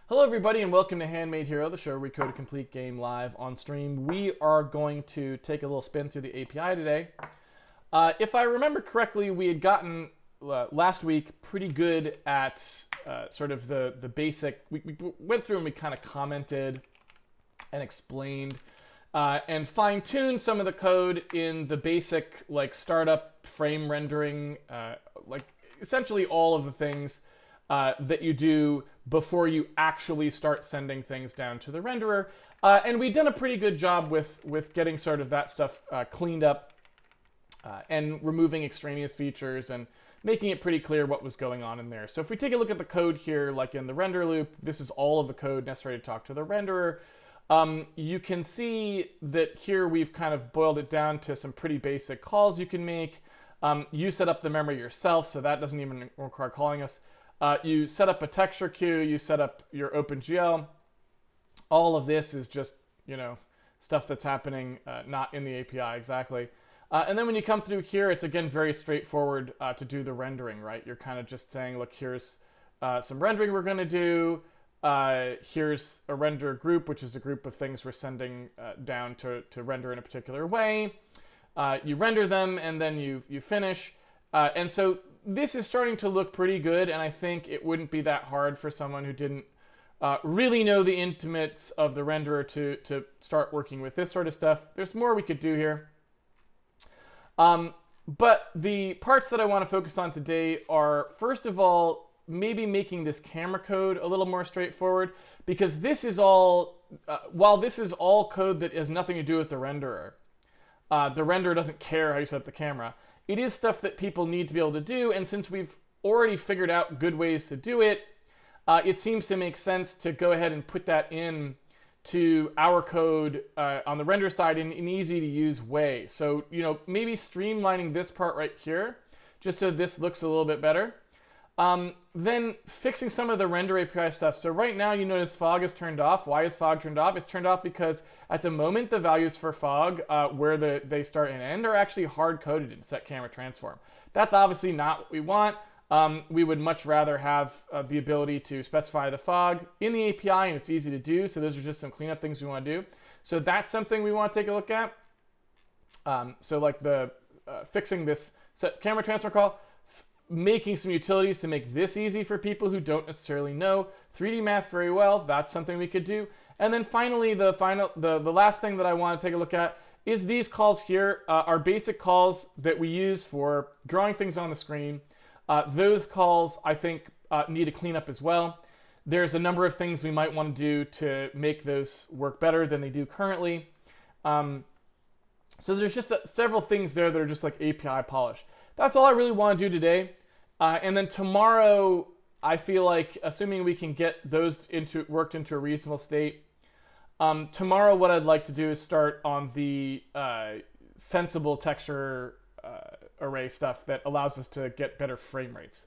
Hello everybody and welcome to Handmade Hero, the show where we code a complete game live on stream. We are going to take a little spin through the API today. If I remember correctly, we had gotten last week pretty good at sort of the basic. We went through and we kind of commented and explained and fine-tuned some of the code in the basic like startup frame rendering, like essentially all of the things that you do before you actually start sending things down to the renderer. And we've done a pretty good job with getting sort of that stuff cleaned up and removing extraneous features and making it pretty clear what was going on in there. So if we take a look at the code here, like in the render loop, this is all of the code necessary to talk to the renderer. You can see that here we've kind of boiled it down to some pretty basic calls you can make. You set up the memory yourself, so that doesn't even require calling us. You set up a texture queue, you set up your OpenGL. All of this is just, stuff that's happening not in the API exactly. And then when you come through here, it's again very straightforward to do the rendering, right? You're kind of just saying, look, here's some rendering we're going to do. Here's a render group, which is a group of things we're sending down to render in a particular way. You render them, and then you finish. And so this is starting to look pretty good, and I think it wouldn't be that hard for someone who didn't really know the intimates of the renderer to start working with this sort of stuff. There's more we could do here. But the parts that I want to focus on today are, first of all, maybe making this camera code a little more straightforward, because this is all, while this is all code that has nothing to do with the renderer doesn't care how you set up the camera. It is stuff that people need to be able to do, and since we've already figured out good ways to do it, it seems to make sense to go ahead and put that in to our code on the render side in an easy-to-use way. So, maybe streamlining this part right here, just so this looks a little bit better. Then fixing some of the render API stuff. So right now you notice fog is turned off. Why is fog turned off? It's turned off because at the moment the values for fog, where they start and end, are actually hard-coded in set camera transform. That's obviously not what we want. We would much rather have the ability to specify the fog in the API, and it's easy to do. So those are just some cleanup things we want to do. So that's something we want to take a look at. So like the fixing this set camera transform call, making some utilities to make this easy for people who don't necessarily know 3D math very well. That's something we could do. And then finally, the last thing that I want to take a look at is these calls here, are basic calls that we use for drawing things on the screen. Those calls, I think, need to clean up as well. There's a number of things we might want to do to make those work better than they do currently. So there's just several things there that are just like API polish. That's all I really want to do today. And then tomorrow, I feel like, assuming we can get those worked into a reasonable state, tomorrow what I'd like to do is start on the sensible texture array stuff that allows us to get better frame rates.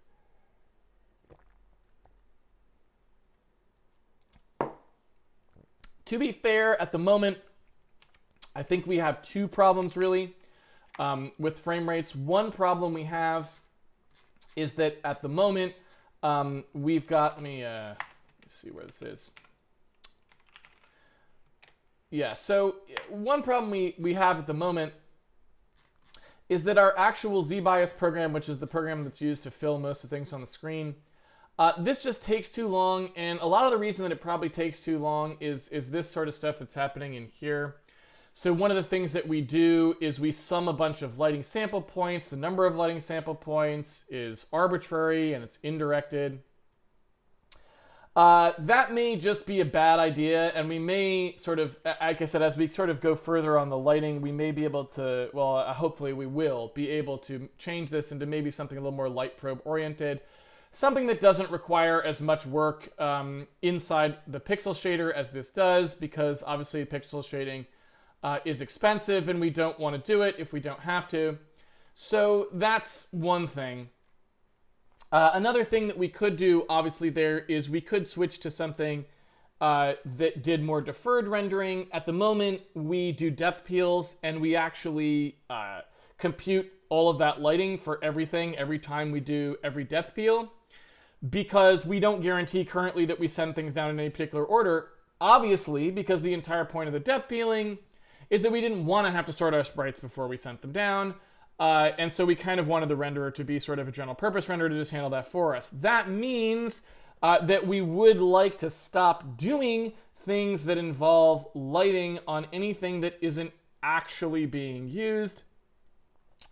To be fair, at the moment, I think we have two problems really with frame rates. One problem we have is that at the moment, we've got, let me see where this is. Yeah, so one problem we have at the moment is that our actual Z-Bias program, which is the program that's used to fill most of the things on the screen, this just takes too long, and a lot of the reason that it probably takes too long is this sort of stuff that's happening in here. So one of the things that we do is we sum a bunch of lighting sample points. The number of lighting sample points is arbitrary and it's indirected. That may just be a bad idea, and we may sort of, like I said, as we sort of go further on the lighting, we may be able to, well, hopefully we will be able to change this into maybe something a little more light probe oriented. Something that doesn't require as much work inside the pixel shader as this does, because obviously pixel shading is expensive and we don't want to do it if we don't have to. So that's one thing. Another thing that we could do, obviously, there is we could switch to something that did more deferred rendering. At the moment, we do depth peels, and we actually compute all of that lighting for everything every time we do every depth peel. because we don't guarantee currently that we send things down in any particular order. Obviously, because the entire point of the depth peeling is that we didn't want to have to sort our sprites before we sent them down. And so we kind of wanted the renderer to be sort of a general purpose renderer to just handle that for us. That means that we would like to stop doing things that involve lighting on anything that isn't actually being used.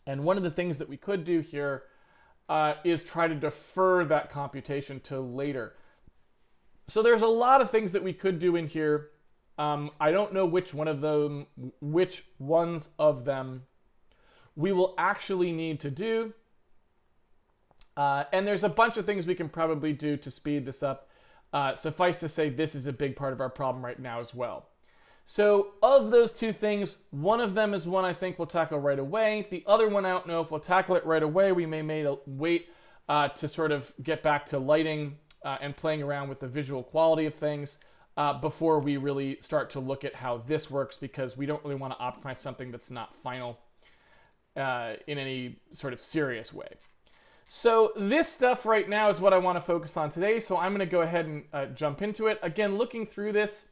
And one of the things that we could do here is try to defer that computation to later. So there's a lot of things that we could do in here. I don't know which ones of them we will actually need to do. And there's a bunch of things we can probably do to speed this up. Suffice to say, this is a big part of our problem right now as well. So of those two things, one of them is one I think we'll tackle right away. The other one, I don't know if we'll tackle it right away. We may wait to sort of get back to lighting and playing around with the visual quality of things before we really start to look at how this works, because we don't really want to optimize something that's not final in any sort of serious way. So this stuff right now is what I want to focus on today. So I'm going to go ahead and jump into it. Again, looking through this,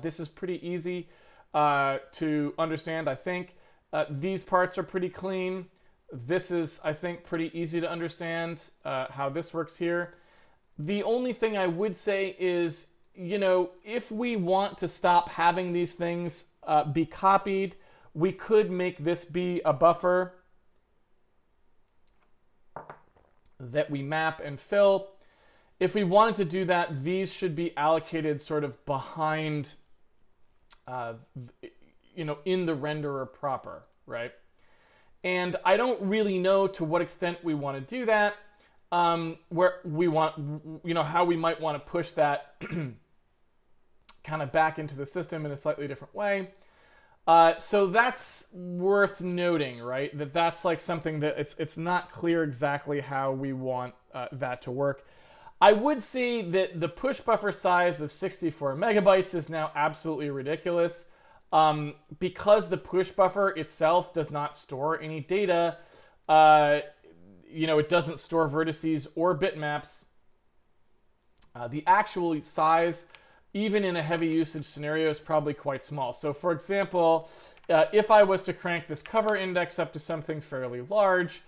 this is pretty easy to understand, I think. These parts are pretty clean. This is, I think, pretty easy to understand how this works here. The only thing I would say is, you know, if we want to stop having these things be copied, we could make this be a buffer that we map and fill. If we wanted to do that, these should be allocated sort of behind, you know, in the renderer proper, right? And I don't really know to what extent we want to do that, where we want, you know, how we might want to push that kind of back into the system in a slightly different way. So that's worth noting, right? That's like something that it's not clear exactly how we want that to work. I would say that the push buffer size of 64 megabytes is now absolutely ridiculous. Because the push buffer itself does not store any data, you know, it doesn't store vertices or bitmaps. The actual size, even in a heavy usage scenario, is probably quite small. So for example, if I was to crank this cover index up to something fairly large,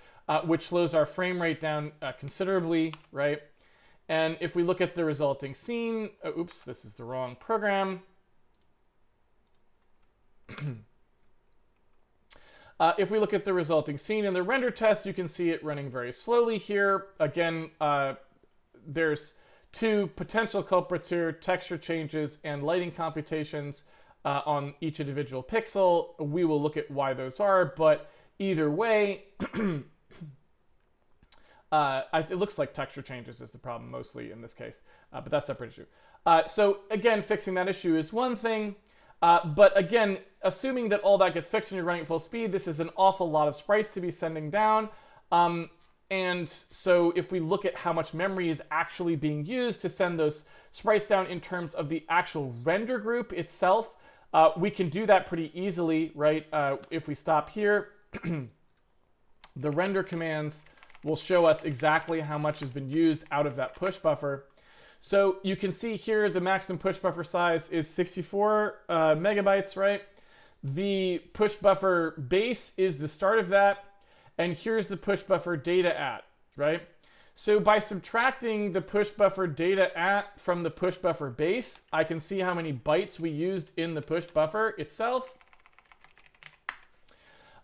which slows our frame rate down considerably, right? And if we look at the resulting scene, oops, this is the wrong program. If we look at the resulting scene in the render test, you can see it running very slowly here. Again, there's two potential culprits here: texture changes and lighting computations on each individual pixel. We will look at why those are, but either way, it looks like texture changes is the problem mostly in this case, but that's a separate issue. So again, fixing that issue is one thing. But again, assuming that all that gets fixed and you're running at full speed, this is an awful lot of sprites to be sending down. And so if we look at how much memory is actually being used to send those sprites down in terms of the actual render group itself, we can do that pretty easily, right? If we stop here, the render commands will show us exactly how much has been used out of that push buffer. So you can see here the maximum push buffer size is 64 megabytes, right? The push buffer base is the start of that, and here's the push buffer data at, right? So by subtracting the push buffer data at from the push buffer base, I can see how many bytes we used in the push buffer itself.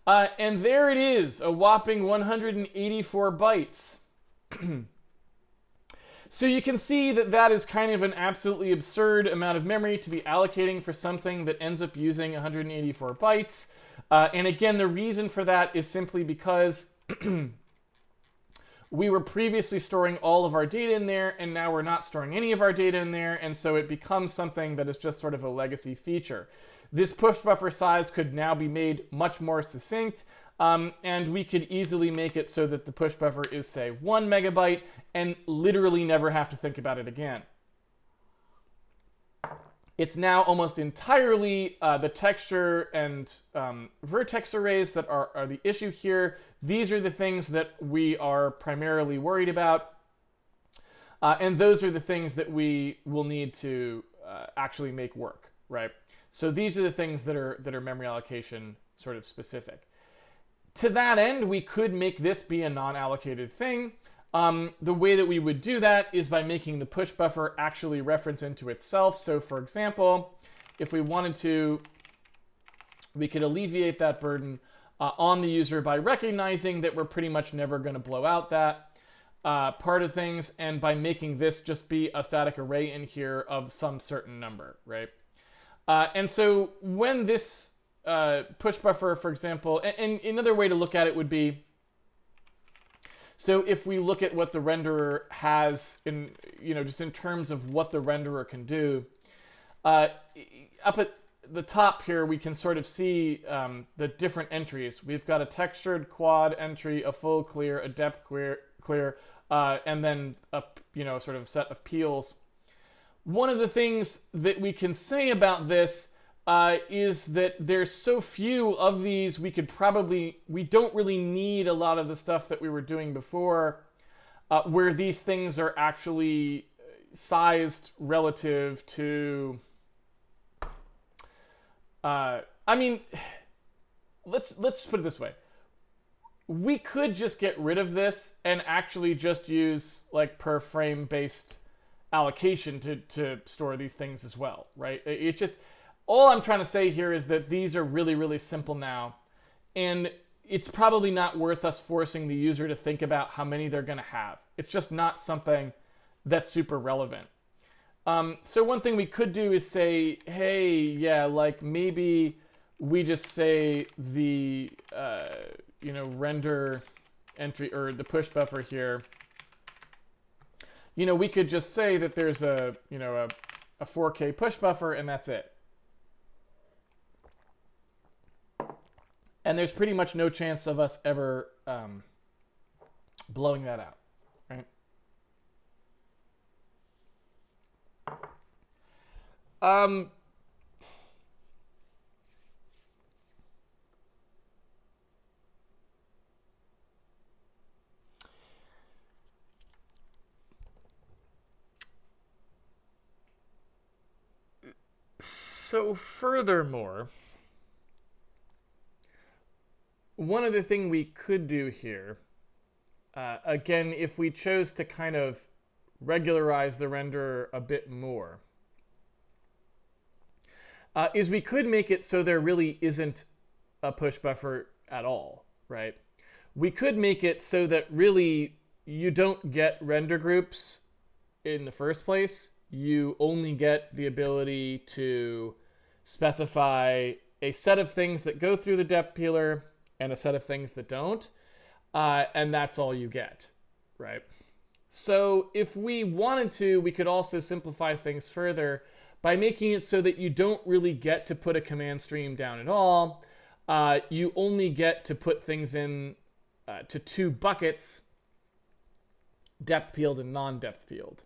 And there it is, a whopping 184 bytes. So you can see that that is kind of an absolutely absurd amount of memory to be allocating for something that ends up using 184 bytes. And again, the reason for that is simply because we were previously storing all of our data in there, and now we're not storing any of our data in there, and so it becomes something that is just sort of a legacy feature. This push buffer size could now be made much more succinct, and we could easily make it so that the push buffer is, say, 1 megabyte, and literally never have to think about it again. It's now almost entirely the texture and vertex arrays that are the issue here. These are the things that we are primarily worried about. And those are the things that we will need to actually make work, right? So these are the things that are memory allocation sort of specific. To that end, we could make this be a non-allocated thing. The way that we would do that is by making the push buffer actually reference into itself. So for example, if we wanted to, we could alleviate that burden on the user by recognizing that we're pretty much never going to blow out that part of things, and by making this just be a static array in here of some certain number, right? And so when this push buffer, for example, and another way to look at it would be, so if we look at what the renderer has in, just in terms of what the renderer can do, up at the top here, we can sort of see the different entries. We've got a textured quad entry, a full clear, a depth clear, and then a sort of set of peels. One of the things that we can say about this is that there's so few of these, we don't really need a lot of the stuff that we were doing before, where these things are actually sized relative to, let's put it this way. We could just get rid of this and actually just use like per frame based allocation to store these things as well, right? It just, all I'm trying to say here is that these are really, really simple now, and it's probably not worth us forcing the user to think about how many they're going to have. It's just not something that's super relevant. So one thing we could do is say, hey, yeah, like maybe we just say the, render entry or the push buffer here. We could just say that there's a 4K push buffer and that's it. And there's pretty much no chance of us ever blowing that out, right? So furthermore, one other thing we could do here, again, if we chose to kind of regularize the renderer a bit more, is we could make it so there really isn't a push buffer at all, right? We could make it so that really you don't get render groups in the first place. You only get the ability to specify a set of things that go through the depth peeler and a set of things that don't, and that's all you get, right? So if we wanted to, we could also simplify things further by making it so that you don't really get to put a command stream down at all. You only get to put things in to two buckets, depth peeled and non-depth peeled.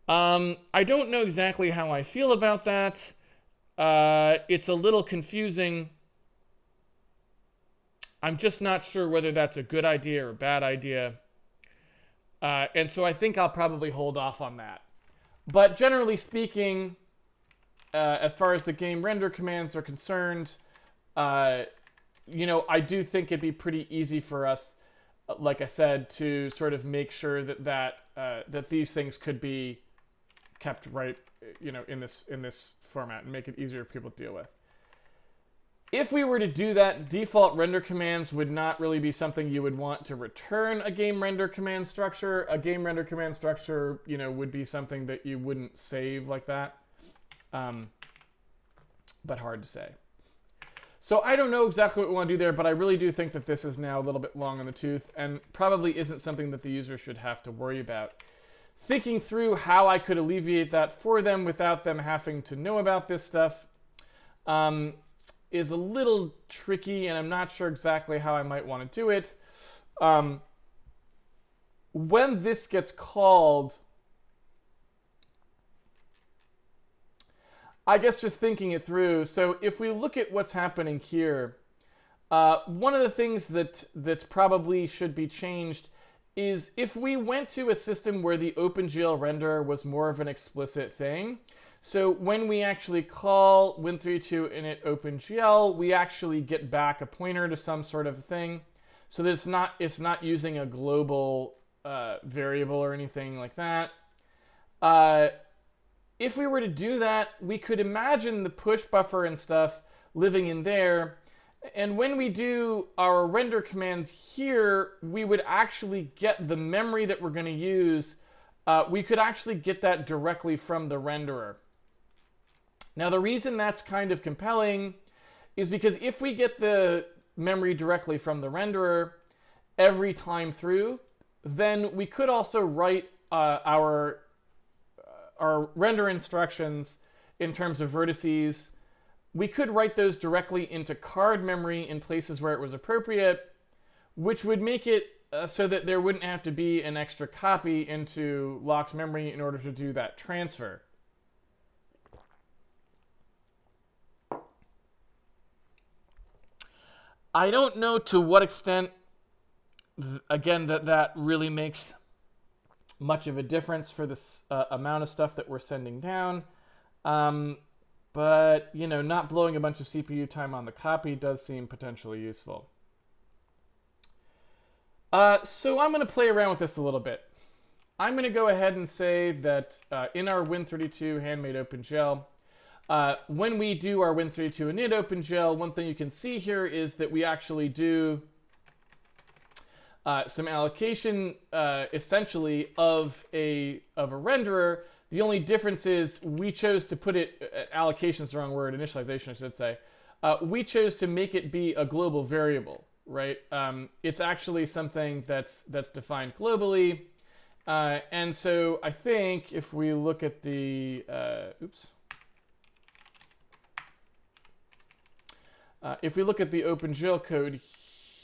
I don't know exactly how I feel about that. It's a little confusing. I'm just not sure whether that's a good idea or a bad idea. And so I think I'll probably hold off on that. But generally speaking, as far as the game render commands are concerned, I do think it'd be pretty easy for us, like I said, to sort of make sure that these things could be kept right, in this format and make it easier for people to deal with. If we were to do that, default render commands would not really be something you would want to return a game render command structure. A game render command structure, would be something that you wouldn't save like that. But hard to say. So I don't know exactly what we want to do there, but I really do think that this is now a little bit long on the tooth and probably isn't something that the user should have to worry about. Thinking through how I could alleviate that for them without them having to know about this stuff is a little tricky, and I'm not sure exactly how I might want to do it. When this gets called, I guess just thinking it through, so if we look at what's happening here, one of the things that probably should be changed is if we went to a system where the OpenGL renderer was more of an explicit thing. So when we actually call Win32 init OpenGL, we actually get back a pointer to some sort of thing, so that it's not using a global variable or anything like that. If we were to do that, we could imagine the push buffer and stuff living in there. And when we do our render commands here, we would actually get the memory that we're going to use. We could actually get that directly from the renderer. Now, the reason that's kind of compelling is because if we get the memory directly from the renderer every time through, then we could also write our render instructions in terms of vertices. We could write those directly into card memory in places where it was appropriate, which would make it so that there wouldn't have to be an extra copy into locked memory in order to do that transfer. I don't know to what extent, again, that really makes much of a difference for this amount of stuff that we're sending down. But, you know, not blowing a bunch of CPU time on the copy does seem potentially useful. So I'm going to play around with this a little bit. I'm going to go ahead and say that in our Win32 Handmade OpenGL, when we do our Win32 Init OpenGL, one thing you can see here is that we actually do some allocation, essentially, of a renderer. The only difference is we chose to put it, allocation is the wrong word, initialization I should say. We chose to make it be a global variable, right? It's actually something that's defined globally. And so I think if we look at the, if we look at the OpenGL code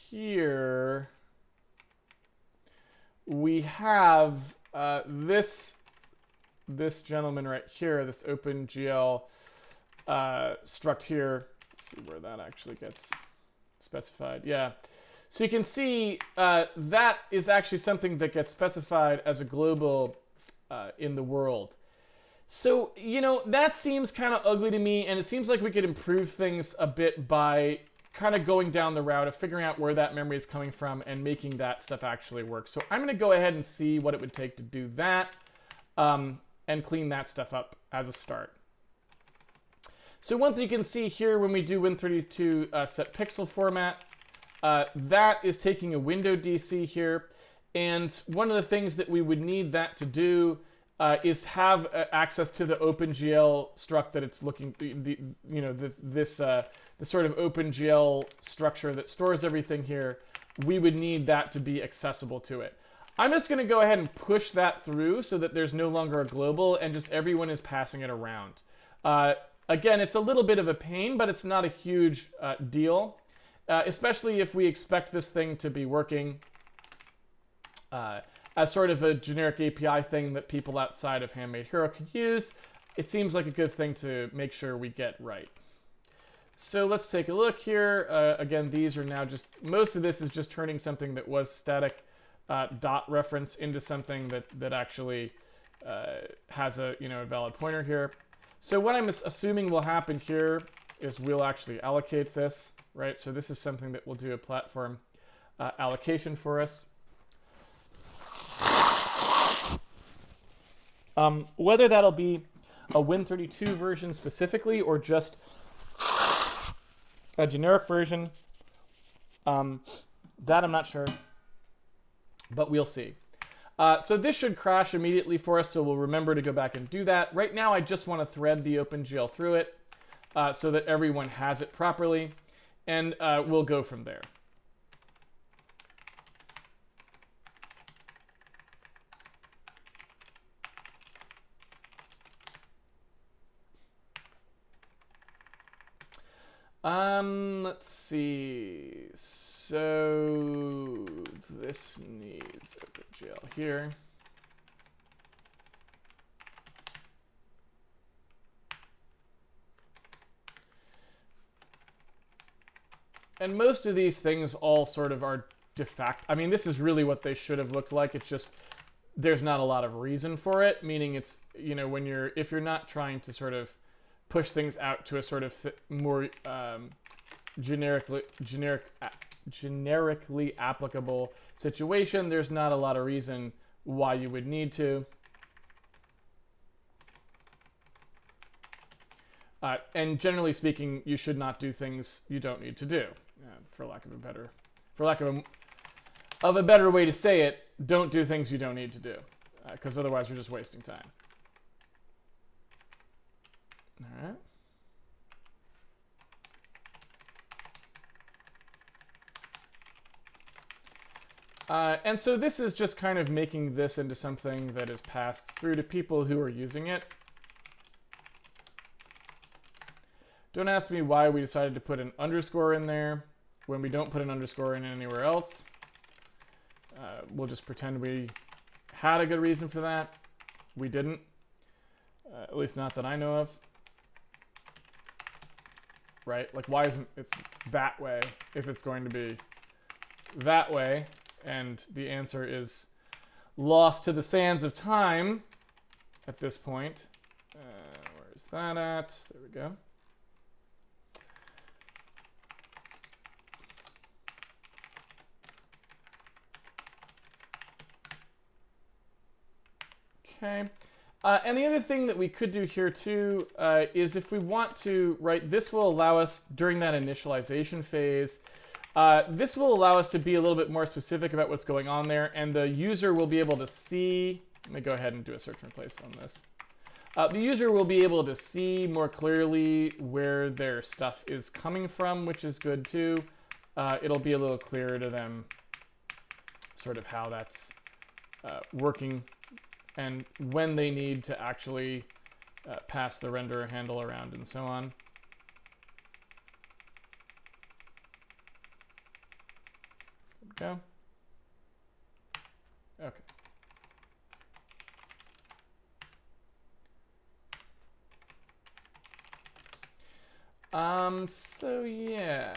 here, we have this gentleman right here, this OpenGL struct here. Let's see where that actually gets specified. Yeah. So you can see that is actually something that gets specified as a global in the world. So, you know, that seems kind of ugly to me, and it seems like we could improve things a bit by kind of going down the route of figuring out where that memory is coming from and making that stuff actually work. So I'm going to go ahead and see what it would take to do that and clean that stuff up as a start. So one thing you can see here when we do Win32 set pixel format, that is taking a window DC here. And one of the things that we would need that to do is have access to the OpenGL struct that it's looking, the sort of OpenGL structure that stores everything here. We would need that to be accessible to it. I'm just going to go ahead and push that through so that there's no longer a global and just everyone is passing it around. Again, it's a little bit of a pain, but it's not a huge deal, especially if we expect this thing to be working as sort of a generic API thing that people outside of Handmade Hero can use. It seems like a good thing to make sure we get right. So let's take a look here. Again, these are now just, most of this is just turning something that was static dot reference into something that actually has a valid pointer here. So what I'm assuming will happen here is we'll actually allocate this, right? So this is something that will do a platform allocation for us. Whether that'll be a Win32 version specifically or just a generic version, that I'm not sure, but we'll see. So this should crash immediately for us, so we'll remember to go back and do that. Right now, I just want to thread the OpenGL through it so that everyone has it properly, and we'll go from there. Let's see. So this needs OpenGL here. And most of these things all sort of are de facto. I mean, this is really what they should have looked like. It's just there's not a lot of reason for it. Meaning, it's when if you're not trying to sort of push things out to a sort of more generically applicable situation, there's not a lot of reason why you would need to. And generally speaking, you should not do things you don't need to do. For lack of a better way to say it, don't do things you don't need to do, because otherwise you're just wasting time. All right. And so this is just kind of making this into something that is passed through to people who are using it. Don't ask me why we decided to put an underscore in there when we don't put an underscore in anywhere else. We'll just pretend we had a good reason for that. We didn't. At least not that I know of. Right? Like, why isn't it that way if it's going to be that way? And the answer is lost to the sands of time at this point. Where is that at? There we go. Okay. And the other thing that we could do here too is if we want to, right, this will allow us during that initialization phase, this will allow us to be a little bit more specific about what's going on there, and the user will be able to see, let me go ahead and do a search and replace on this. The user will be able to see more clearly where their stuff is coming from, which is good too. It'll be a little clearer to them sort of how that's working and when they need to actually pass the renderer handle around and so on. There we go. Okay. So yeah.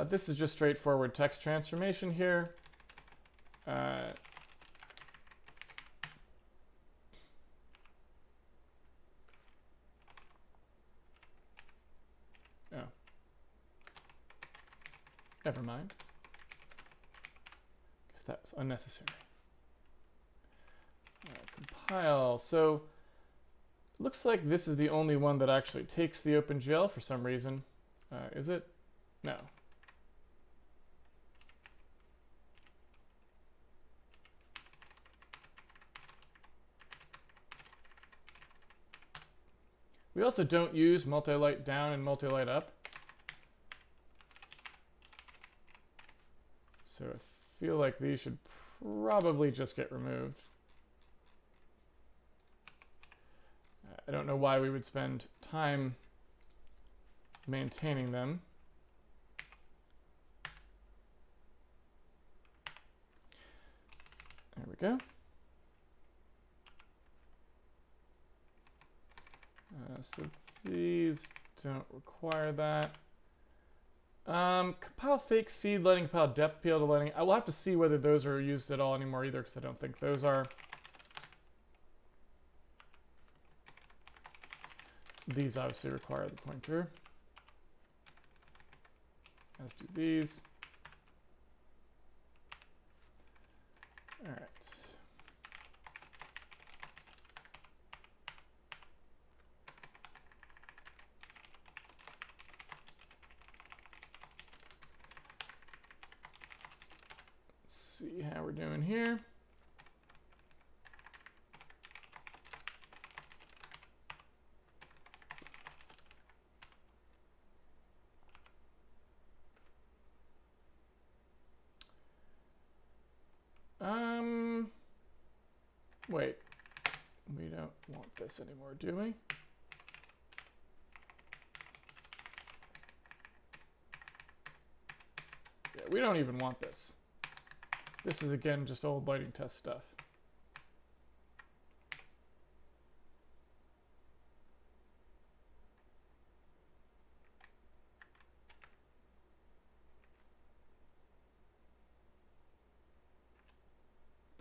This is just straightforward text transformation here. Oh. Never mind. Guess that was unnecessary. Compile. So looks like this is the only one that actually takes the OpenGL for some reason. Is it? No. We also don't use multi-light down and multi-light up. So I feel like these should probably just get removed. I don't know why we would spend time maintaining them. There we go. So these don't require that. Compile fake seed lighting, compile depth appeal to lighting. I will have to see whether those are used at all anymore either, because I don't think those are. These obviously require the pointer. As do these. All right. See how we're doing here. Wait, we don't want this anymore, do we? Yeah, we don't even want this. This is, again, just old lighting test stuff.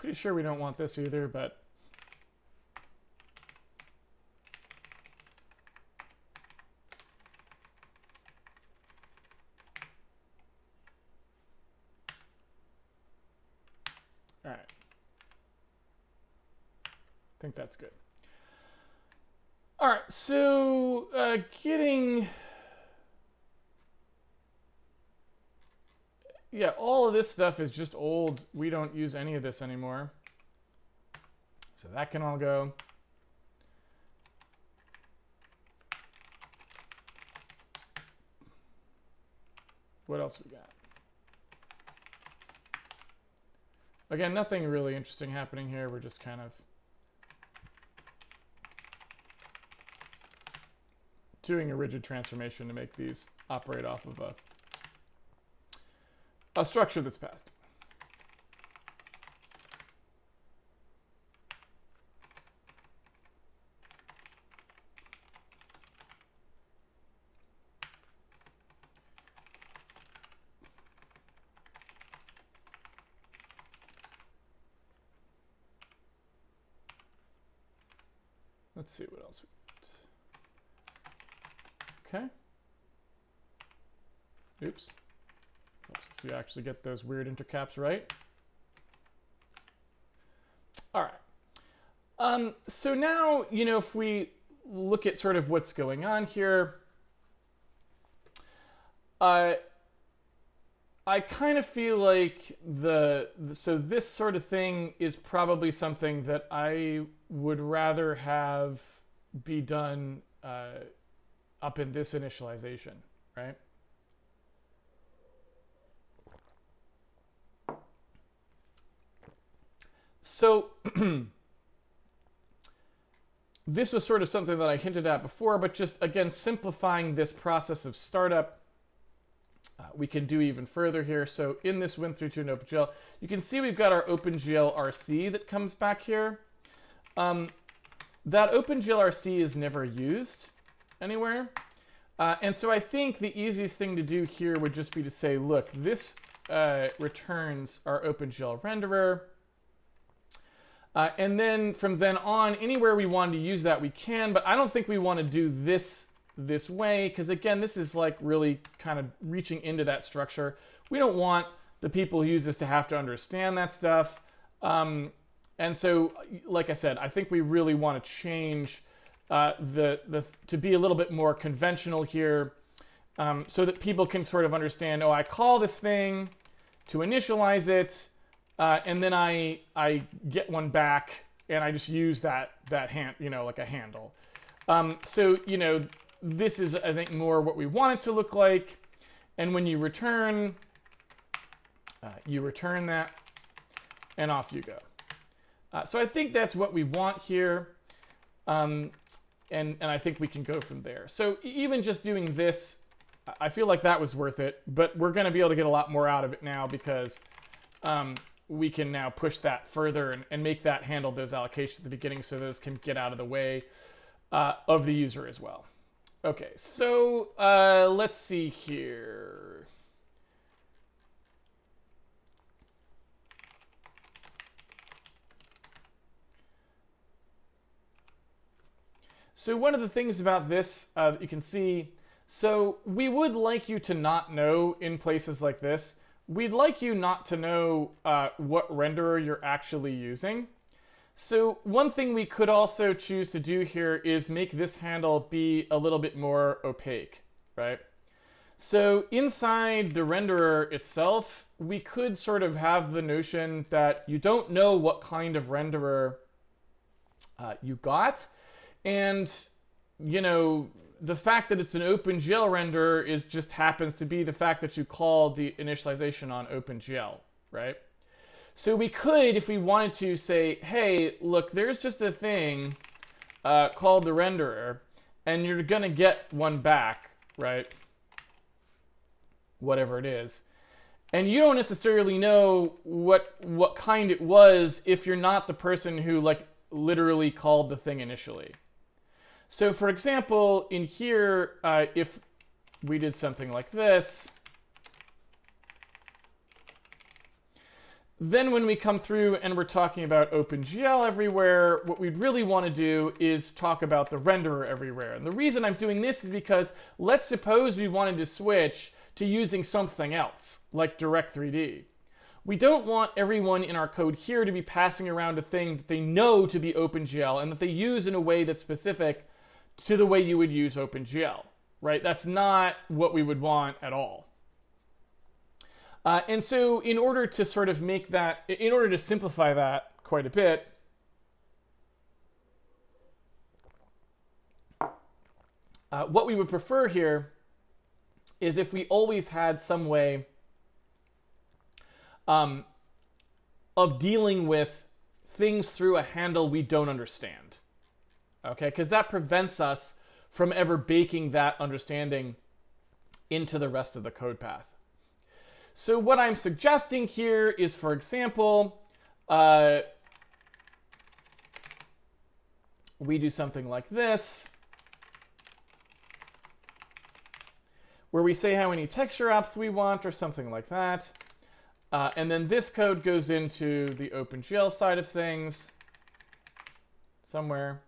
Pretty sure we don't want this either, but all right. I think that's good. All right, so yeah, all of this stuff is just old. We don't use any of this anymore. So that can all go. What else we got? Again, nothing really interesting happening here. We're just kind of doing a rigid transformation to make these operate off of a structure that's passed. Let's see what else we got. Okay. Oops. If we actually get those weird intercaps right. All right. So now, you know, if we look at sort of what's going on here, I kind of feel like so this sort of thing is probably something that I would rather have be done up in this initialization, right? So this was sort of something that I hinted at before, but just again, simplifying this process of startup, we can do even further here. So in this Win32 and OpenGL, you can see we've got our OpenGL RC that comes back here. That OpenGL RC is never used anywhere. And so I think the easiest thing to do here would just be to say, look, this returns our OpenGL renderer. And then from then on, anywhere we want to use that, we can. But I don't think we want to do this way, because again, this is like really kind of reaching into that structure. We don't want the people who use this to have to understand that stuff. And so, like I said, I think we really want to change to be a little bit more conventional here, so that people can sort of understand, oh, I call this thing to initialize it, and then I get one back, and I just use that hand, you know, like a handle. So, you know, this is, I think, more what we want it to look like. And when you return that, and off you go. So I think that's what we want here. And I think we can go from there. So even just doing this, I feel like that was worth it. But we're going to be able to get a lot more out of it now, because we can now push that further and make that handle those allocations at the beginning, so those can get out of the way of the user as well. Okay, so let's see here. So one of the things about this that you can see, so we would like you to not know in places like this, we'd like you not to know what renderer you're actually using. So one thing we could also choose to do here is make this handle be a little bit more opaque, right? So inside the renderer itself, we could sort of have the notion that you don't know what kind of renderer you got. And, you know, the fact that it's an OpenGL renderer just happens to be the fact that you called the initialization on OpenGL, right? So we could, if we wanted to, say, hey, look, there's just a thing called the renderer, and you're going to get one back, right? Whatever it is. And you don't necessarily know what kind it was if you're not the person who, like, literally called the thing initially. So, for example, in here, if we did something like this, Then when we come through and we're talking about OpenGL everywhere, what we'd really want to do is talk about the renderer everywhere. And the reason I'm doing this is because let's suppose we wanted to switch to using something else, like Direct3D. We don't want everyone in our code here to be passing around a thing that they know to be OpenGL and that they use in a way that's specific to the way you would use OpenGL, right? That's not what we would want at all. And so in order to sort of make that, in order to simplify that quite a bit, what we would prefer here is if we always had some way of dealing with things through a handle we don't understand. Okay, because that prevents us from ever baking that understanding into the rest of the code path. So what I'm suggesting here is, for example, we do something like this, where we say how many texture ops we want or something like that. And then this code goes into the OpenGL side of things somewhere,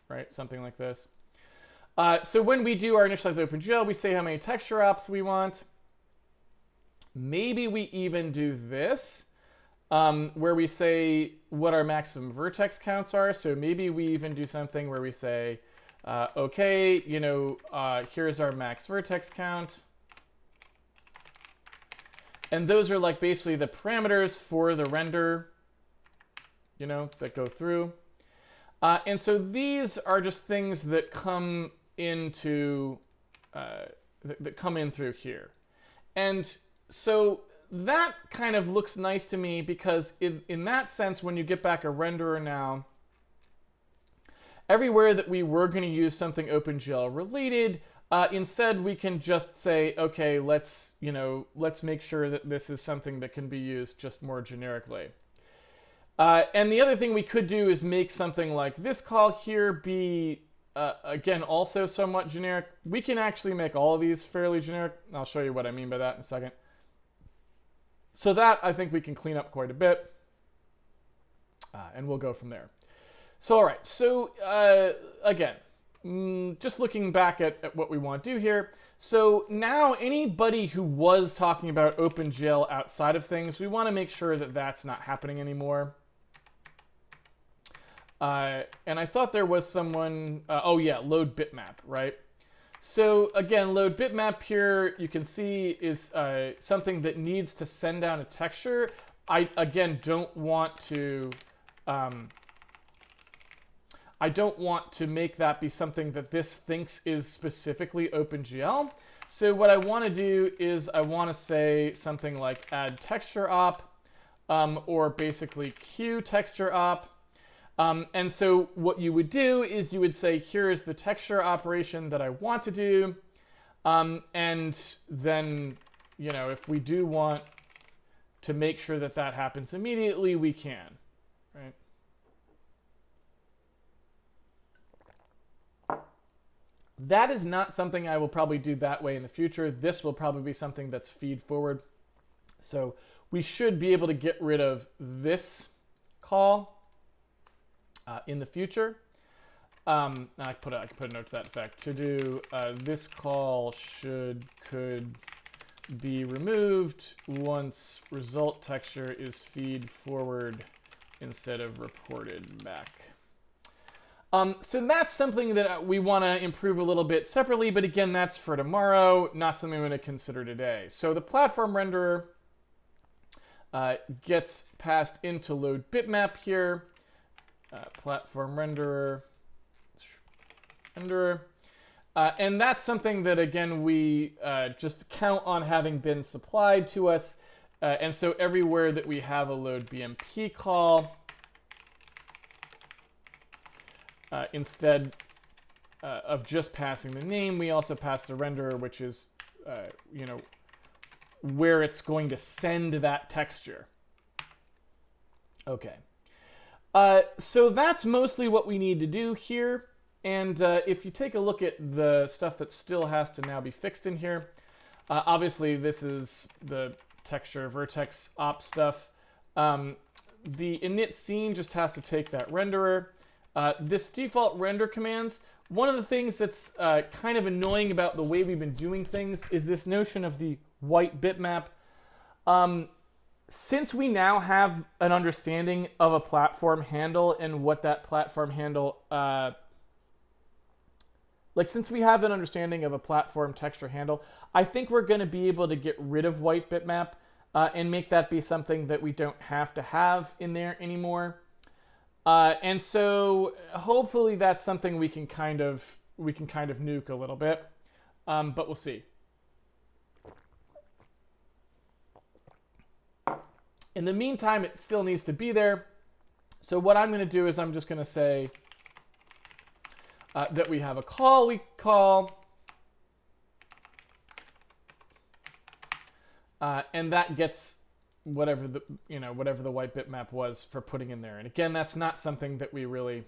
right? Something like this. So when we do our initialize OpenGL, we say how many texture ops we want. Maybe we even do this, where we say what our maximum vertex counts are. So maybe we even do something where we say, okay, you know, here's our max vertex count. And those are like basically the parameters for the render, you know, that go through. And so these are just things that come into, that come in through here. And so that kind of looks nice to me because in that sense, when you get back a renderer now, everywhere that we were going to use something OpenGL related, instead we can just say, okay, let's make sure that this is something that can be used just more generically. And the other thing we could do is make something like this call here be, again, also somewhat generic. We can actually make all of these fairly generic. I'll show you what I mean by that in a second. So that, I think we can clean up quite a bit. And we'll go from there. So, all right. So, again, just looking back at what we want to do here. So now anybody who was talking about OpenGL outside of things, we want to make sure that that's not happening anymore. And I thought there was someone, oh yeah, load bitmap, right? So again, load bitmap here, you can see is something that needs to send down a texture. I, again, don't want to make that be something that this thinks is specifically OpenGL. So what I want to do is I want to say something like add texture op, or basically queue texture op. And so what you would do is you would say, here is the texture operation that I want to do. And then, you know, if we do want to make sure that that happens immediately, we can, right? That is not something I will probably do that way in the future. This will probably be something that's feed forward. So we should be able to get rid of this call in the future. I can put a note to that effect. To do this call could be removed once result texture is feed forward instead of reported back. So that's something that we want to improve a little bit separately, but again, that's for tomorrow, not something I'm going to consider today. So the platform renderer gets passed into load bitmap here. Platform renderer, and that's something that, again, we just count on having been supplied to us. And so everywhere that we have a load BMP call, instead of just passing the name, we also pass the renderer, which is, you know, where it's going to send that texture. Okay. So that's mostly what we need to do here. And if you take a look at the stuff that still has to now be fixed in here, obviously this is the texture vertex op stuff. The init scene just has to take that renderer. This default render commands, one of the things that's kind of annoying about the way we've been doing things is this notion of the white bitmap. Since we now have an understanding of a platform handle and what that platform handle, since we have an understanding of a platform texture handle, I think we're going to be able to get rid of white bitmap and make that be something that we don't have to have in there anymore. And so hopefully that's something we can kind of nuke a little bit, but we'll see. In the meantime, it still needs to be there. So what I'm going to do is I'm just going to say that we have a call we call, and that gets whatever the white bitmap was for putting in there. And again, that's not something that we really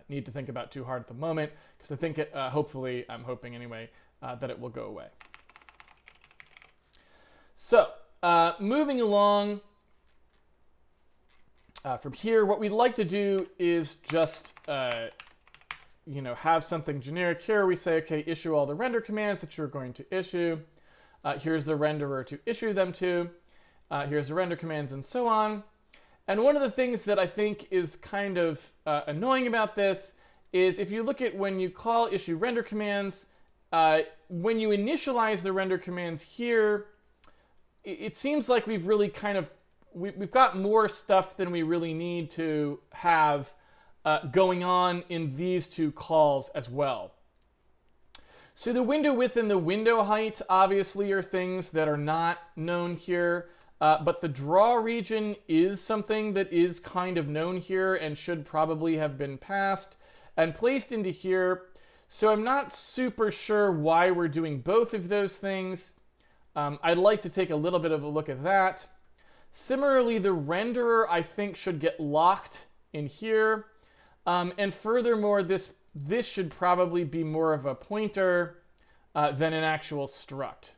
need to think about too hard at the moment, because I think hopefully, I'm hoping anyway, that it will go away. So moving along from here, what we'd like to do is just have something generic here. We say, okay, issue all the render commands that you're going to issue. Here's the renderer to issue them to. Here's the render commands and so on. And one of the things that I think is kind of annoying about this is if you look at when you call issue render commands, when you initialize the render commands here, it seems like we've really we've got more stuff than we really need to have going on in these two calls as well. So the window width and the window height obviously are things that are not known here, but the draw region is something that is kind of known here and should probably have been passed and placed into here. So I'm not super sure why we're doing both of those things. I'd like to take a little bit of a look at that. Similarly, the renderer I think should get locked in here. And furthermore, this should probably be more of a pointer than an actual struct.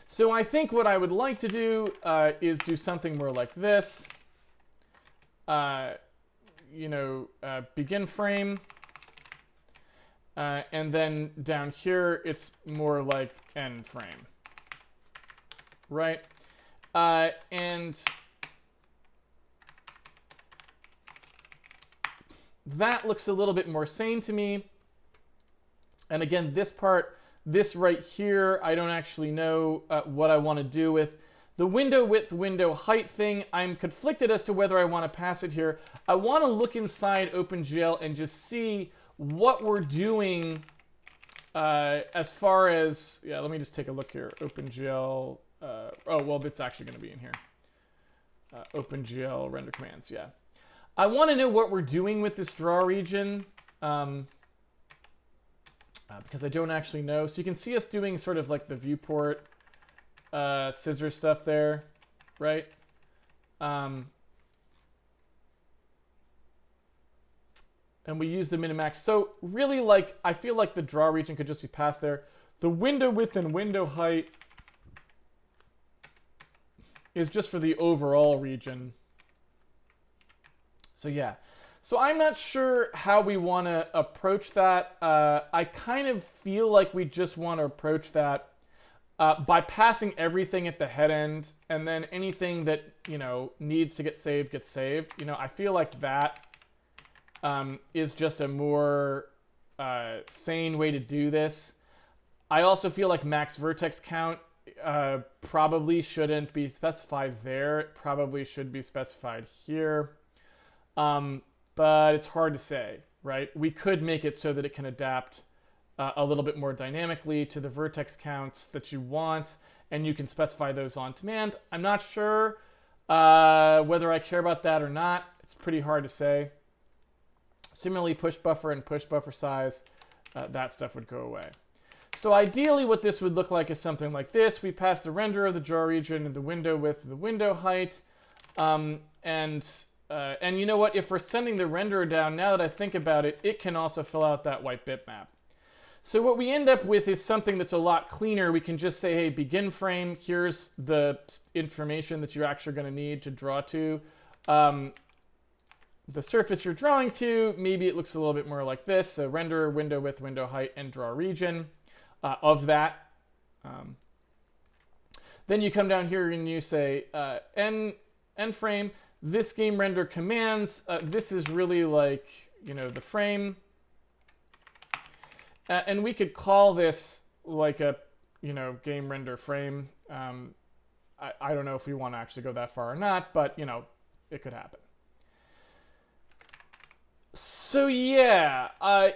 So I think what I would like to do is do something more like this. Begin frame. And then down here, it's more like end frame. Right? And that looks a little bit more sane to me. And again, this right here, I don't actually know what I want to do with. The window width, window height thing, I'm conflicted as to whether I want to pass it here. I want to look inside Opengl and just see what we're doing as far as, let me just take a look here. Opengl, it's actually going to be in here. Opengl render commands, yeah. I want to know what we're doing with this draw region because I don't actually know. So you can see us doing sort of like the viewport scissor stuff there, right? And we use the minimax. So really, I feel like the draw region could just be passed there. The window width and window height is just for the overall region. So yeah, so I'm not sure how we want to approach that. I kind of feel like we just want to approach that by passing everything at the head end, and then anything that, needs to get saved, gets saved. I feel like that is just a more sane way to do this. I also feel like max vertex count probably shouldn't be specified there. It probably should be specified here. But it's hard to say, right? We could make it so that it can adapt a little bit more dynamically to the vertex counts that you want, and you can specify those on command. I'm not sure whether I care about that or not. It's pretty hard to say. Similarly, push buffer and push buffer size, that stuff would go away. So ideally what this would look like is something like this. We pass the render of the draw region and the window width, the window height, and you know what? If we're sending the renderer down, now that I think about it, it can also fill out that white bitmap. So what we end up with is something that's a lot cleaner. We can just say, hey, begin frame, here's the information that you're actually going to need to draw to. The surface you're drawing to, maybe it looks a little bit more like this. So render, window width, window height, and draw region of that. Then you come down here and you say end frame. This game render commands. This is really like, the frame. And we could call this like a, game render frame. I don't know if we want to actually go that far or not, but, it could happen. So yeah,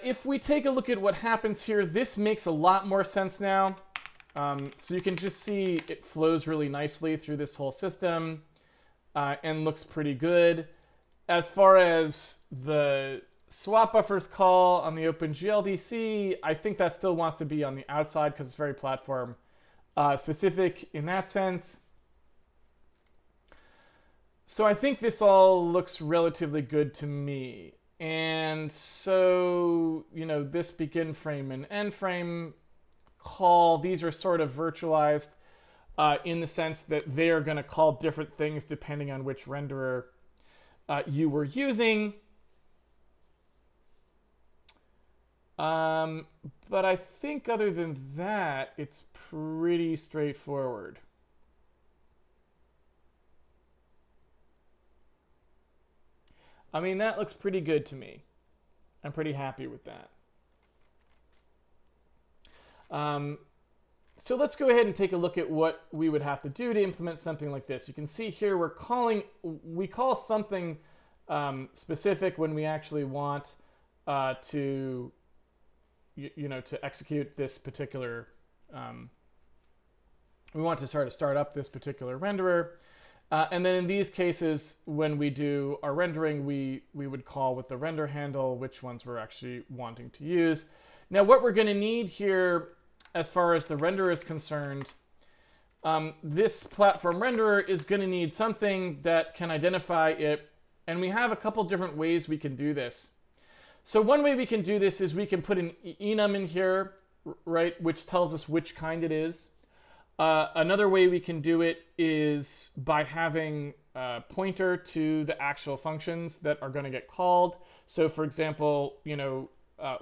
if we take a look at what happens here, this makes a lot more sense now. So you can just see it flows really nicely through this whole system and looks pretty good. As far as the swap buffers call on the Opengl DC, I think that still wants to be on the outside because it's very platform specific in that sense. So I think this all looks relatively good to me. And so, this begin frame and end frame call, these are sort of virtualized in the sense that they are going to call different things depending on which renderer you were using. But I think other than that, it's pretty straightforward. I mean, that looks pretty good to me. I'm pretty happy with that. So let's go ahead and take a look at what we would have to do to implement something like this. You can see here we call something specific when we actually want to execute this particular, we want to start up this particular renderer. And then in these cases, when we do our rendering, we would call with the render handle which ones we're actually wanting to use. Now what we're going to need here, as far as the renderer is concerned, this platform renderer is going to need something that can identify it. And we have a couple different ways we can do this. So one way we can do this is we can put an enum in here, right, which tells us which kind it is. Another way we can do it is by having a pointer to the actual functions that are going to get called. So for example,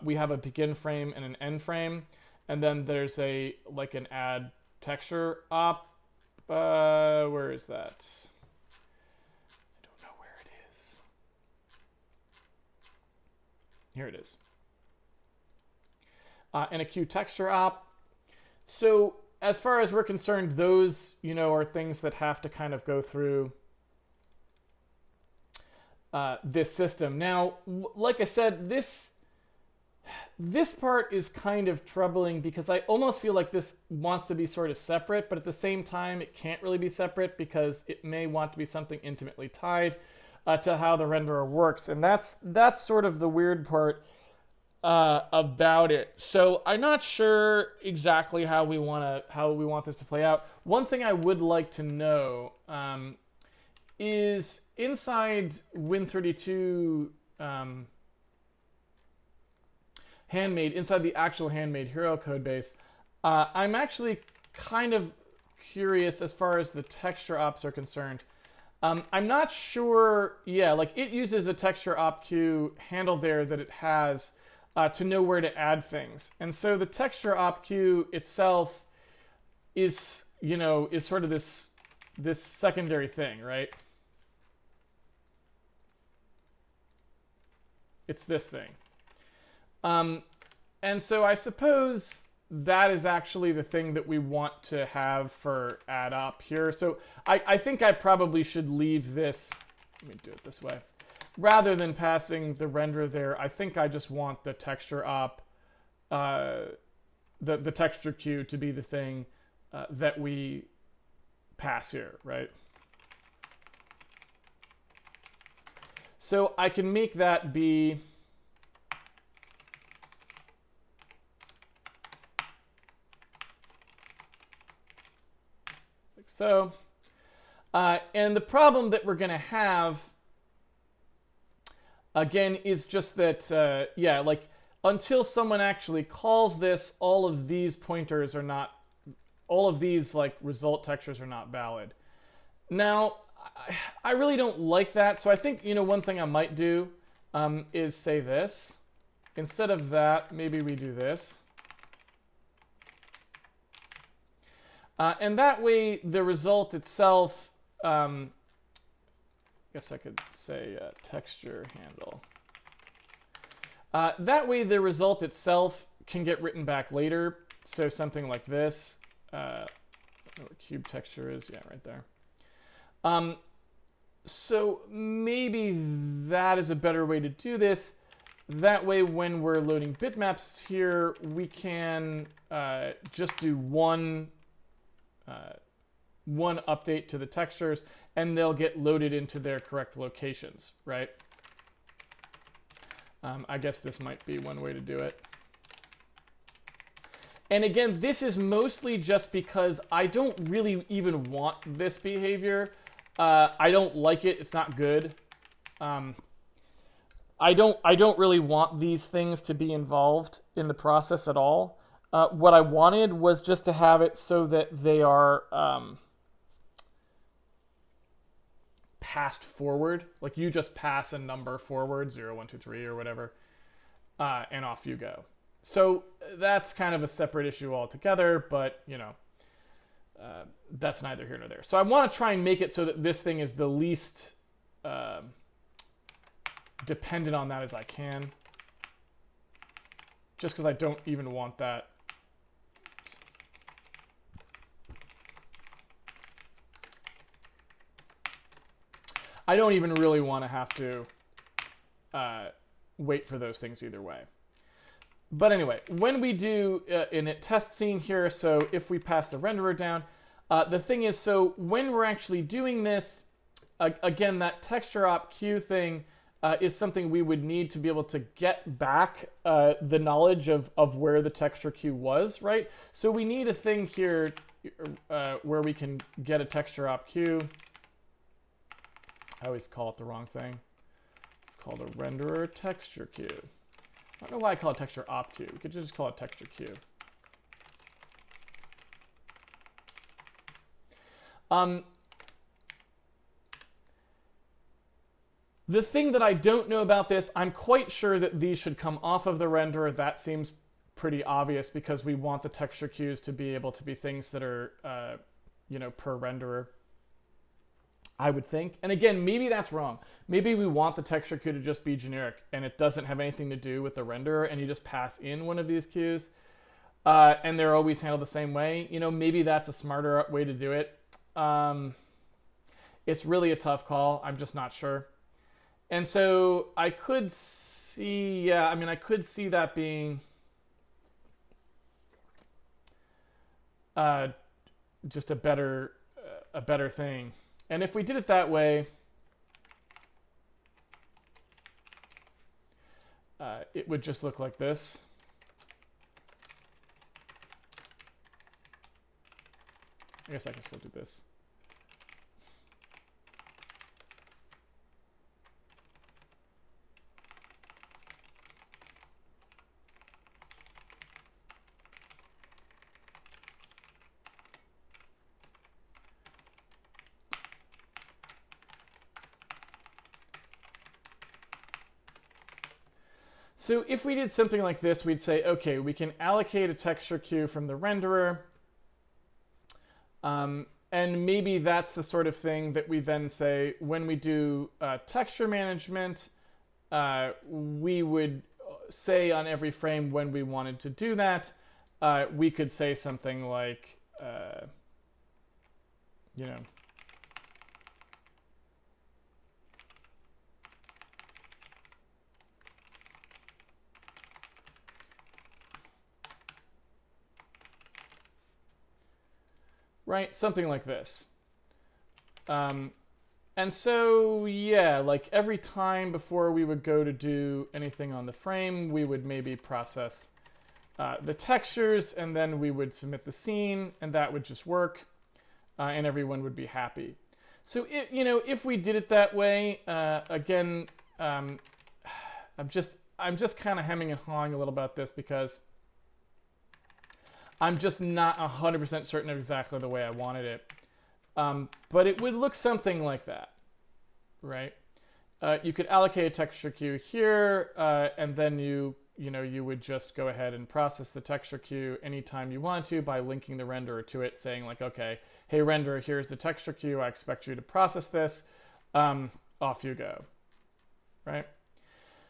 we have a begin frame and an end frame, and then there's an add texture op. Where is that? I don't know where it is. Here it is. And a queue texture op. So as far as we're concerned, those, are things that have to kind of go through this system. Now, like I said, this part is kind of troubling because I almost feel like this wants to be sort of separate, but at the same time, it can't really be separate because it may want to be something intimately tied to how the renderer works. And that's sort of the weird part about it. So I'm not sure exactly how we want this to play out. One thing I would like to know is inside Win32 Handmade, inside the actual Handmade Hero code base, I'm actually kind of curious as far as the texture ops are concerned. I'm not sure, it uses a texture op queue handle there that it has to know where to add things. And so the texture op queue itself is, is sort of this secondary thing, right? It's this thing. And so I suppose that is actually the thing that we want to have for add op here. So I think I probably should leave this, let me do it this way. Rather than passing the render there, I think I just want the texture op, the texture queue to be the thing that we pass here, right? So I can make that be like so. And the problem that we're going to have, again, is just that, until someone actually calls this, all of these pointers are not, all of these like result textures are not valid. Now, I really don't like that. So I think, one thing I might do is say this. Instead of that, maybe we do this. And that way, the result itself, I guess I could say texture handle. That way, the result itself can get written back later. So something like this. I don't know where cube texture is. Yeah, right there. So maybe that is a better way to do this. That way, when we're loading bitmaps here, we can just do one update to the textures, and they'll get loaded into their correct locations, right? I guess this might be one way to do it. And again, this is mostly just because I don't really even want this behavior. I don't like it. It's not good. I don't really want these things to be involved in the process at all. What I wanted was just to have it so that they are passed forward. Like you just pass a number forward, 0, 1, 2, 3, or whatever, and off you go. So that's kind of a separate issue altogether, but that's neither here nor there. So I want to try and make it so that this thing is the least dependent on that as I can. Just because I don't even want that. I don't even really want to have to wait for those things either way. But anyway, when we do init test scene here, so if we pass the renderer down, the thing is, so when we're actually doing this, again, that texture op queue thing is something we would need to be able to get back the knowledge of where the texture queue was, right? So we need a thing here where we can get a texture op queue. I always call it the wrong thing. It's called a renderer texture queue. I don't know why I call it texture op queue. We could just call it texture queue. The thing that I don't know about this, I'm quite sure that these should come off of the renderer. That seems pretty obvious because we want the texture queues to be able to be things that are, per renderer, I would think. And again, maybe that's wrong. Maybe we want the texture queue to just be generic and it doesn't have anything to do with the renderer and you just pass in one of these queues and they're always handled the same way. Maybe that's a smarter way to do it. It's really a tough call. I'm just not sure. And so I could see, I could see that being just a better thing. And if we did it that way, it would just look like this. I guess I can still do this. So if we did something like this, we'd say, okay, we can allocate a texture queue from the renderer. And maybe that's the sort of thing that we then say, when we do texture management, we would say on every frame when we wanted to do that. We could say something like, right? Something like this. And so, yeah, like every time before we would go to do anything on the frame, we would maybe process the textures, and then we would submit the scene, and that would just work, and everyone would be happy. So, if we did it that way, again, I'm just kind of hemming and hawing a little about this because I'm just not 100% certain of exactly the way I wanted it. But it would look something like that, right? You could allocate a texture queue here, and then you would just go ahead and process the texture queue anytime you want to by linking the renderer to it, saying like, okay, hey renderer, here's the texture queue. I expect you to process this. Off you go, right?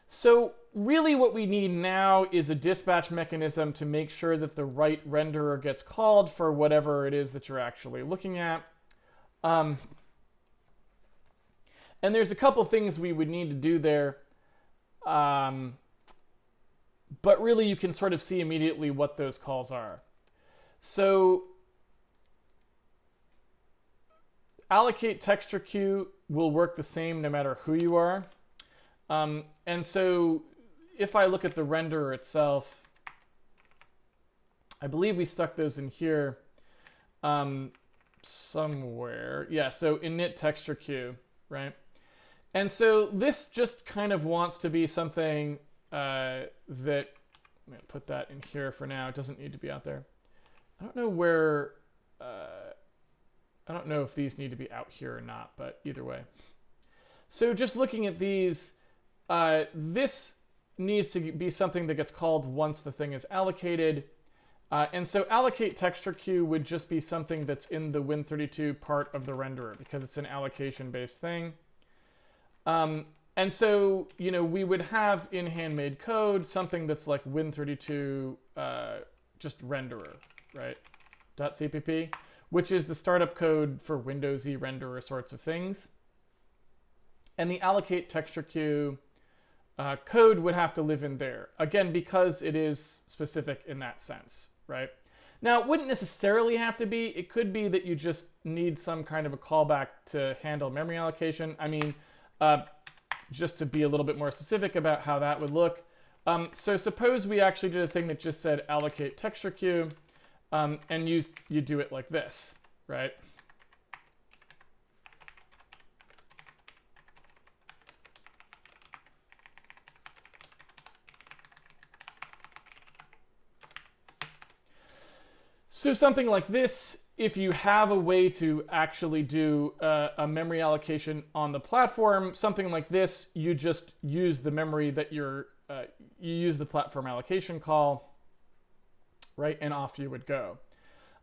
So really what we need now is a dispatch mechanism to make sure that the right renderer gets called for whatever it is that you're actually looking at. And there's a couple things we would need to do there. But really you can sort of see immediately what those calls are. So allocate texture queue will work the same no matter who you are. And so if I look at the renderer itself, I believe we stuck those in here somewhere. Yeah, so init texture queue, right? And so this just kind of wants to be something that, I'm going to put that in here for now. It doesn't need to be out there. I don't know where, I don't know if these need to be out here or not, but either way. So just looking at these, this needs to be something that gets called once the thing is allocated. And so allocate texture queue would just be something that's in the Win32 part of the renderer because it's an allocation-based thing. And so, we would have in Handmade code something that's like Win32 just renderer, right? .cpp, which is the startup code for Windowsy renderer sorts of things. And the allocate texture queue code would have to live in there. Again, because it is specific in that sense, right? Now, it wouldn't necessarily have to be. It could be that you just need some kind of a callback to handle memory allocation. I mean, just to be a little bit more specific about how that would look. So suppose we actually did a thing that just said allocate texture queue, and you do it like this, right? So something like this, if you have a way to actually do a memory allocation on the platform, something like this, you just use the memory that you use the platform allocation call, right? And off you would go.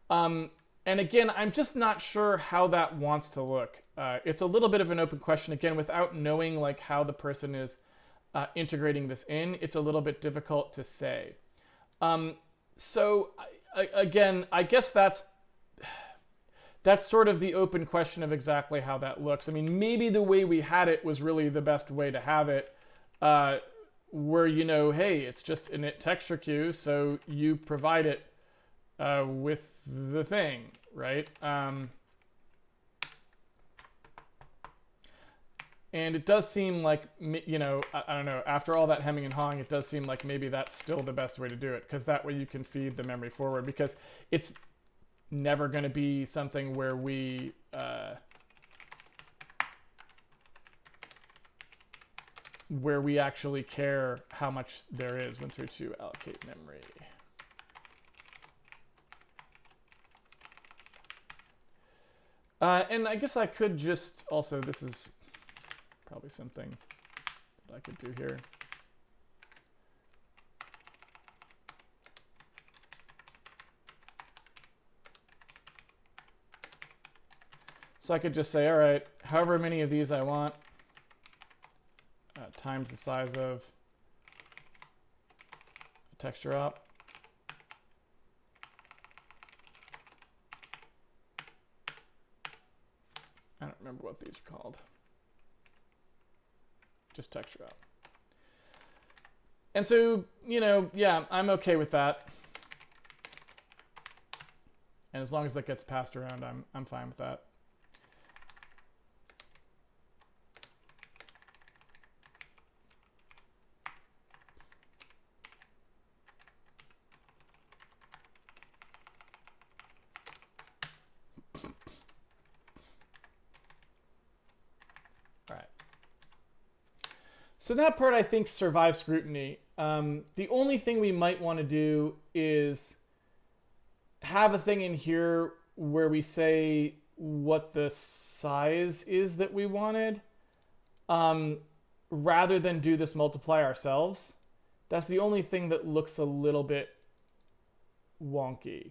And again, I'm just not sure how that wants to look. It's a little bit of an open question. Again, without knowing like how the person is integrating this in, it's a little bit difficult to say. So again, I guess that's sort of the open question of exactly how that looks. I mean, maybe the way we had it was really the best way to have it, where, hey, it's just init texture queue, so you provide it with the thing, right? And it does seem like, I don't know, after all that hemming and hawing, it does seem like maybe that's still the best way to do it, because that way you can feed the memory forward, because it's never going to be something where we actually care how much there is when through to allocate memory. And I guess I could just also, this is probably something that I could do here. So I could just say, all right, however many of these I want, times the size of a texture op. I don't remember what these are called. Just texture op. And so, yeah, I'm okay with that. And as long as that gets passed around, I'm fine with that. So that part I think survives scrutiny. The only thing we might want to do is have a thing in here where we say what the size is that we wanted, rather than do this multiply ourselves. That's the only thing that looks a little bit wonky.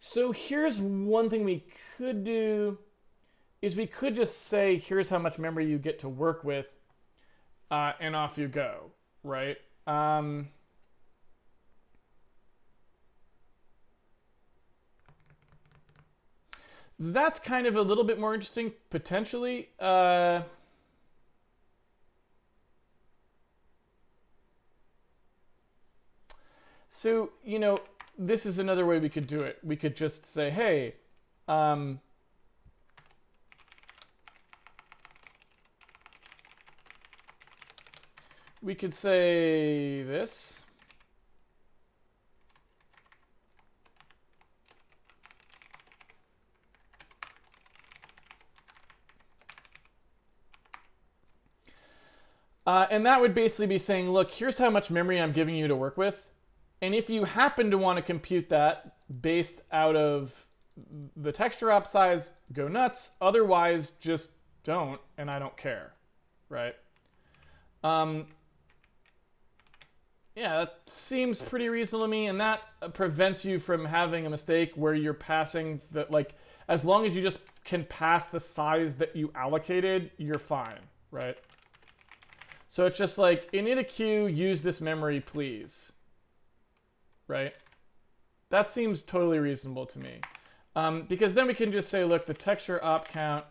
So here's one thing we could do, is we could just say, here's how much memory you get to work with, and off you go, right? That's kind of a little bit more interesting, potentially. So, you know, this is another way we could do it. We could just say, hey, we could say this. And that would basically be saying, look, here's how much memory I'm giving you to work with. And if you happen to want to compute that based out of the texture op size, go nuts. Otherwise, just don't, and I don't care, right? Yeah, that seems pretty reasonable to me, and that prevents you from having a mistake where you're passing the, like, as long as you just can pass the size that you allocated, you're fine, right? So it's just like, init a queue, use this memory, please. Right? That seems totally reasonable to me. Because then we can just say, look, the texture op count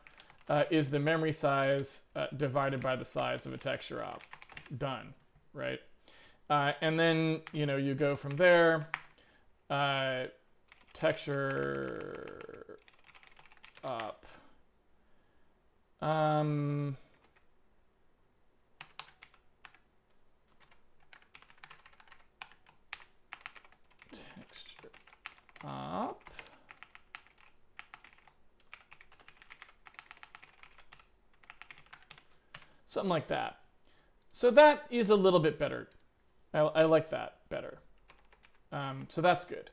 is the memory size divided by the size of a texture op. Done, right? And then, you know, you go from there. Texture op. Up. Something like that. So that is a little bit better. I like that better. So that's good.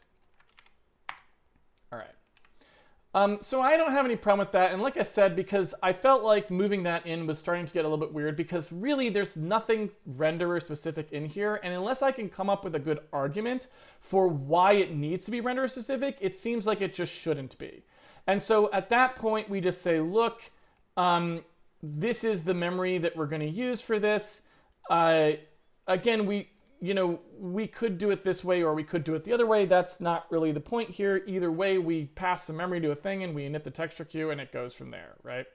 All right. So I don't have any problem with that. And like I said, because I felt like moving that in was starting to get a little bit weird, because really there's nothing renderer specific in here. And unless I can come up with a good argument for why it needs to be renderer specific, it seems like it just shouldn't be. And so at that point, we just say, look, this is the memory that we're going to use for this. Again, we could do it this way or we could do it the other way. That's not really the point here. Either way, we pass the memory to a thing and we init the texture queue and it goes from there, right?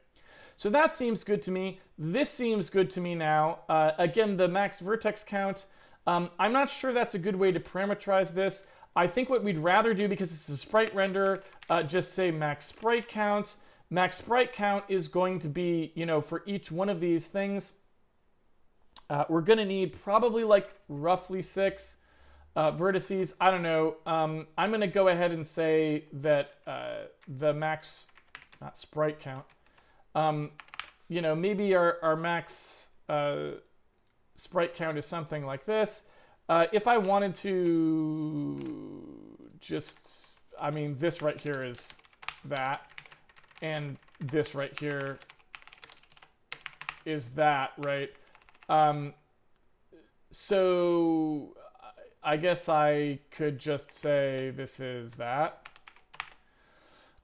So that seems good to me. This seems good to me now. Again, the max vertex count, I'm not sure that's a good way to parameterize this. I think what we'd rather do, because it's a sprite renderer, just say max sprite count. Max sprite count is going to be, you know, for each one of these things, we're going to need probably like roughly 6 vertices. I don't know. I'm going to go ahead and say that the max, not sprite count, you know, maybe our max sprite count is something like this. If I wanted to just, I mean, this right here is that, and this right here is that, right? So I guess I could just say this is that.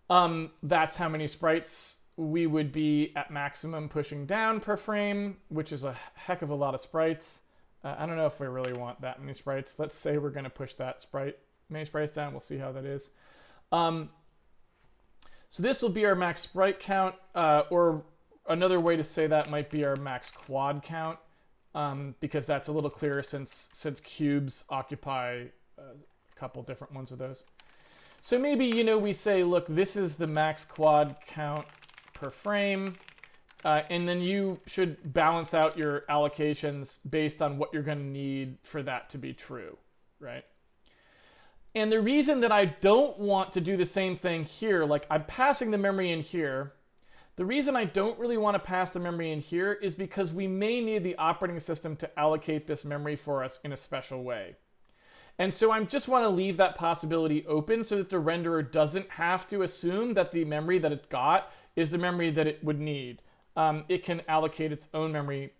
That's how many sprites we would be at maximum pushing down per frame, which is a heck of a lot of sprites. I don't know if we really want that many sprites. Let's say we're going to push that many sprites down. We'll see how that is. So this will be our max sprite count, or another way to say that might be our max quad count. Because that's a little clearer since cubes occupy a couple different ones of those. So maybe, you know, we say, look, this is the max quad count per frame, and then you should balance out your allocations based on what you're going to need for that to be true, right? And the reason that I don't want to do the same thing here, like I'm passing the memory in here, the reason I don't really want to pass the memory in here is because we may need the operating system to allocate this memory for us in a special way. And so I just want to leave that possibility open so that the renderer doesn't have to assume that the memory that it got is the memory that it would need. It can allocate its own memory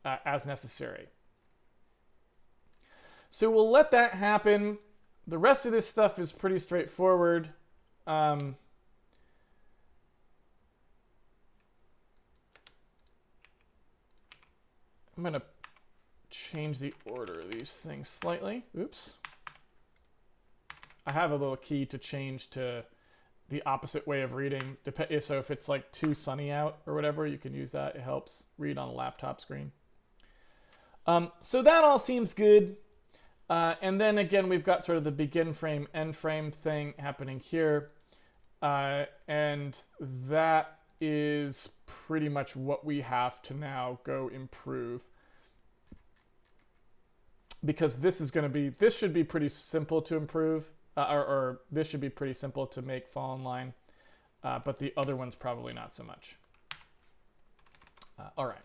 as necessary. So we'll let that happen. The rest of this stuff is pretty straightforward. I'm going to change the order of these things slightly. Oops. I have a little key to change to the opposite way of reading. So if it's like too sunny out or whatever, you can use that. It helps read on a laptop screen. So that all seems good. And then again, we've got sort of the begin frame, end frame thing happening here. And that is pretty much what we have to now go improve. Because this should be pretty simple to improve, or this should be pretty simple to make fall in line, but the other one's probably not so much. All right.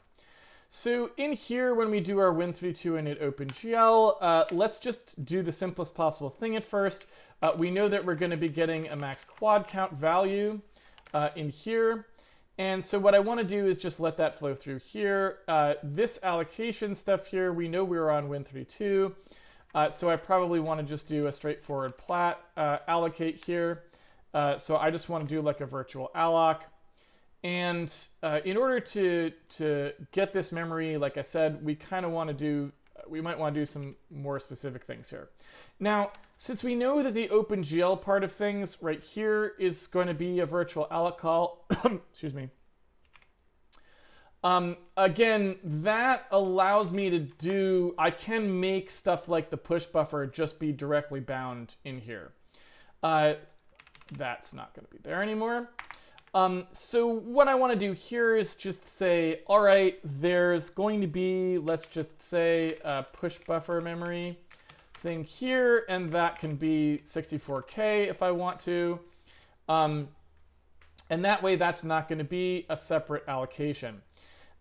So in here, when we do our Win32 init OpenGL, let's just do the simplest possible thing at first. We know that we're going to be getting a max quad count value in here. And so what I want to do is just let that flow through here. This allocation stuff here, we know we're on Win32. So I probably want to just do a straightforward plat allocate here. So I just want to do like a virtual alloc. And in order to get this memory, like I said, we kind of want to do, we might want to do some more specific things here. Now, since we know that the OpenGL part of things right here is going to be a virtual alloc call, excuse me. Again, that allows me to do, I can make stuff like the push buffer just be directly bound in here. That's not going to be there anymore. So what I want to do here is just say, all right, there's going to be, let's just say, a push buffer memory thing here, and that can be 64K if I want to. And that way, that's not going to be a separate allocation.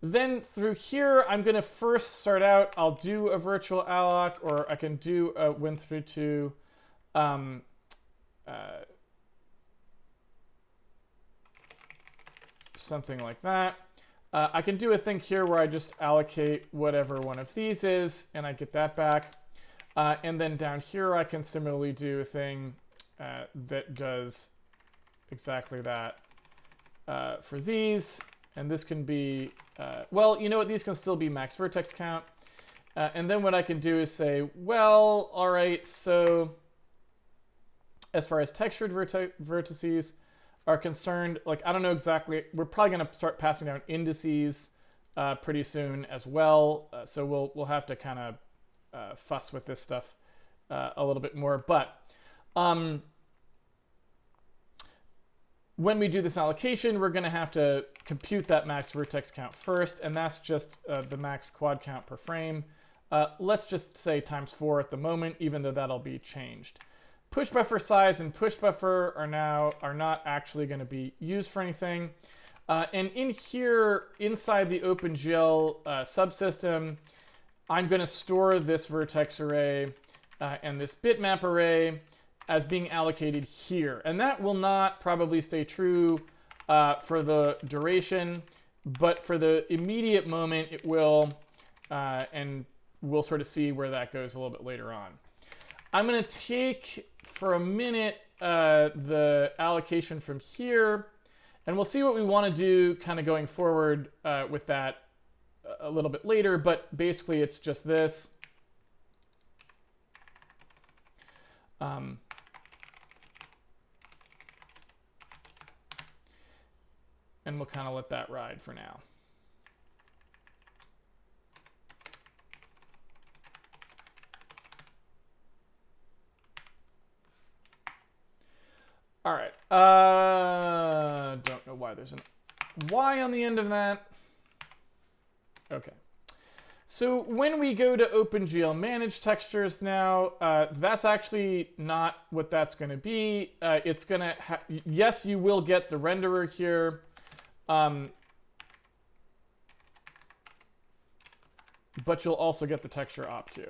Then through here, I'm going to first start out, I'll do a virtual alloc, or I can do a Win32 something like that. I can do a thing here where I just allocate whatever one of these is, and I get that back. And then down here, I can similarly do a thing that does exactly that for these. And this can be, well, you know what? These can still be max vertex count. And then what I can do is say, well, all right, so as far as textured vertices are concerned, like, I don't know exactly, we're probably going to start passing down indices pretty soon as well. So we'll have to kind of fuss with this stuff a little bit more. But when we do this allocation, we're going to have to compute that max vertex count first, and that's just the max quad count per frame. Let's just say ×4 at the moment, even though that'll be changed. Push buffer size and push buffer are not actually going to be used for anything. And in here, inside the OpenGL subsystem, I'm going to store this vertex array and this bitmap array as being allocated here. And that will not probably stay true for the duration, but for the immediate moment it will, and we'll sort of see where that goes a little bit later on. I'm going to take, for a minute, the allocation from here, and we'll see what we want to do kind of going forward with that a little bit later, but basically it's just this. And we'll kind of let that ride for now. All right. Don't know why there's an Y on the end of that. Okay. So when we go to OpenGL Manage Textures now, that's actually not what that's going to be. It's going to yes, you will get the renderer here. But you'll also get the texture opq.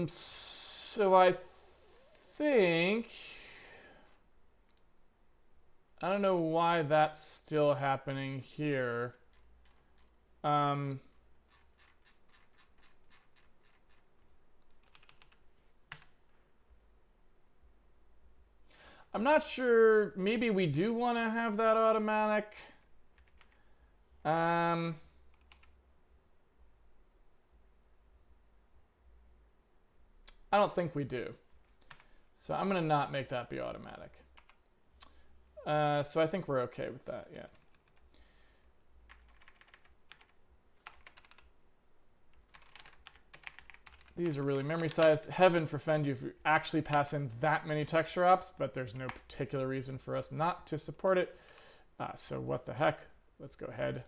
So I think, I don't know why that's still happening here. I'm not sure. Maybe we do want to have that automatic. I don't think we do. So I'm going to not make that be automatic. So I think we're okay with that, yeah. These are really memory sized. Heaven forfend you if you actually pass in that many texture ops, but there's no particular reason for us not to support it. So what the heck? Let's go ahead.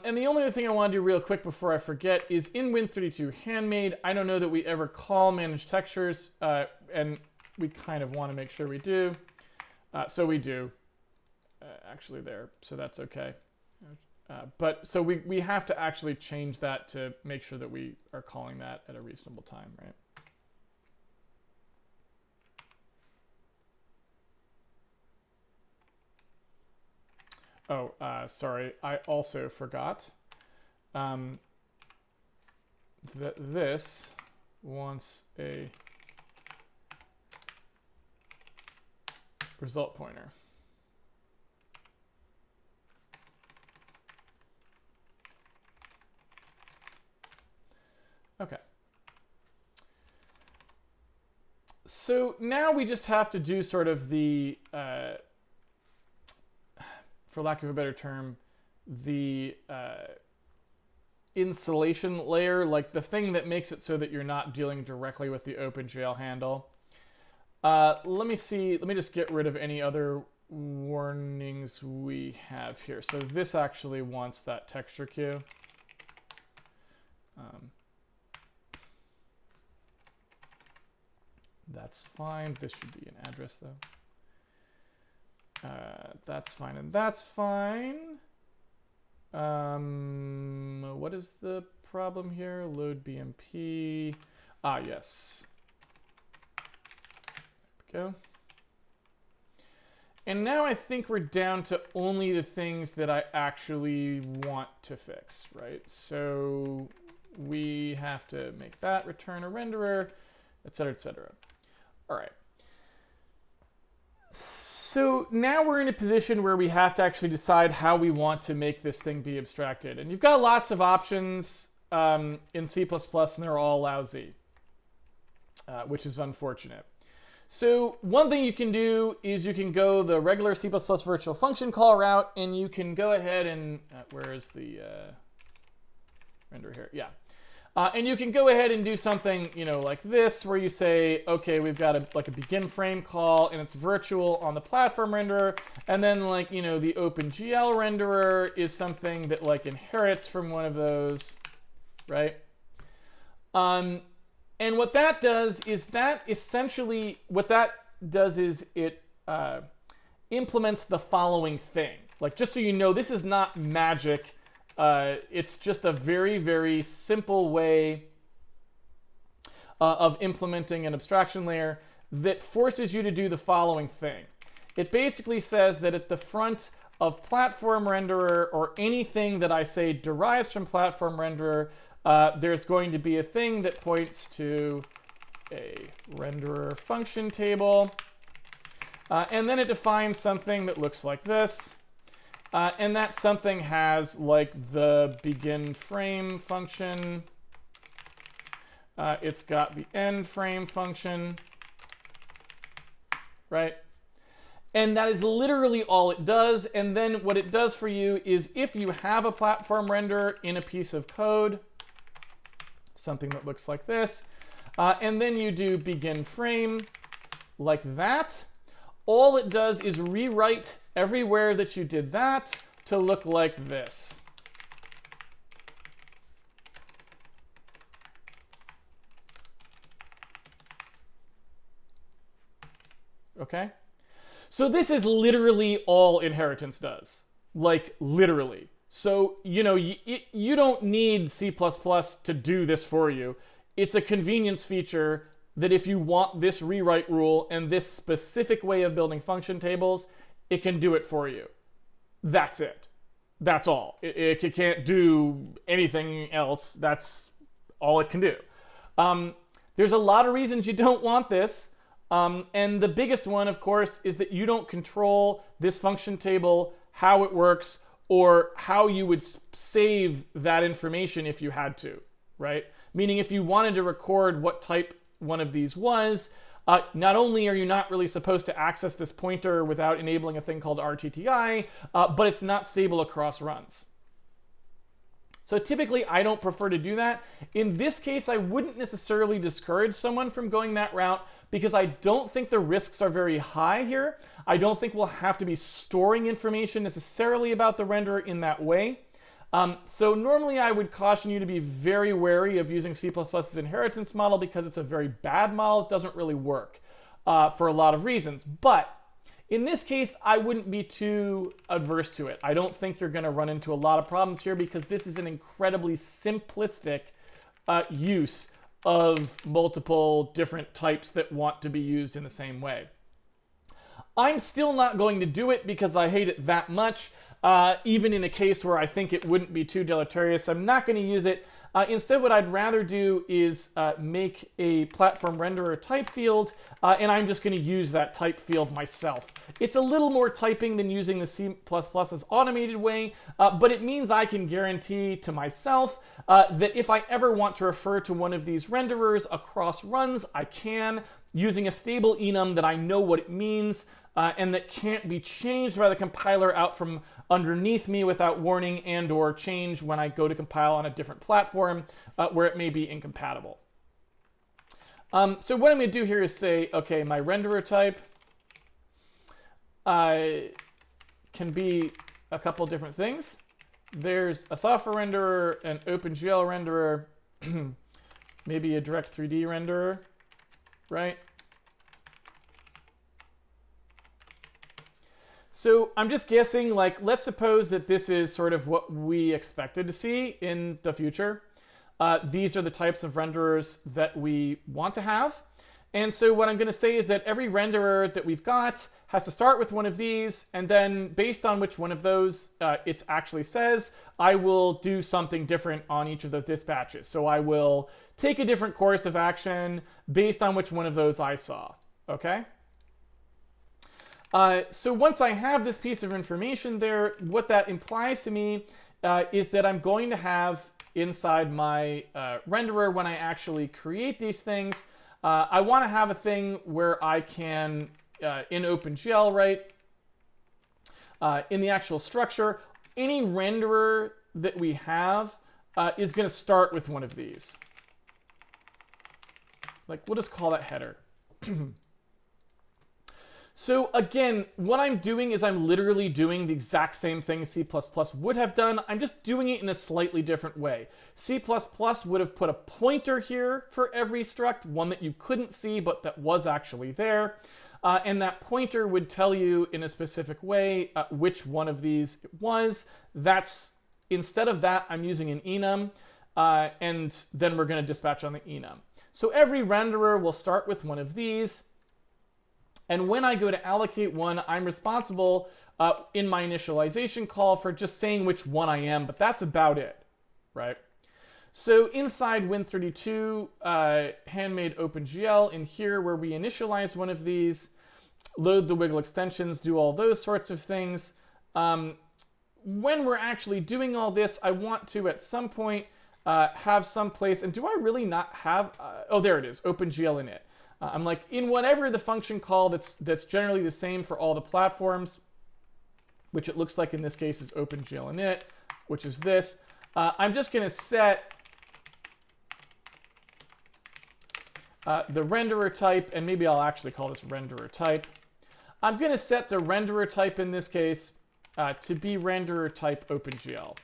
And the only other thing I want to do real quick before I forget is in Win32 Handmade, I don't know that we ever call manage textures, and we kind of want to make sure we do. So we do, actually there, so that's okay. But so we have to actually change that to make sure that we are calling that at a reasonable time, right? Oh, sorry, I also forgot that this wants a result pointer. Okay. So now we just have to do sort of the, for lack of a better term, the insulation layer, like the thing that makes it so that you're not dealing directly with the OpenGL handle. Let me see, let me just get rid of any other warnings we have here. So this actually wants that texture queue. That's fine. This should be an address though. That's fine and that's fine. What is the problem here? Load BMP. Ah, yes. There we go. And now I think we're down to only the things that I actually want to fix, right? So we have to make that return a renderer, et cetera, et cetera. All right. So now we're in a position where we have to actually decide how we want to make this thing be abstracted. And you've got lots of options in C++, and they're all lousy, which is unfortunate. So one thing you can do is you can go the regular C++ virtual function call route, and you can go ahead and, where is the render here? Yeah. And you can go ahead and do something, you know, like this, where you say, okay, we've got like a begin frame call, and it's virtual on the platform renderer, and then like, you know, the OpenGL renderer is something that like inherits from one of those, right? And what that does is that essentially, what that does is it implements the following thing. Like, just so you know, this is not magic. It's just a very, very simple way of implementing an abstraction layer that forces you to do the following thing. It basically says that at the front of platform renderer, or anything that I say derives from platform renderer, there's going to be a thing that points to a renderer function table. And then it defines something that looks like this. And that something has like the begin frame function. It's got the end frame function, right? And that is literally all it does. And then what it does for you is if you have a platform renderer in a piece of code, something that looks like this, and then you do begin frame like that, all it does is rewrite everywhere that you did that to look like this. Okay? So this is literally all inheritance does. Like, literally. So, you know, you don't need C++ to do this for you. It's a convenience feature that if you want this rewrite rule and this specific way of building function tables, it can do it for you. That's it. That's all. It can't do anything else. That's all it can do. There's a lot of reasons you don't want this. And the biggest one, of course, is that you don't control this function table, how it works, or how you would save that information if you had to, right? Meaning if you wanted to record what type one of these was, not only are you not really supposed to access this pointer without enabling a thing called RTTI, but it's not stable across runs. So typically, I don't prefer to do that. In this case, I wouldn't necessarily discourage someone from going that route because I don't think the risks are very high here. I don't think we'll have to be storing information necessarily about the renderer in that way. So normally I would caution you to be very wary of using C++'s inheritance model because it's a very bad model. It doesn't really work for a lot of reasons. But in this case, I wouldn't be too adverse to it. I don't think you're going to run into a lot of problems here because this is an incredibly simplistic use of multiple different types that want to be used in the same way. I'm still not going to do it because I hate it that much. Even in a case where I think it wouldn't be too deleterious, I'm not going to use it. Instead, what I'd rather do is make a platform renderer type field, and I'm just going to use that type field myself. It's a little more typing than using the C++'s automated way, but it means I can guarantee to myself that if I ever want to refer to one of these renderers across runs, I can, using a stable enum that I know what it means, and that can't be changed by the compiler out from underneath me without warning and or change when I go to compile on a different platform where it may be incompatible. So what I'm going to do here is say, okay, my renderer type can be a couple different things. There's a software renderer, an OpenGL renderer, maybe a direct 3D renderer, right? So I'm just guessing, like, let's suppose that this is sort of what we expected to see in the future. These are the types of renderers that we want to have. And so what I'm going to say is that every renderer that we've got has to start with one of these, and then based on which one of those it actually says, I will do something different on each of those dispatches. So I will take a different course of action based on which one of those I saw, okay? So once I have this piece of information there, what that implies to me is that I'm going to have inside my renderer, when I actually create these things, I want to have a thing where I can, in OpenGL, right, in the actual structure, any renderer that we have is going to start with one of these. Like, we'll just call that header. So again, what I'm doing is I'm literally doing the exact same thing C++ would have done. I'm just doing it in a slightly different way. C++ would have put a pointer here for every struct, one that you couldn't see but that was actually there. And that pointer would tell you in a specific way which one of these it was. Instead of that, I'm using an enum, and then we're going to dispatch on the enum. So every renderer will start with one of these. And when I go to allocate one, I'm responsible in my initialization call for just saying which one I am, but that's about it, right? So inside Win32, Handmade OpenGL, in here where we initialize one of these, load the wiggle extensions, do all those sorts of things. When we're actually doing all this, I want to, at some point, have some place, and do I really not have, oh, there it is, OpenGL Init. I'm like, in whatever the function call that's generally the same for all the platforms, which it looks like in this case is Opengl Init, which is this. I'm just going to set the renderer type, and maybe I'll actually call this renderer type. I'm going to set the renderer type in this case to be renderer type Opengl.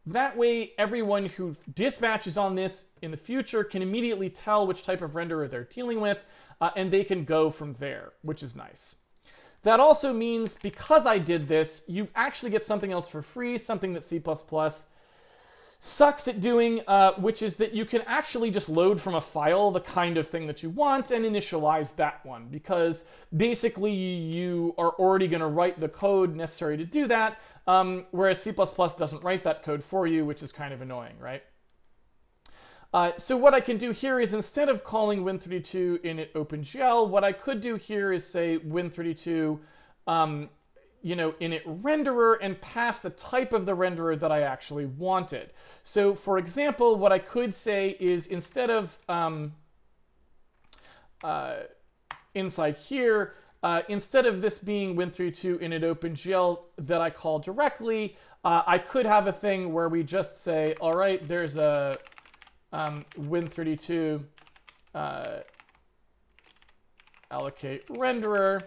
That way, everyone who dispatches on this in the future can immediately tell which type of renderer they're dealing with, and they can go from there, which is nice. That also means, because I did this, you actually get something else for free, something that C++ sucks at doing, which is that you can actually just load from a file the kind of thing that you want and initialize that one, because basically you are already going to write the code necessary to do that, whereas C++ doesn't write that code for you, which is kind of annoying, right? So what I can do here is, instead of calling Win32 init Opengl, what I could do here is say Win32 init renderer, and pass the type of the renderer that I actually wanted. So for example, what I could say is, instead of inside here, instead of this being Win32 init Opengl that I call directly, I could have a thing where we just say, all right, there's a Win32 allocate renderer.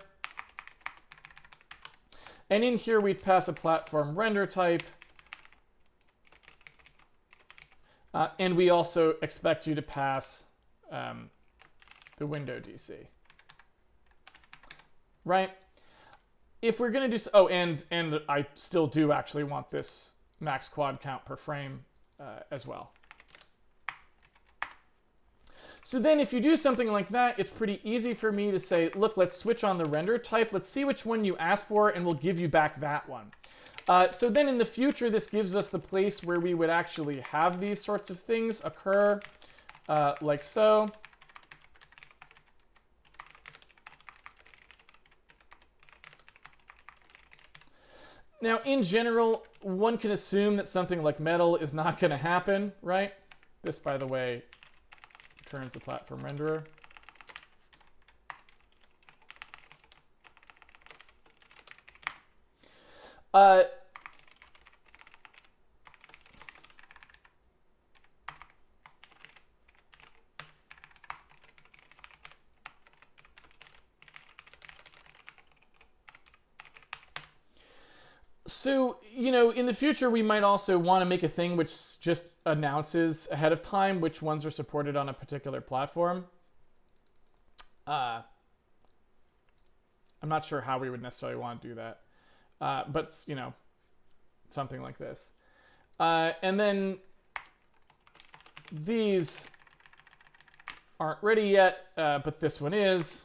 And in here, we'd pass a platform render type. And we also expect you to pass the window DC. Right? If we're going to do... Oh, and I still do actually want this max quad count per frame as well. So then if you do something like that, it's pretty easy for me to say, look, let's switch on the render type. Let's see which one you asked for, and we'll give you back that one. So then in the future, this gives us the place where we would actually have these sorts of things occur, like so. Now, in general, one can assume that something like metal is not going to happen, right? This, by the way, returns the platform renderer. So, in the future, we might also want to make a thing which just announces ahead of time which ones are supported on a particular platform. I'm not sure how we would necessarily want to do that. But, something like this. And then these aren't ready yet, but this one is.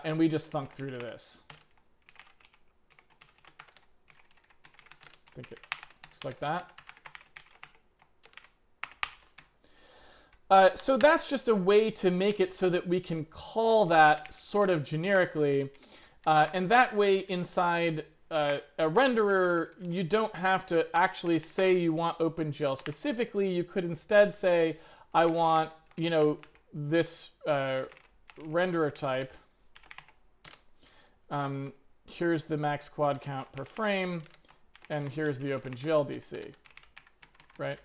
And we just thunk through to this. I think it looks like that. So that's just a way to make it so that we can call that sort of generically. And that way, inside a renderer, you don't have to actually say you want Opengl specifically. You could instead say, I want, this renderer type. Here's the max quad count per frame, and here's the Opengl DC, right?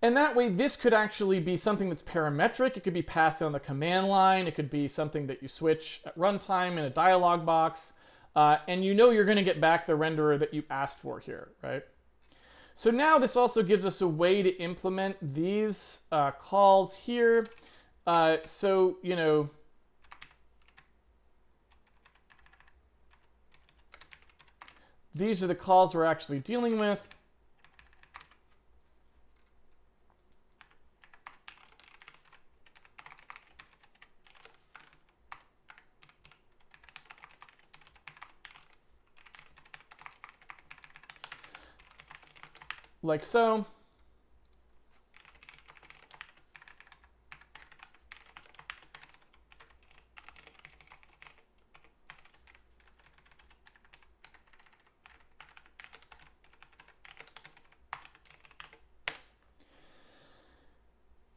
And that way, this could actually be something that's parametric. It could be passed on the command line. It could be something that you switch at runtime in a dialog box. And you're going to get back the renderer that you asked for here, right? So now this also gives us a way to implement these calls here. These are the calls we're actually dealing with. Like so.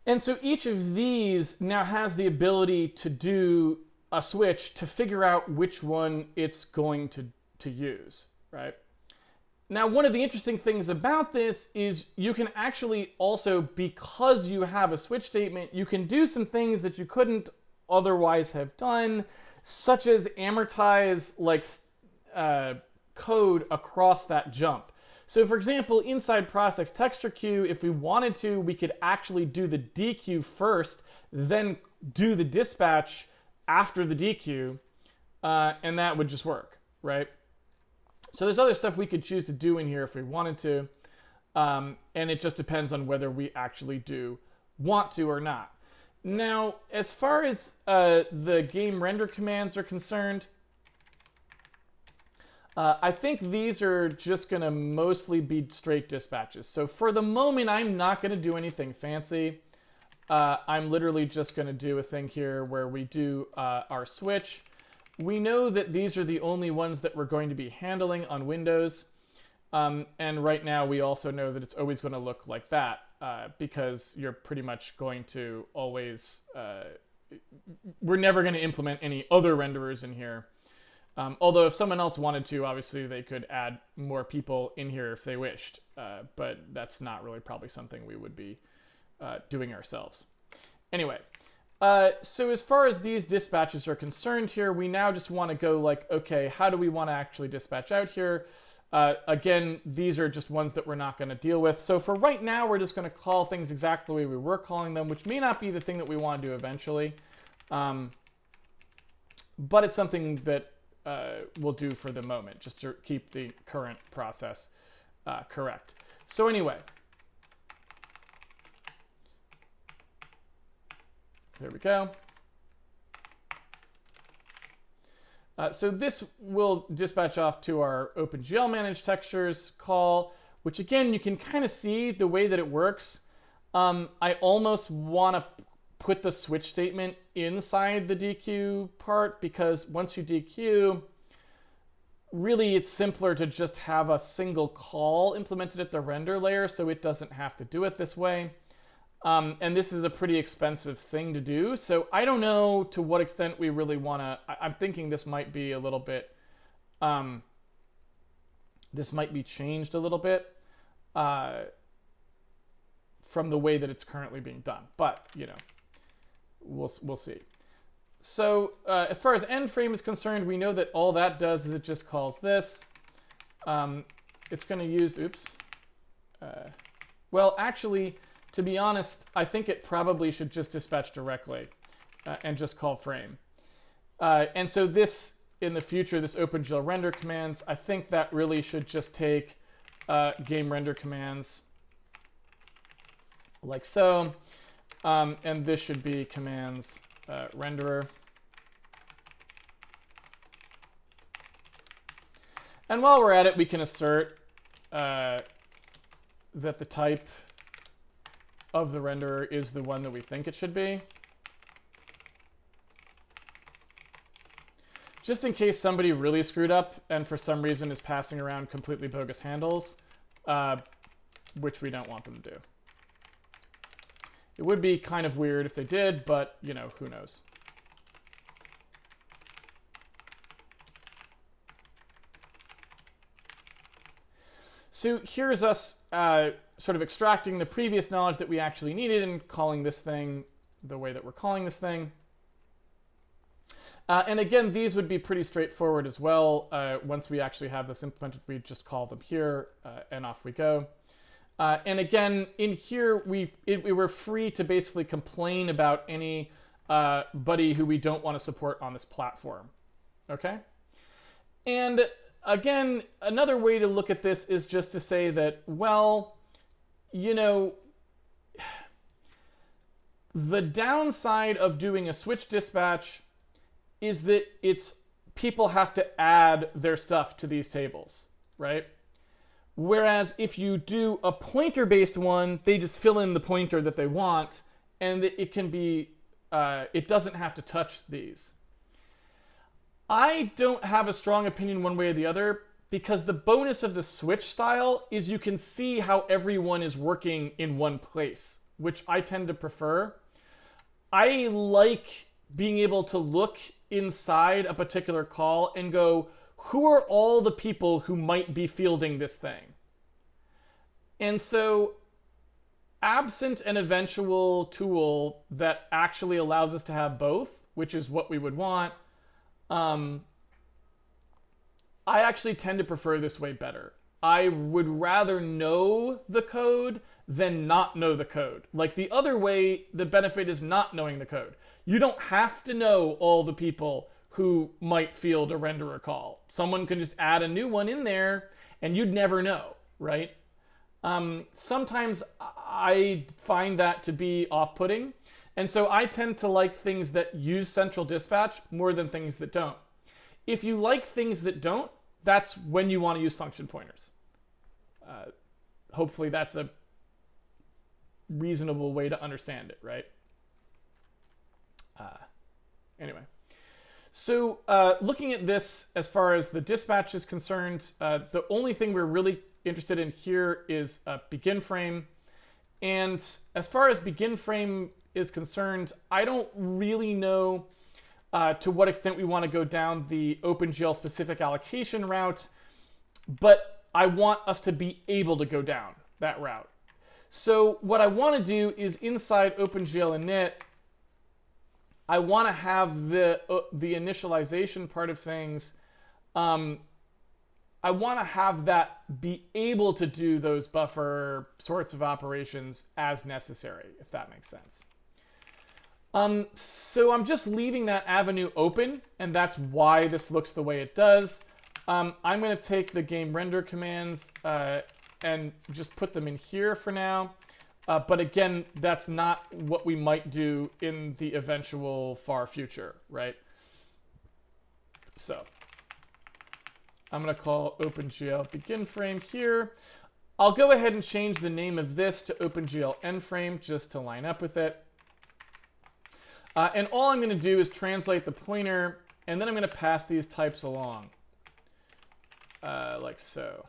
And so each of these now has the ability to do a switch to figure out which one it's going to use, right? Now, one of the interesting things about this is you can actually also, because you have a switch statement, you can do some things that you couldn't otherwise have done, such as amortize like code across that jump. So for example, inside process texture queue, if we wanted to, we could actually do the dequeue first, then do the dispatch after the dequeue, and that would just work, right? So there's other stuff we could choose to do in here if we wanted to, and it just depends on whether we actually do want to or not. Now, as far as the game render commands are concerned, I think these are just going to mostly be straight dispatches. So for the moment, I'm not going to do anything fancy. I'm literally just going to do a thing here where we do our switch. We know that these are the only ones that we're going to be handling on Windows. And right now, we also know that it's always going to look like that because you're pretty much going to always... we're never going to implement any other renderers in here. Although if someone else wanted to, obviously they could add more people in here if they wished. But that's not really probably something we would be doing ourselves. Anyway, so as far as these dispatches are concerned here, we now just want to go like, okay, how do we want to actually dispatch out here? Again, these are just ones that we're not going to deal with. So for right now, we're just going to call things exactly the way we were calling them, which may not be the thing that we want to do eventually. But it's something that we'll do for the moment, just to keep the current process correct. So anyway, there we go. So this will dispatch off to our Opengl manage textures call, which again, you can kind of see the way that it works. I almost want to put the switch statement inside the dequeue part, because once you dequeue, really it's simpler to just have a single call implemented at the render layer, so it doesn't have to do it this way. And this is a pretty expensive thing to do, so I don't know to what extent we really want to... I'm thinking this might be a little bit... this might be changed a little bit from the way that it's currently being done, but, you know, we'll see. So as far as end frame is concerned, we know that all that does is it just calls this. It's going to use, oops. Well, actually, to be honest, I think it probably should just dispatch directly and just call frame. And so this, in the future, this Opengl render commands, I think that really should just take game render commands like so. And this should be commands renderer. And while we're at it, we can assert that the type of the renderer is the one that we think it should be. Just in case somebody really screwed up and for some reason is passing around completely bogus handles, which we don't want them to do. It would be kind of weird if they did, but, you know, who knows. So here's us sort of extracting the previous knowledge that we actually needed and calling this thing the way that we're calling this thing. And again, these would be pretty straightforward as well. Once we actually have this implemented, we just call them here, and off we go. And again, in here, we were free to basically complain about anybody who we don't want to support on this platform. Okay? And again, another way to look at this is just to say that, well, you know, the downside of doing a switch dispatch is that people have to add their stuff to these tables, right? Whereas if you do a pointer-based one, they just fill in the pointer that they want, and it can be, it doesn't have to touch these. I don't have a strong opinion one way or the other, because the bonus of the switch style is you can see how everyone is working in one place. which I tend to prefer. I like being able to look inside a particular call and go, who are all the people who might be fielding this thing? And so, absent an eventual tool that actually allows us to have both, which is what we would want, I actually tend to prefer this way better. I would rather know the code than not know the code. Like the other way, the benefit is not knowing the code. You don't have to know all the people who might field a renderer call. Someone can just add a new one in there and you'd never know, right? Sometimes I find that to be off-putting. And so I tend to like things that use central dispatch more than things that don't. If you like things that don't, that's when you want to use function pointers. Hopefully that's a reasonable way to understand it, right? Anyway. So looking at this as far as the dispatch is concerned, the only thing we're really interested in here is begin frame. And as far as begin frame is concerned, I don't really know to what extent we want to go down the OpenGL specific allocation route, but I want us to be able to go down that route. So what I want to do is inside OpenGL init, I want to have the initialization part of things. I want to have that be able to do those buffer sorts of operations as necessary, if that makes sense. So I'm just leaving that avenue open, and that's why this looks the way it does. I'm going to take the game render commands and just put them in here for now. But again, that's not what we might do in the eventual far future, right? So I'm going to call OpenGL begin frame here. I'll go ahead and change the name of this to OpenGL end frame just to line up with it. And all I'm going to do is translate the pointer, and then I'm going to pass these types along, like so.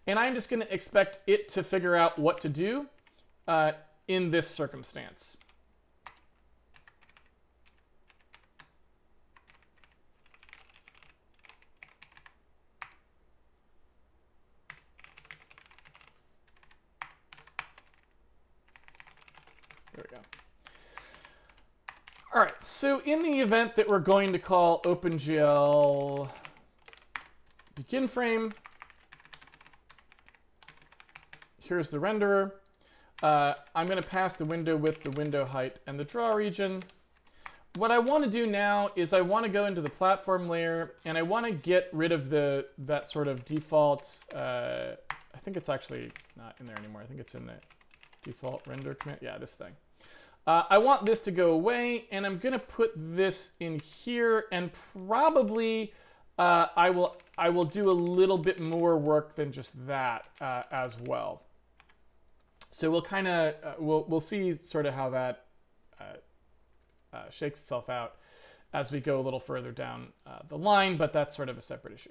And I'm just going to expect it to figure out what to do in this circumstance. There we go. All right, so in the event that we're going to call OpenGL begin frame, here's the renderer. I'm going to pass the window width, the window height, and the draw region. What I want to do now is I want to go into the platform layer, and I want to get rid of that sort of default. I think it's actually not in there anymore. I think it's in the default render command. Yeah, this thing. I want this to go away, and I'm going to put this in here, and probably I will do a little bit more work than just that as well. So we'll kind of we'll see sort of how that shakes itself out as we go a little further down the line, but that's sort of a separate issue.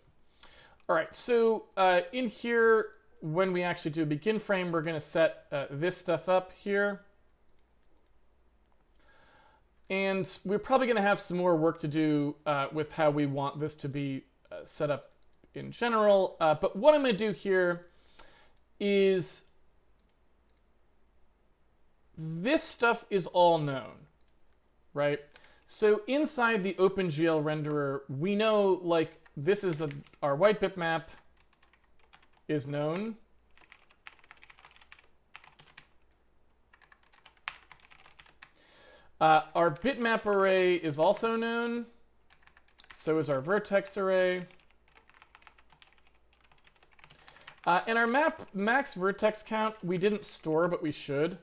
All right, so in here, when we actually do a begin frame, we're going to set this stuff up here. And we're probably going to have some more work to do with how we want this to be set up in general. But what I'm going to do here is this stuff is all known, right? So inside the OpenGL renderer, we know like this is our white bitmap is known. Our bitmap array is also known. So is our vertex array. And our max vertex count, we didn't store, but we should.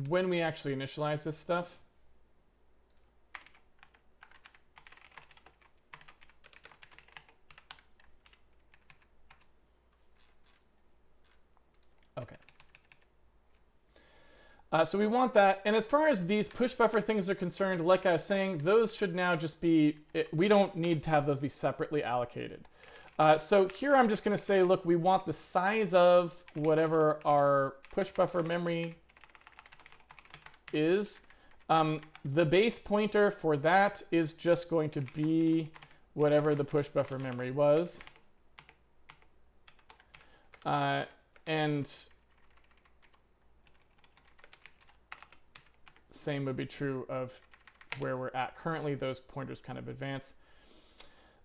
When we actually initialize this stuff. Okay. So we want that. And as far as these push buffer things are concerned, like I was saying, those should now just be, we don't need to have those be separately allocated. So here I'm just going to say, look, we want the size of whatever our push buffer memory is. The base pointer for that is just going to be whatever the push buffer memory was. And same would be true of where we're at currently. Those pointers kind of advance.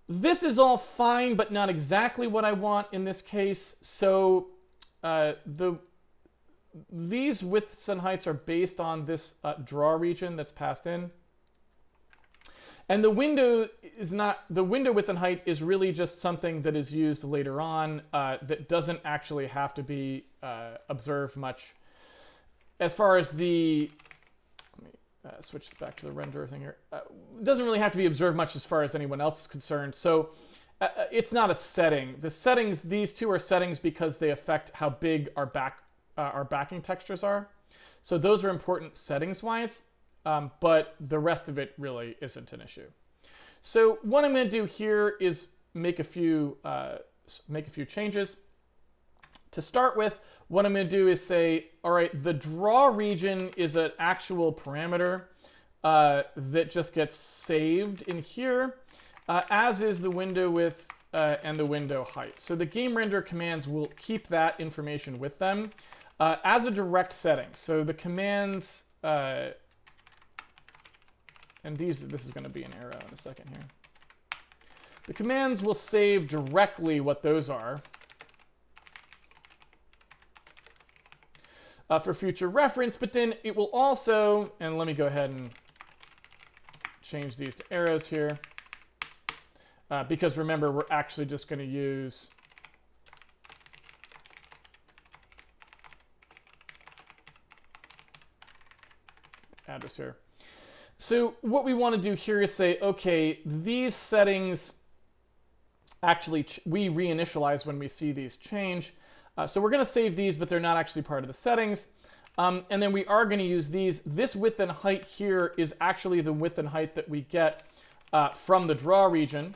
This is all fine, but not exactly what I want in this case. So these widths and heights are based on this draw region that's passed in. And the window is not, the window width and height is really just something that is used later on that doesn't actually have to be observed much. As far as the, let me switch back to the renderer thing here. It doesn't really have to be observed much as far as anyone else is concerned. So it's not a setting. The settings, these two are settings because they affect how big our backing textures are. So those are important settings-wise. But the rest of it really isn't an issue. So what I'm going to do here is make a few changes. To start with, what I'm going to do is say, all right, the draw region is an actual parameter that just gets saved in here, as is the window width and the window height. So the game render commands will keep that information with them as a direct setting. So the commands, and this is going to be an arrow in a second here. The commands will save directly what those are for future reference, but then it will also, and let me go ahead and change these to arrows here, because remember, we're actually just going to use address here. So what we want to do here is say, okay, these settings actually we reinitialize when we see these change. So we're going to save these, but they're not actually part of the settings. And then we are going to use these. This width and height here is actually the width and height that we get from the draw region.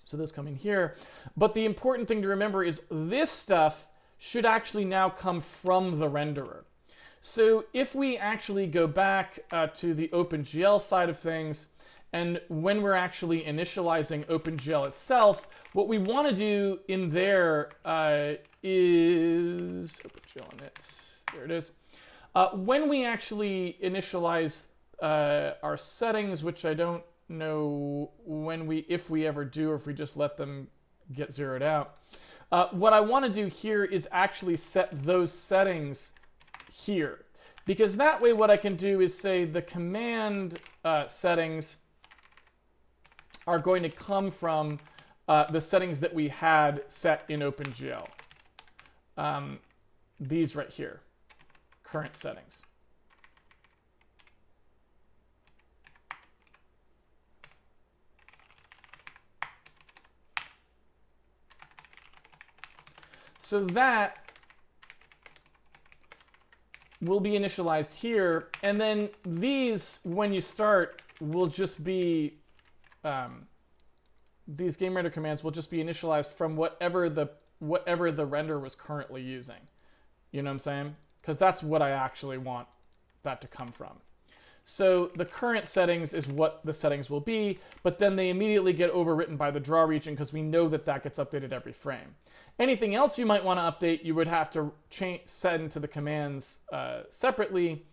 So those come in here. But the important thing to remember is this stuff should actually now come from the renderer. So if we actually go back to the OpenGL side of things, and when we're actually initializing OpenGL itself, what we want to do in there is OpenGL init. There it is. When we actually initialize our settings, which I don't know if we ever do, or if we just let them get zeroed out. What I want to do here is actually set those settings here, because that way what I can do is say the command settings are going to come from the settings that we had set in OpenGL. These right here, current settings. So that will be initialized here, and then these, when you start, will just be, these game render commands will just be initialized from whatever the render was currently using. You know what I'm saying? Because that's what I actually want that to come from. So the current settings is what the settings will be, but then they immediately get overwritten by the draw region because we know that that gets updated every frame. Anything else you might want to update, you would have to set into the commands separately.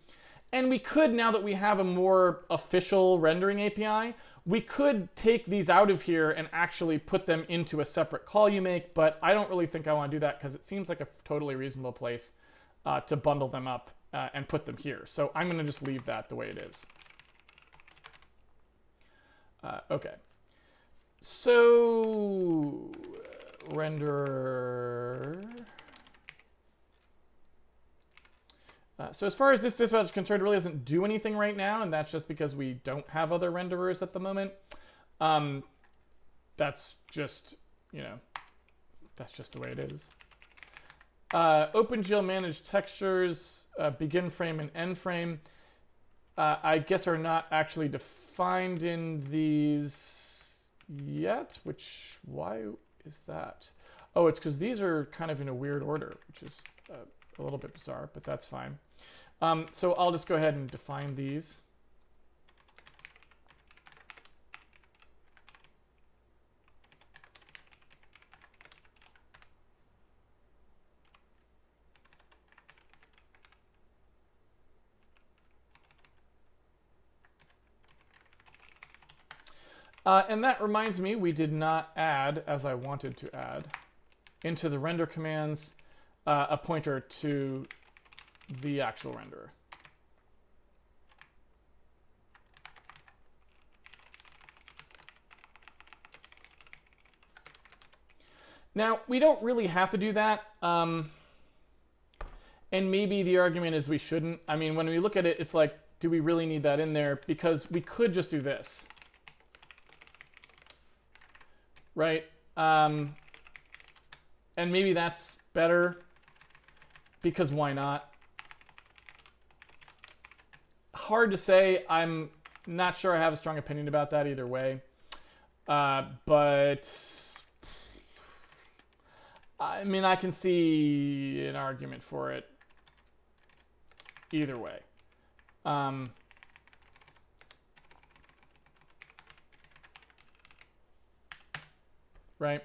And we could, now that we have a more official rendering API, we could take these out of here and actually put them into a separate call you make, but I don't really think I want to do that because it seems like a totally reasonable place to bundle them up and put them here. So I'm going to just leave that the way it is. Okay. So renderer. So as far as this dispatch is concerned, it really doesn't do anything right now, and that's just because we don't have other renderers at the moment. That's just, you know, that's just the way it is. OpenGL managed textures, begin frame and end frame, I guess are not actually defined in these yet, why is that? Oh, it's because these are kind of in a weird order, which is a little bit bizarre, but that's fine. So I'll just go ahead and define these. And that reminds me, we did not add, as I wanted to add, into the render commands, a pointer to the actual renderer. Now, we don't really have to do that. And maybe the argument is we shouldn't. I mean, when we look at it, it's like, do we really need that in there? Because we could just do this. Right? And maybe that's better, because why not? Hard to say. I'm not sure I have a strong opinion about that either way. But I mean, I can see an argument for it either way. Right?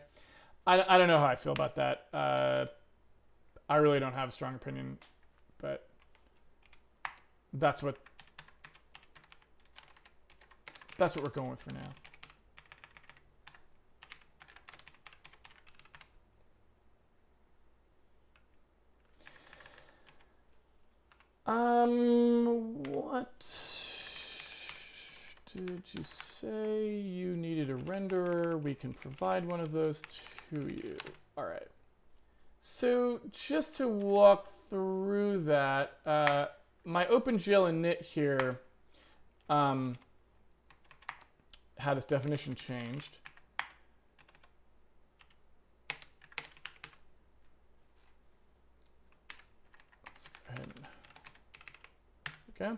I don't know how I feel about that. I really don't have a strong opinion, but that's what we're going with for now. What did you say? You needed a renderer. We can provide one of those to you. All right. So just to walk through that, my OpenGL init here had its definition changed. Let's go ahead and, okay.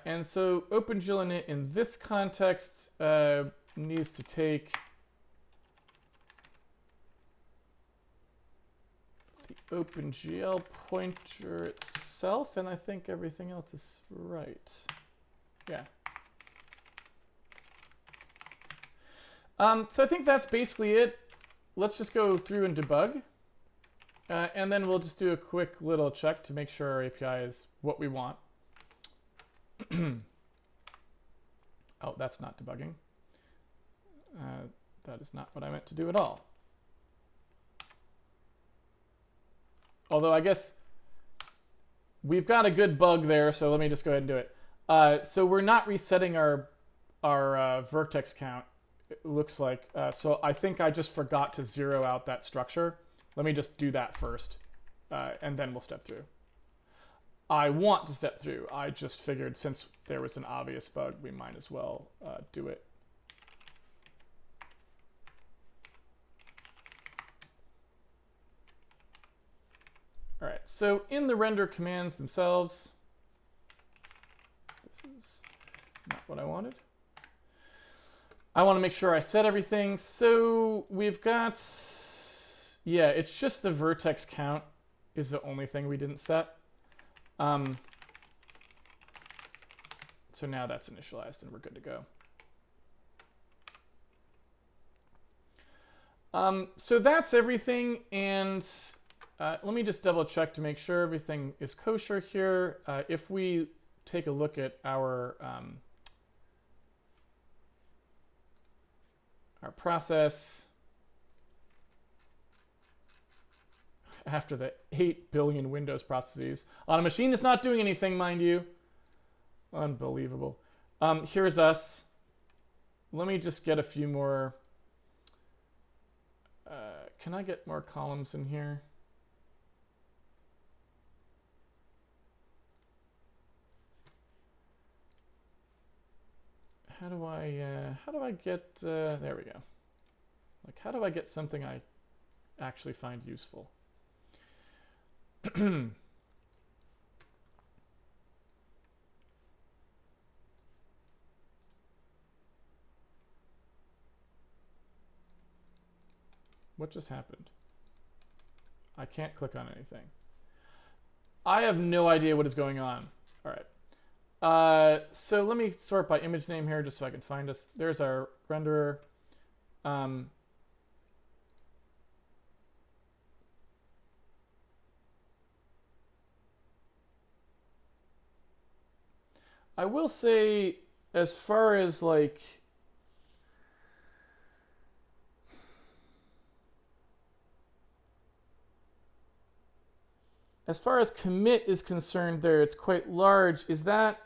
And so OpenGL init in this context needs to take the OpenGL pointer itself, and I think everything else is right. Yeah. So I think that's basically it. Let's just go through and debug. And then we'll just do a quick little check to make sure our API is what we want. Oh, that's not debugging. That is not what I meant to do at all. Although I guess we've got a good bug there, so let me just go ahead and do it. So we're not resetting our vertex count, it looks like. So I think I just forgot to zero out that structure. Let me just do that first, and then we'll step through. I want to step through. I just figured since there was an obvious bug, we might as well do it. All right, so in the render commands themselves, this is not what I wanted. I want to make sure I set everything. So we've got, yeah, it's just the vertex count is the only thing we didn't set. So now that's initialized and we're good to go. So that's everything, and let me just double check to make sure everything is kosher here. If we take a look at our process after the 8 billion Windows processes on a machine that's not doing anything, mind you. Unbelievable. Here's us. Let me just get a few more. Can I get more columns in here? How do I get, there we go. Like, how do I get something I actually find useful. What just happened? I can't click on anything. I have no idea what is going on. All right. So let me sort by image name here just so I can find us. There's our renderer. I will say, as far as like, as far as commit is concerned there, it's quite large. Is that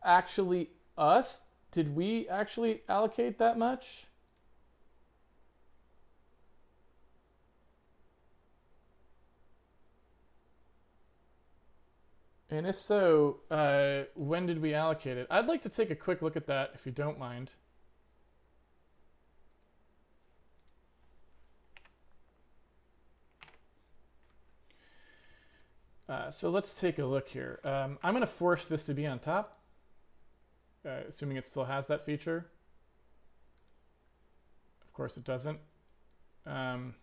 actually us? Did we actually allocate that much? And if so, when did we allocate it? I'd like to take a quick look at that, if you don't mind. So let's take a look here. I'm going to force this to be on top, assuming it still has that feature. Of course it doesn't. Well.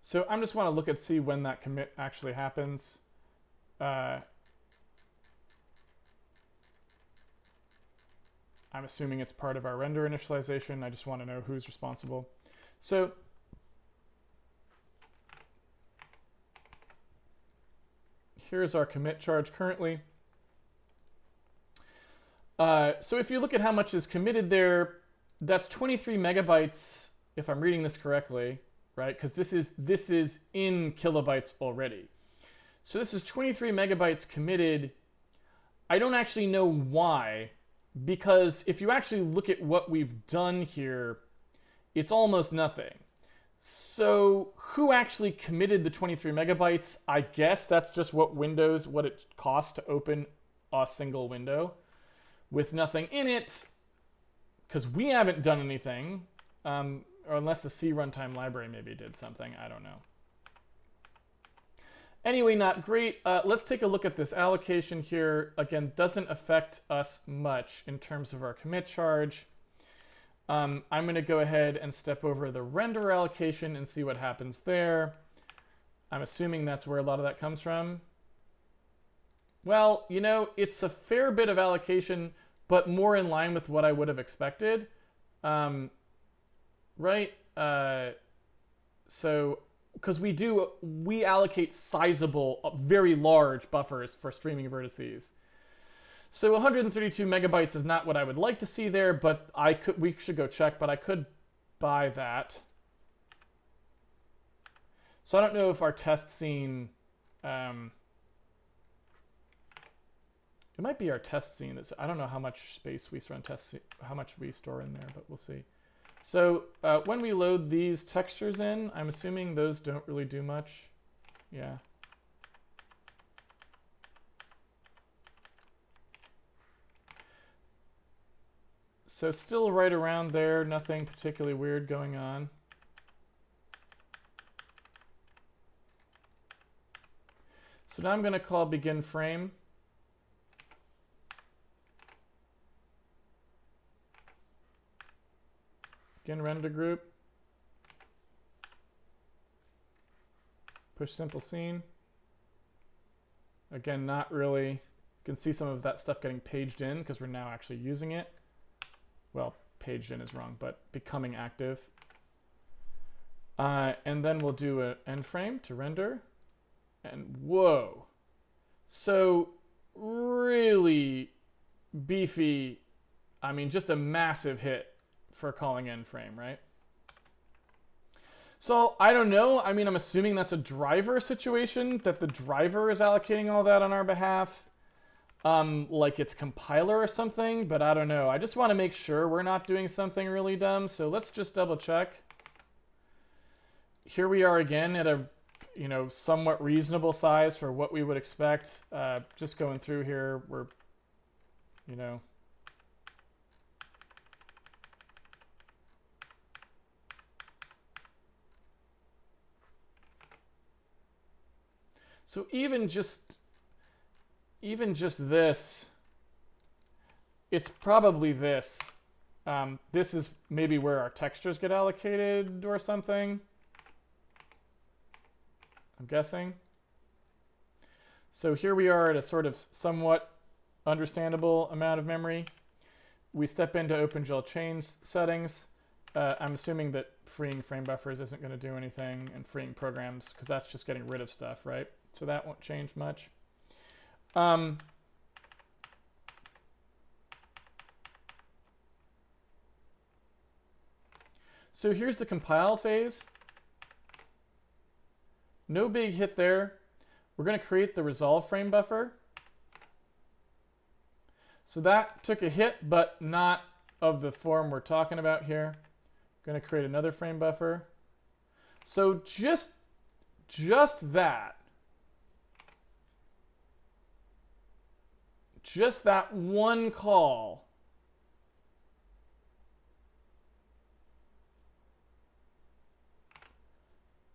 So I just want to look and see when that commit actually happens. I'm assuming it's part of our render initialization. I just want to know who's responsible. So here's our commit charge currently. So if you look at how much is committed there, that's 23 megabytes, if I'm reading this correctly, right? Because this is in kilobytes already. So this is 23 megabytes committed. I don't actually know why, because if you actually look at what we've done here, it's almost nothing. So who actually committed the 23 megabytes? I guess that's just what it costs to open a single window with nothing in it, because we haven't done anything, or unless the C runtime library maybe did something, I don't know. Anyway, not great. Let's take a look at this allocation here. Again, doesn't affect us much in terms of our commit charge. I'm going to go ahead and step over the render allocation and see what happens there. I'm assuming that's where a lot of that comes from. Well, you know, it's a fair bit of allocation, but more in line with what I would have expected. Right? So, because we allocate sizable, very large buffers for streaming vertices. So 132 megabytes is not what I would like to see there, but we should go check, but I could buy that. So I don't know if our test scene, it might be our test scene. I don't know how much space we store in how much we store in there, but we'll see. So when we load these textures in, I'm assuming those don't really do much. Yeah. So still right around there, nothing particularly weird going on. So now I'm going to call begin frame. Begin render group. Push simple scene. Again, not really. You can see some of that stuff getting paged in because we're now actually using it. Well, paged in is wrong, but becoming active. And then we'll do an end frame to render. And whoa. So really beefy, I mean, just a massive hit for calling end frame, right? So I don't know. I mean, I'm assuming that's a driver situation, that the driver is allocating all that on our behalf. Like it's compiler or something, but I don't know. I just want to make sure we're not doing something really dumb. So let's just double check. Here we are again at a, you know, somewhat reasonable size for what we would expect. Just going through here, we're you know. So even just this, it's probably this. This is maybe where our textures get allocated or something. I'm guessing. So here we are at a sort of somewhat understandable amount of memory. We step into Opengl chain settings. I'm assuming that freeing frame buffers isn't going to do anything, and freeing programs, because that's just getting rid of stuff, right? So that won't change much. So here's the compile phase. No big hit there. We're going to create the resolve frame buffer. So that took a hit, but not of the form we're talking about here. Going to create another frame buffer. So just that. Just that one call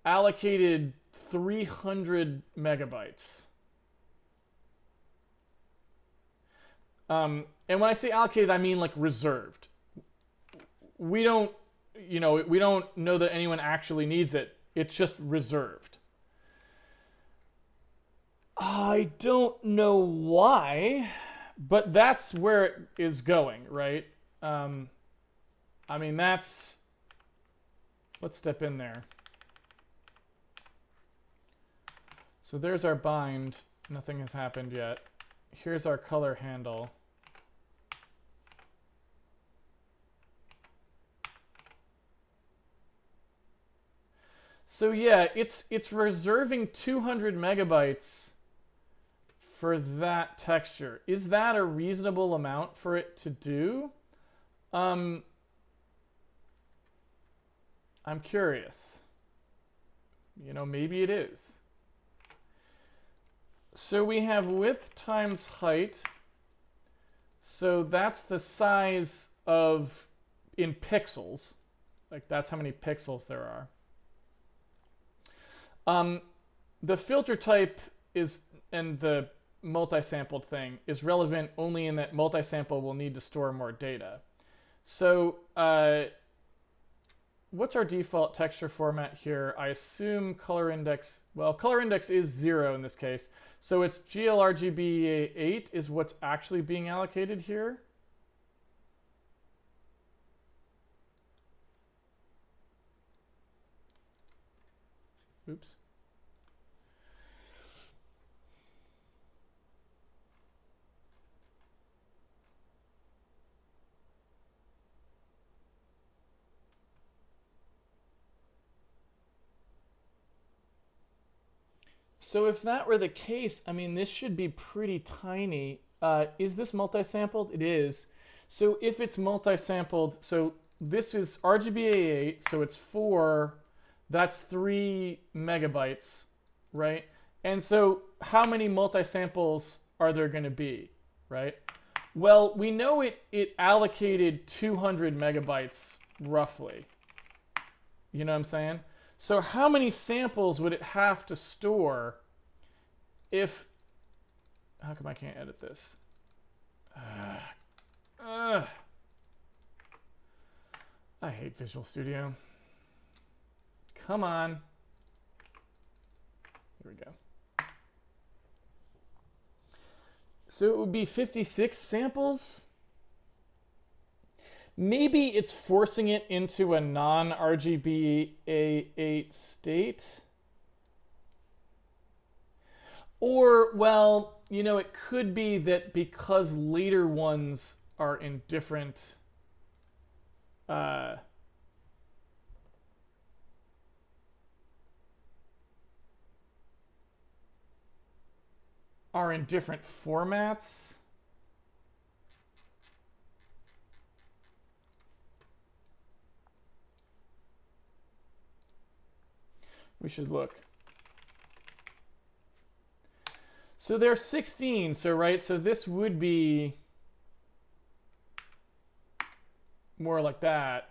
allocated 300 megabytes. And when I say allocated, I mean like reserved. We don't, we don't know that anyone actually needs it. It's just reserved. I don't know why, but that's where it is going, right? I mean, let's step in there. So there's our bind. Nothing has happened yet. Here's our color handle. So yeah, it's reserving 200 megabytes for that texture. Is that a reasonable amount for it to do? I'm curious. Maybe it is. So we have width times height. So that's the size of, in pixels. Like that's how many pixels there are. The filter type is, and the multi-sampled thing is relevant only in that multi-sample will need to store more data. So what's our default texture format here? I assume color index, well, color index is 0 in this case. So it's GLRGB8 is what's actually being allocated here. Oops. So if that were the case, I mean, this should be pretty tiny. Is this multi-sampled? It is. So if it's multi-sampled, so this is RGBA8, so it's 4, that's 3 megabytes, right? And so how many multi-samples are there going to be, right? Well, we know it allocated 200 megabytes roughly. You know what I'm saying? So how many samples would it have to store if... How come I can't edit this? I hate Visual Studio. Come on. Here we go. So it would be 56 samples? Maybe it's forcing it into a non-RGBA8 state. Or, well, it could be that because later ones are in different... are in different formats. We should look. So they're 16, so right, so this would be more like that.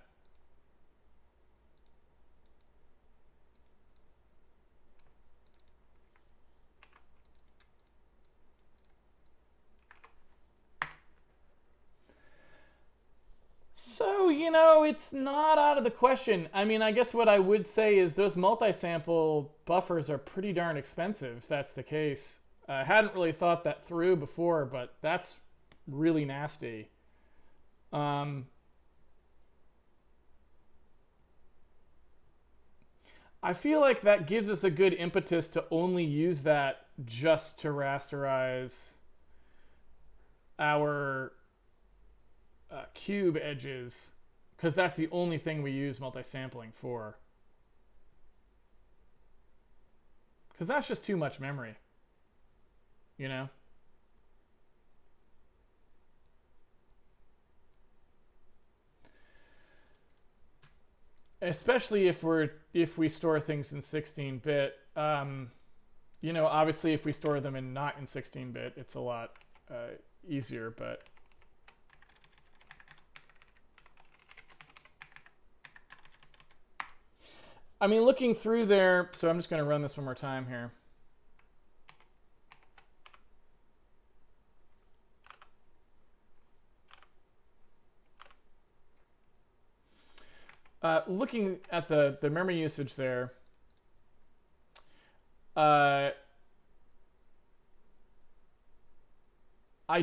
So, you know, it's not out of the question. I mean, I guess what I would say is those multi-sample buffers are pretty darn expensive, if that's the case. I hadn't really thought that through before, but that's really nasty. I feel like that gives us a good impetus to only use that just to rasterize our cube edges, because that's the only thing we use multi-sampling for. Because that's just too much memory, you know? Especially if we store things in 16-bit. You know, obviously if we store them in not in 16-bit, it's a lot easier, but I mean, looking through there, so I'm just going to run this one more time here. Looking at the memory usage there, I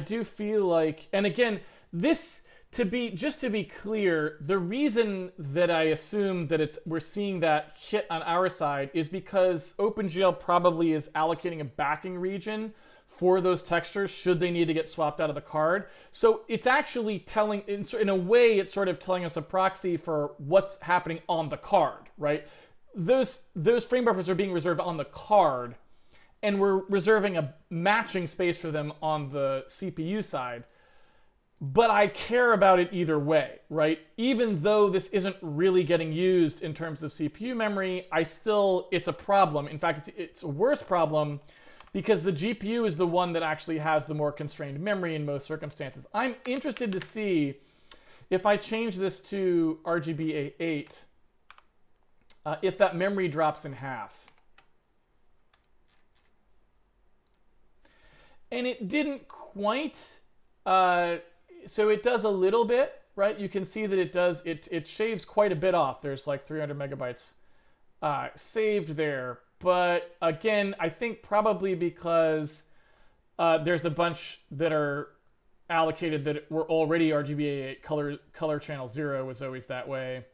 do feel like, and again, this, to be clear, the reason that I assume that we're seeing that hit on our side is because Opengl probably is allocating a backing region for those textures should they need to get swapped out of the card. So it's actually telling, in a way, it's sort of telling us a proxy for what's happening on the card, right? Those frame buffers are being reserved on the card, and we're reserving a matching space for them on the CPU side. But I care about it either way, right? Even though this isn't really getting used in terms of CPU memory, it's a problem. In fact, it's a worse problem because the GPU is the one that actually has the more constrained memory in most circumstances. I'm interested to see if I change this to RGBA8, if that memory drops in half. And it didn't quite, so it does a little bit, right? You can see that it shaves quite a bit off. There's like 300 megabytes saved there. But again, I think probably because there's a bunch that are allocated that were already RGBA8. Color channel 0 was always that way.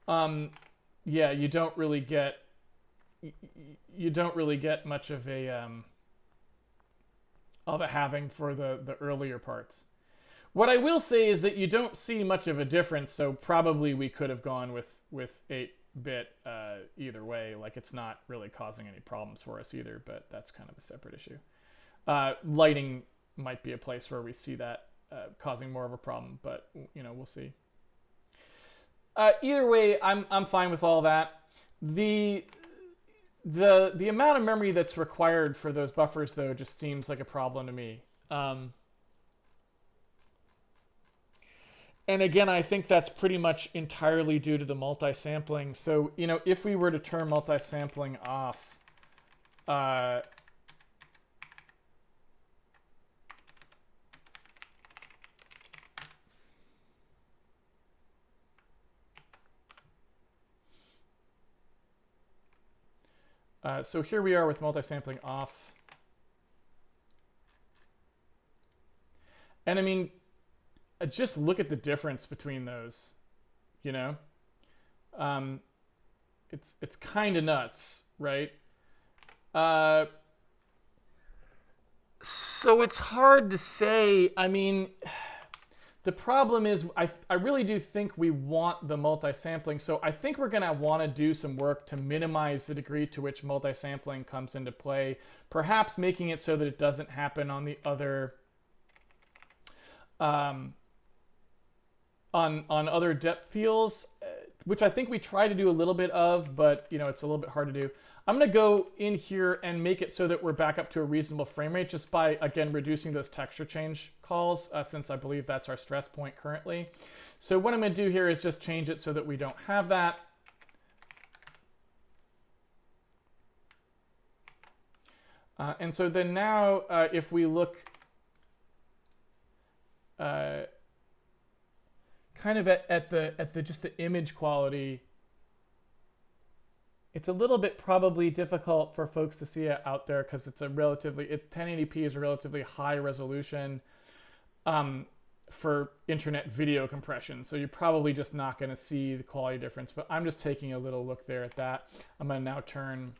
Yeah, you don't really get much of a halving for the earlier parts. What I will say is that you don't see much of a difference, so probably we could have gone with 8-bit either way. Like, it's not really causing any problems for us either, but that's kind of a separate issue. Lighting might be a place where we see that causing more of a problem, but you know, we'll see. Either way, I'm fine with all that. The amount of memory that's required for those buffers, though, just seems like a problem to me. And again, I think that's pretty much entirely due to the multi-sampling. So, you know, if we were to turn multi-sampling off, so here we are with multi-sampling off. And I mean, just look at the difference between those, you know? It's kind of nuts, right? So it's hard to say. I mean, the problem is I really do think we want the multi-sampling. So I think we're going to want to do some work to minimize the degree to which multi-sampling comes into play, perhaps making it so that it doesn't happen on the other on other depth fields, which I think we try to do a little bit of, but you know, it's a little bit hard to do. I'm going to go in here and make it so that we're back up to a reasonable frame rate just by, again, reducing those texture change calls, since I believe that's our stress point currently. So what I'm going to do here is just change it so that we don't have that. And so then now, if we look kind of at the just the image quality, it's a little bit probably difficult for folks to see it out there because it's a 1080p is a relatively high resolution for internet video compression. So you're probably just not going to see the quality difference. But I'm just taking a little look there at that. I'm going to now turn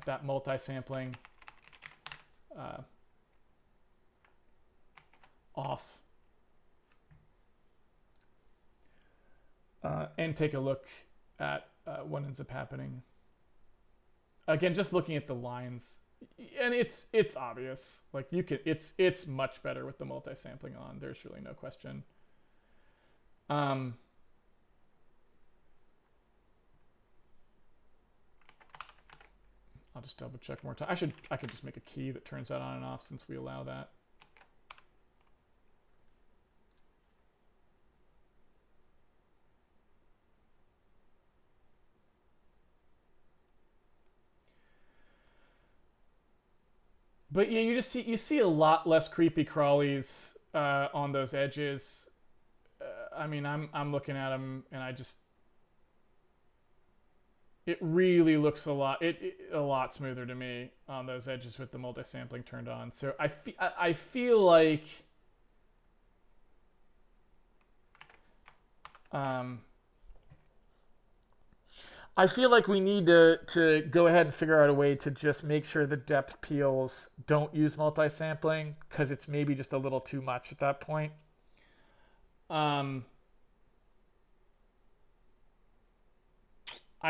that multi-sampling off and take a look at what ends up happening. Again, just looking at the lines, and it's obvious. Like it's much better with the multi-sampling on. There's really no question. I'll just double check more time. I could just make a key that turns that on and off since we allow that. But yeah, you see a lot less creepy crawlies on those edges. I mean, I'm looking at them and it really looks a lot smoother to me on those edges with the multi-sampling turned on. So I feel like we need to go ahead and figure out a way to just make sure the depth peels don't use multi-sampling because it's maybe just a little too much at that point. I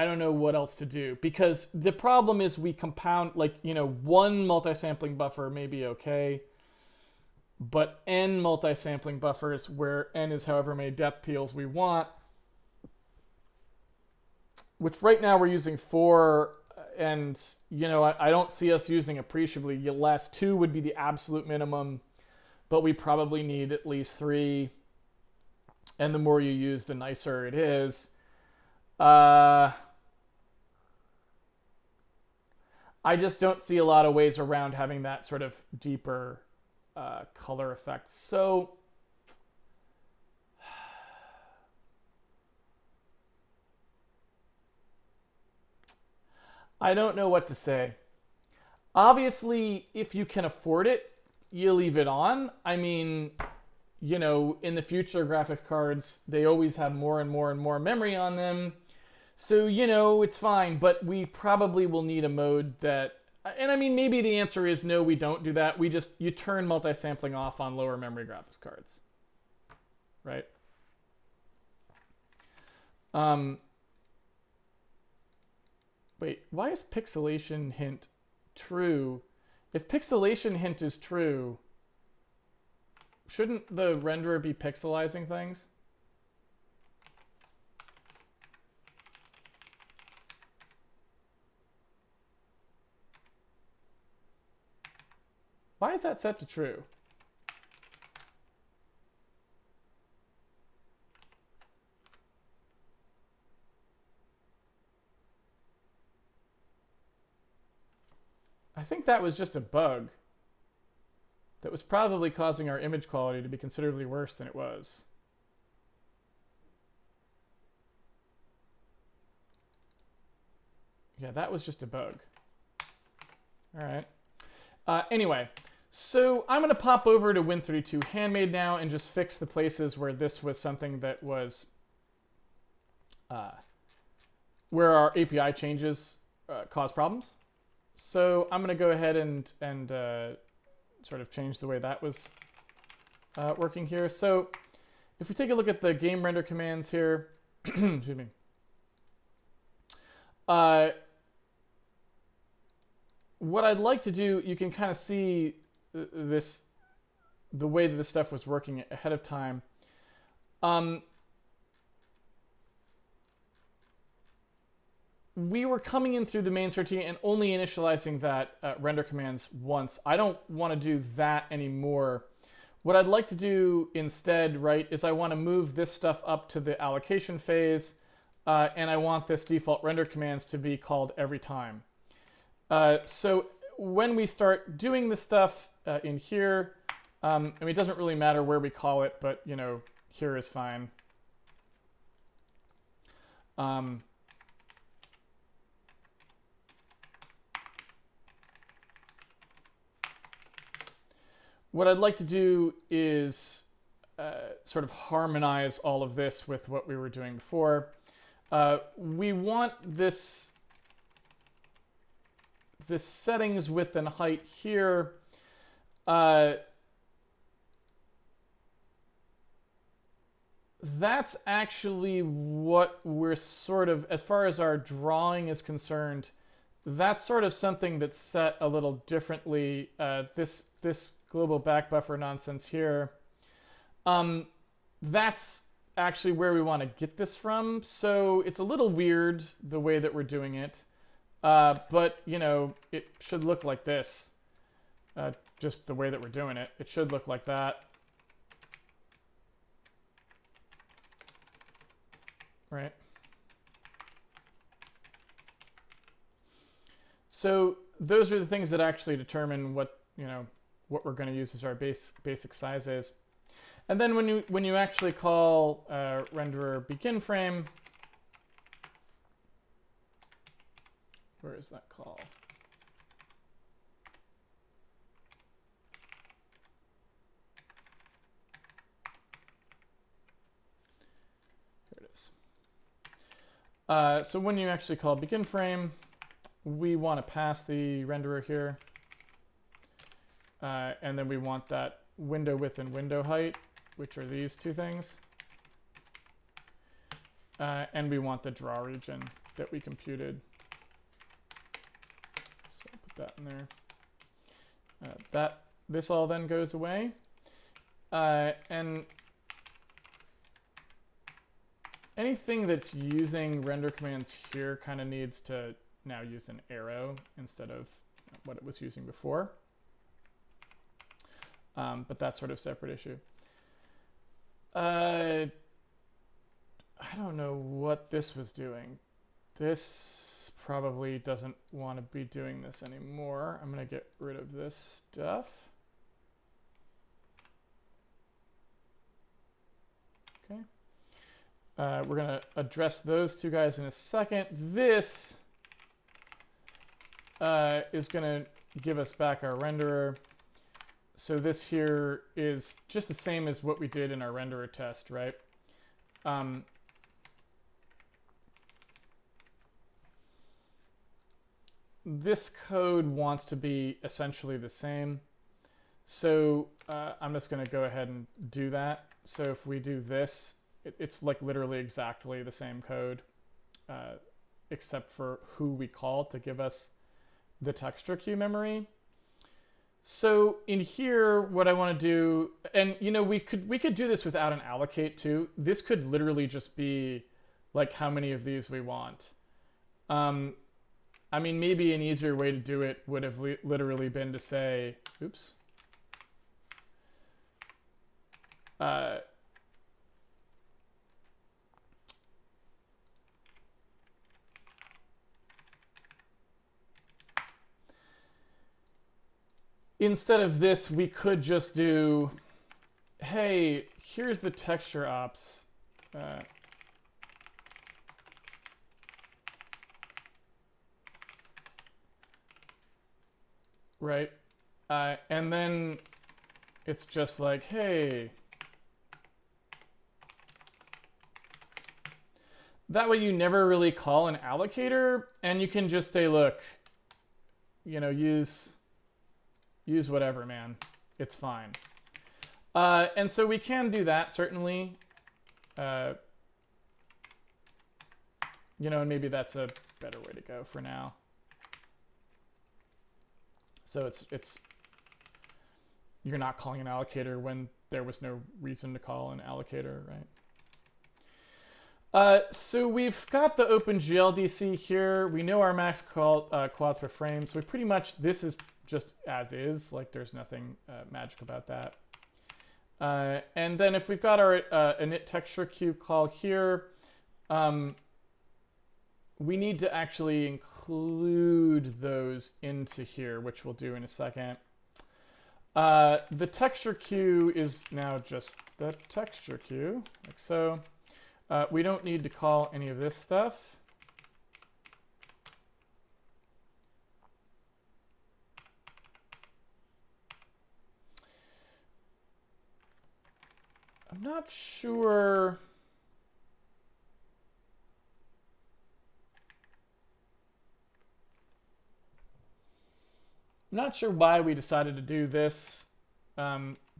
don't know what else to do because the problem is we compound, like, one multi-sampling buffer may be okay, but n multi-sampling buffers where n is however many depth peels we want, which right now we're using 4, and I don't see us using appreciably less. 2 would be the absolute minimum, but we probably need at least 3, and the more you use, the nicer it is. I just don't see a lot of ways around having that sort of deeper color effect. So I don't know what to say. Obviously, if you can afford it, you leave it on. I mean, in the future, graphics cards, they always have more and more and more memory on them. So, it's fine, but we probably will need a mode that, and I mean, maybe the answer is no, we don't do that. You turn multi-sampling off on lower memory graphics cards, right? Wait, why is pixelation hint true? If pixelation hint is true, shouldn't the renderer be pixelizing things? Why is that set to true? I think that was just a bug that was probably causing our image quality to be considerably worse than it was. Yeah, that was just a bug. All right. Anyway, so I'm going to pop over to Win32 Handmade now and just fix the places where this was something that was where our API changes cause problems. So I'm going to go ahead and sort of change the way that was working here. So if we take a look at the game render commands here, excuse me. What I'd like to do, you can kind of see the way that this stuff was working ahead of time. we were coming in through the main CRT and only initializing that render commands once. I don't want to do that anymore. What I'd like to do instead, right, is I want to move this stuff up to the allocation phase, and I want this default render commands to be called every time. So when we start doing this stuff in here, I mean, it doesn't really matter where we call it, but, you know, here is fine. What I'd like to do is sort of harmonize all of this with what we were doing before. We want this settings width and height here. That's actually what we're sort of, as far as our drawing is concerned, that's sort of something that's set a little differently. This global back buffer nonsense here, that's actually where we want to get this from. So it's a little weird the way that we're doing it, but you know, it should look like this. Just the way that we're doing it, it should look like that. Right. So those are the things that actually determine what, you know, what we're going to use as our basic sizes. And then when you actually call renderer begin frame, where is that call? Here it is. So when you actually call begin frame, we want to pass the renderer here. And then we want that window width and window height, which are these two things. And we want the draw region that we computed. So I'll put that in there. This all then goes away. And anything that's using render commands here kind of needs to now use an arrow instead of what it was using before. But that's sort of a separate issue. I don't know what this was doing. This probably doesn't want to be doing this anymore. I'm going to get rid of this stuff. Okay. We're going to address those two guys in a second. This is going to give us back our renderer. So this here is just the same as what we did in our renderer test, right? This code wants to be essentially the same. So I'm just going to go ahead and do that. So if we do this, it's like literally exactly the same code, except for who we call to give us the texture queue memory. So in here, what I want to do, and you know, we could do this without an allocate too. This could literally just be like how many of these we want. I mean, maybe an easier way to do it would have literally been to say, oops. Instead of this, we could just do, hey, here's the texture ops. Right? And then it's just like, hey. That way you never really call an allocator, and you can just say, look, you know, use whatever, man. It's fine. And so we can do that, certainly. You know, and maybe that's a better way to go for now. So it's you're not calling an allocator when there was no reason to call an allocator, So we've got the OpenGL DC here. We know our max quad per frame. So we pretty much, this is just as is. Like there's nothing magic about that. And then if we've got our init texture cube call here, we need to actually include those into here, which we'll do in a second. The texture queue is now just the texture queue, like so. We don't need to call any of this stuff. I'm not sure. I'm not sure why we decided to do this.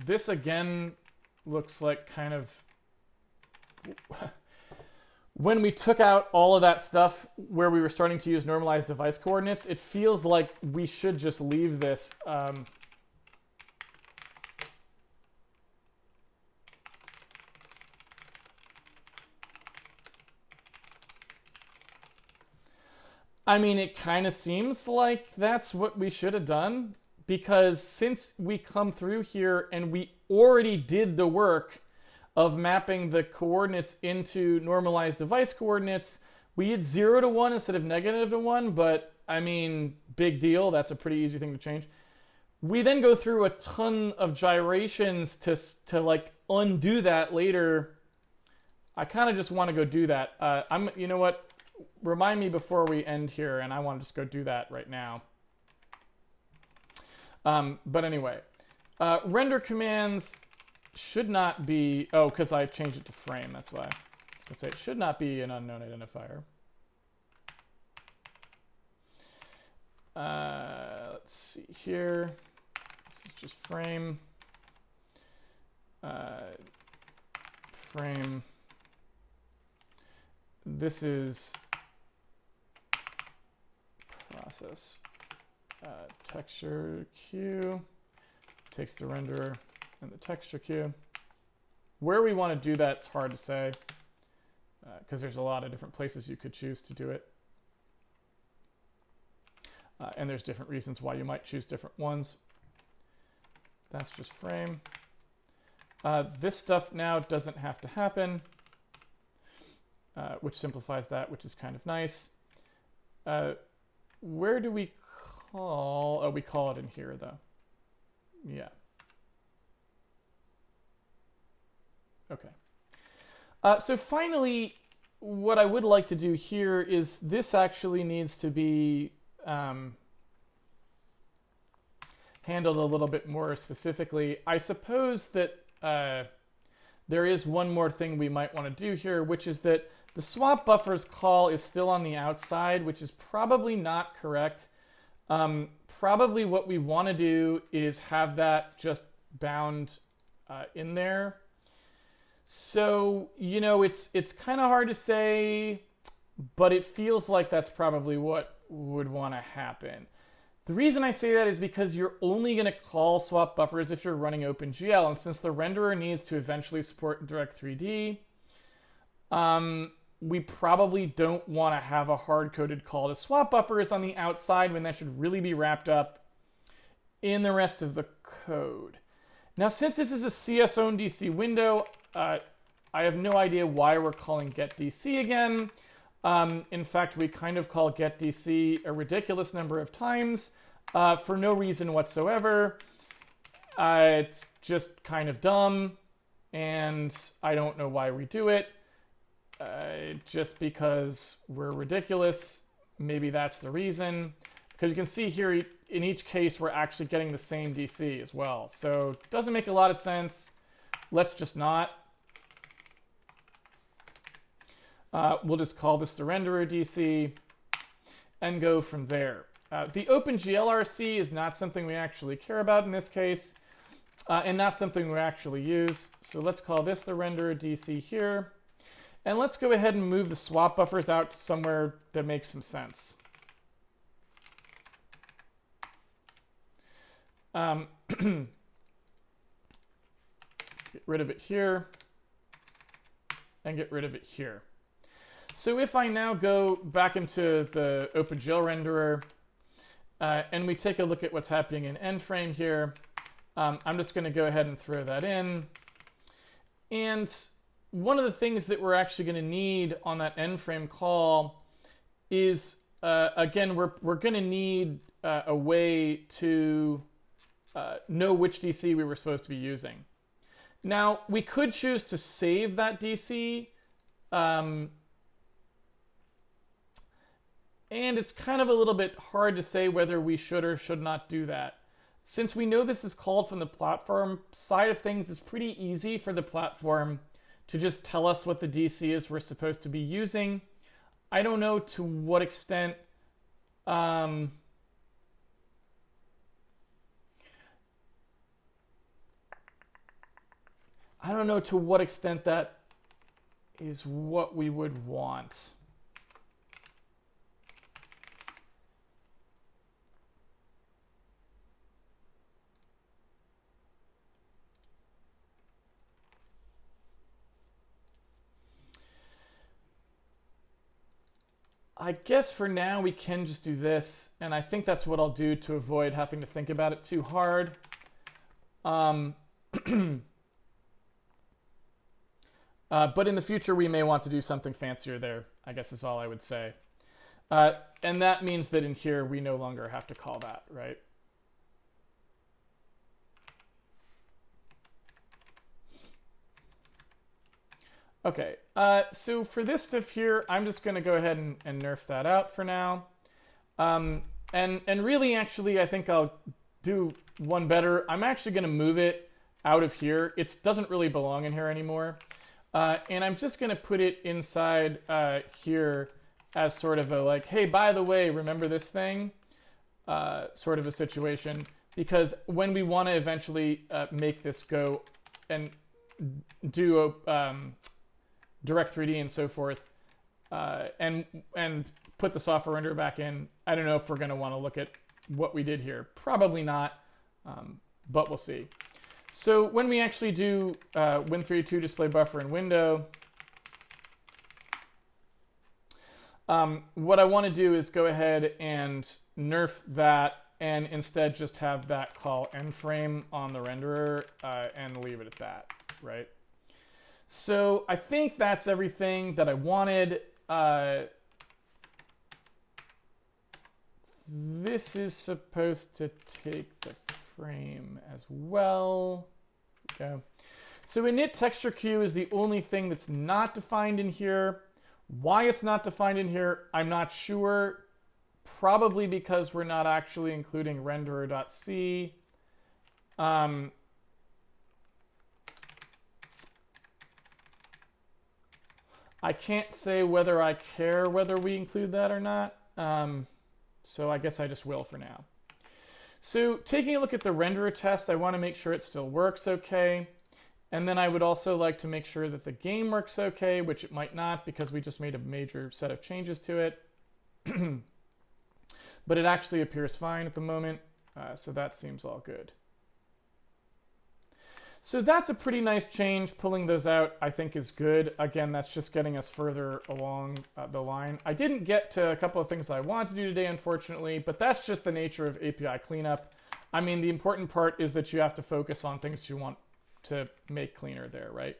This again looks like kind of when we took out all of that stuff where we were starting to use normalized device coordinates, it feels like we should just leave this. I mean, it kind of seems like that's what we should have done, because since we come through here and we already did the work of mapping the coordinates into normalized device coordinates, we had 0 to 1 instead of negative to 1, but I mean, big deal. That's a pretty easy thing to change. We then go through a ton of gyrations to like undo that later. I kind of just want to go do that. You know what? Remind me before we end here, and I want to just go do that right now. But anyway, render commands should not be, oh, because I changed it to frame, that's why. I was going to say it should not be an unknown identifier. Let's see here. This is just frame. Frame. This is process. Texture queue takes the renderer and the texture queue. Where we want to do that's hard to say, because there's a lot of different places you could choose to do it. And there's different reasons why you might choose different ones. That's just frame. This stuff now doesn't have to happen, which simplifies that, which is kind of nice. Where do we call? Oh, we call it in here, though. Yeah. Okay. So finally, what I would like to do here is this actually needs to be handled a little bit more specifically. I suppose that there is one more thing we might want to do here, which is that the swap buffers call is still on the outside, which is probably not correct. Probably what we want to do is have that just bound in there. So, you know, it's kind of hard to say, but it feels like that's probably what would want to happen. The reason I say that is because you're only going to call swap buffers if you're running OpenGL, and since the renderer needs to eventually support Direct3D, we probably don't want to have a hard-coded call to swap buffers on the outside when that should really be wrapped up in the rest of the code. Now, since this is a CS-owned DC window, I have no idea why we're calling getDC again. In fact, we kind of call getDC a ridiculous number of times for no reason whatsoever. It's just kind of dumb, and I don't know why we do it. Just because we're ridiculous. Maybe that's the reason. Because you can see here, in each case, we're actually getting the same DC as well. So it doesn't make a lot of sense. Let's just not. We'll just call this the renderer DC and go from there. The OpenGL-RC is not something we actually care about in this case, and not something we actually use. So let's call this the renderer DC here. And let's go ahead and move the swap buffers out to somewhere that makes some sense. Get rid of it here, and get rid of it here. So if I now go back into the Opengl renderer and we take a look at what's happening in end frame here, I'm just going to go ahead and throw that in. And one of the things that we're actually going to need on that end frame call is, again, we're going to need a way to know which DC we were supposed to be using. Now, we could choose to save that DC, and it's kind of a little bit hard to say whether we should or should not do that. Since we know this is called from the platform side of things, it's pretty easy for the platform to just tell us what the DC is we're supposed to be using. I don't know to what extent that is what we would want. I guess for now we can just do this, and I think that's what I'll do to avoid having to think about it too hard. But in the future we may want to do something fancier there, I guess is all I would say. And that means that in here we no longer have to call that, right? Okay, so for this stuff here, I'm just going to go ahead and nerf that out for now. And really, actually, I think I'll do one better. I'm actually going to move it out of here. It doesn't really belong in here anymore. And I'm just going to put it inside here as sort of a like, hey, by the way, remember this thing? Sort of a situation. Because when we want to eventually make this go and do a... Direct 3D and so forth, and put the software renderer back in. I don't know if we're going to want to look at what we did here. Probably not, but we'll see. So when we actually do Win32 display buffer in window, what I want to do is go ahead and nerf that and instead just have that call end frame on the renderer and leave it at that, right? So I think that's everything that I wanted. This is supposed to take the frame as well. Okay. So Init texture queue is the only thing that's not defined in here. Why it's not defined in here, I'm not sure. Probably because we're not actually including renderer.c. I can't say whether I care whether we include that or not, so I guess I just will for now. So taking a look at the renderer test, I want to make sure it still works okay. And then I would also like to make sure that the game works okay, which it might not because we just made a major set of changes to it. But it actually appears fine at the moment, so that seems all good. So that's a pretty nice change. Pulling those out, I think, is good. Again, that's just getting us further along the line. I didn't get to a couple of things I wanted to do today, unfortunately, but that's just the nature of API cleanup. I mean, the important part is that you have to focus on things you want to make cleaner there, right?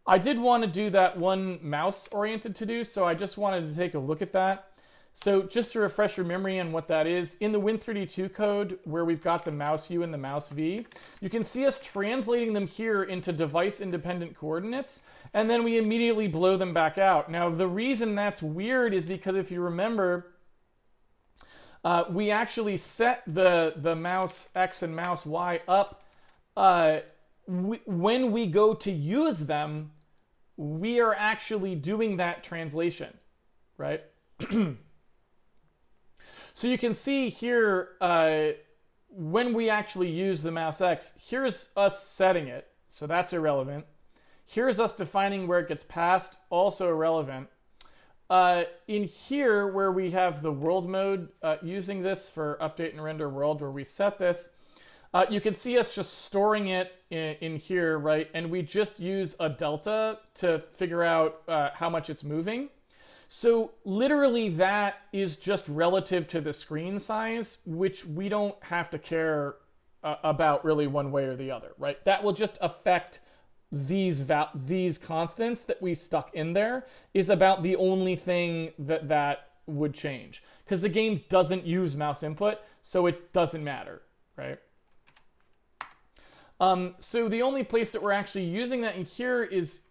I did want to do that one mouse-oriented to-do, so I just wanted to take a look at that. So just to refresh your memory on what that is, in the Win32 code where we've got the mouse U and the mouse V, you can see us translating them here into device-independent coordinates, and then we immediately blow them back out. Now, the reason that's weird is because if you remember, we actually set the mouse X and mouse Y up. When we go to use them, we are actually doing that translation, right? So you can see here, when we actually use the mouse X, here's us setting it, so that's irrelevant. Here's us defining where it gets passed, also irrelevant. In here, where we have the world mode, using this for update and render world, where we set this, you can see us just storing it in here, right? And we just use a delta to figure out how much it's moving. So literally that is just relative to the screen size, which we don't have to care about really one way or the other, right? That will just affect these constants that we stuck in there is about the only thing that would change. Because the game doesn't use mouse input, so it doesn't matter, right? So the only place that we're actually using that in here is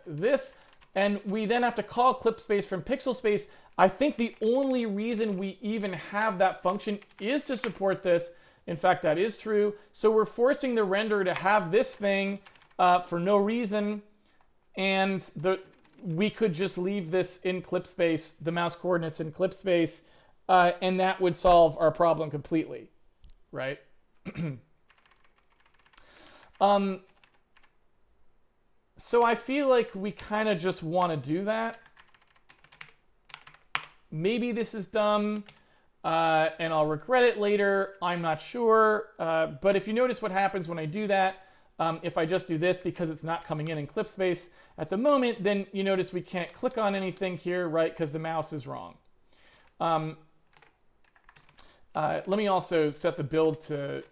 this, and we then have to call clip space from pixel space. I think the only reason we even have that function is to support this. In fact, that is true. So we're forcing the renderer to have this thing for no reason, and we could just leave this in clip space, the mouse coordinates in clip space, and that would solve our problem completely, right? So I feel like we kind of just want to do that. Maybe this is dumb, and I'll regret it later. I'm not sure. But if you notice what happens when I do that, if I just do this because it's not coming in clip space at the moment, then you notice we can't click on anything here, right? Because the mouse is wrong. Let me also set the build to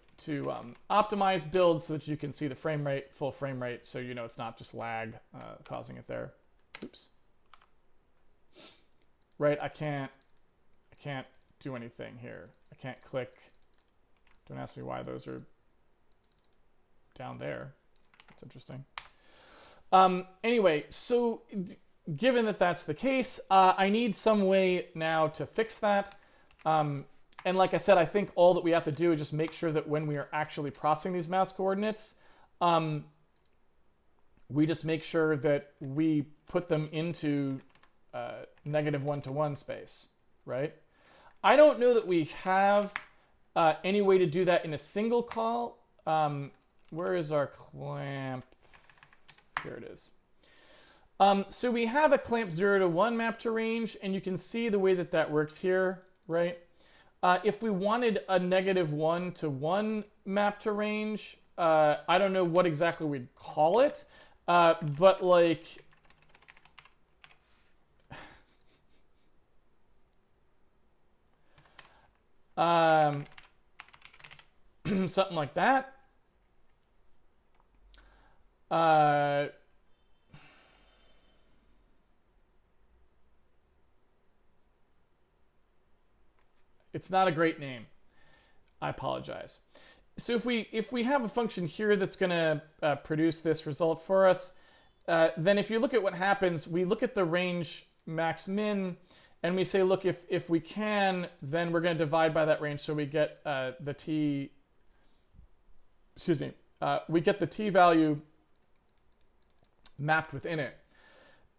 optimize build so that you can see the frame rate, full frame rate, so you know it's not just lag causing it there. Oops. Right, I can't do anything here. I can't click. Don't ask me why those are down there. That's interesting. Anyway, so given that that's the case, I need some way now to fix that. And like I said, I think all that we have to do is just make sure that when we are actually processing these mouse coordinates, we just make sure that we put them into -1-to-1 space, right? I don't know that we have any way to do that in a single call. Where is our clamp? Here it is. So we have a clamp 0-to-1 map to range, and you can see the way that that works here, right? If we wanted a -1-to-1 map to range, I don't know what exactly we'd call it, but like, something like that. It's not a great name. I apologize. So if we have a function here that's going to produce this result for us, then if you look at what happens, we look at the range max min, and we say, look, if we can, then we're going to divide by that range, so we get the t. Excuse me. We get the t value mapped within it.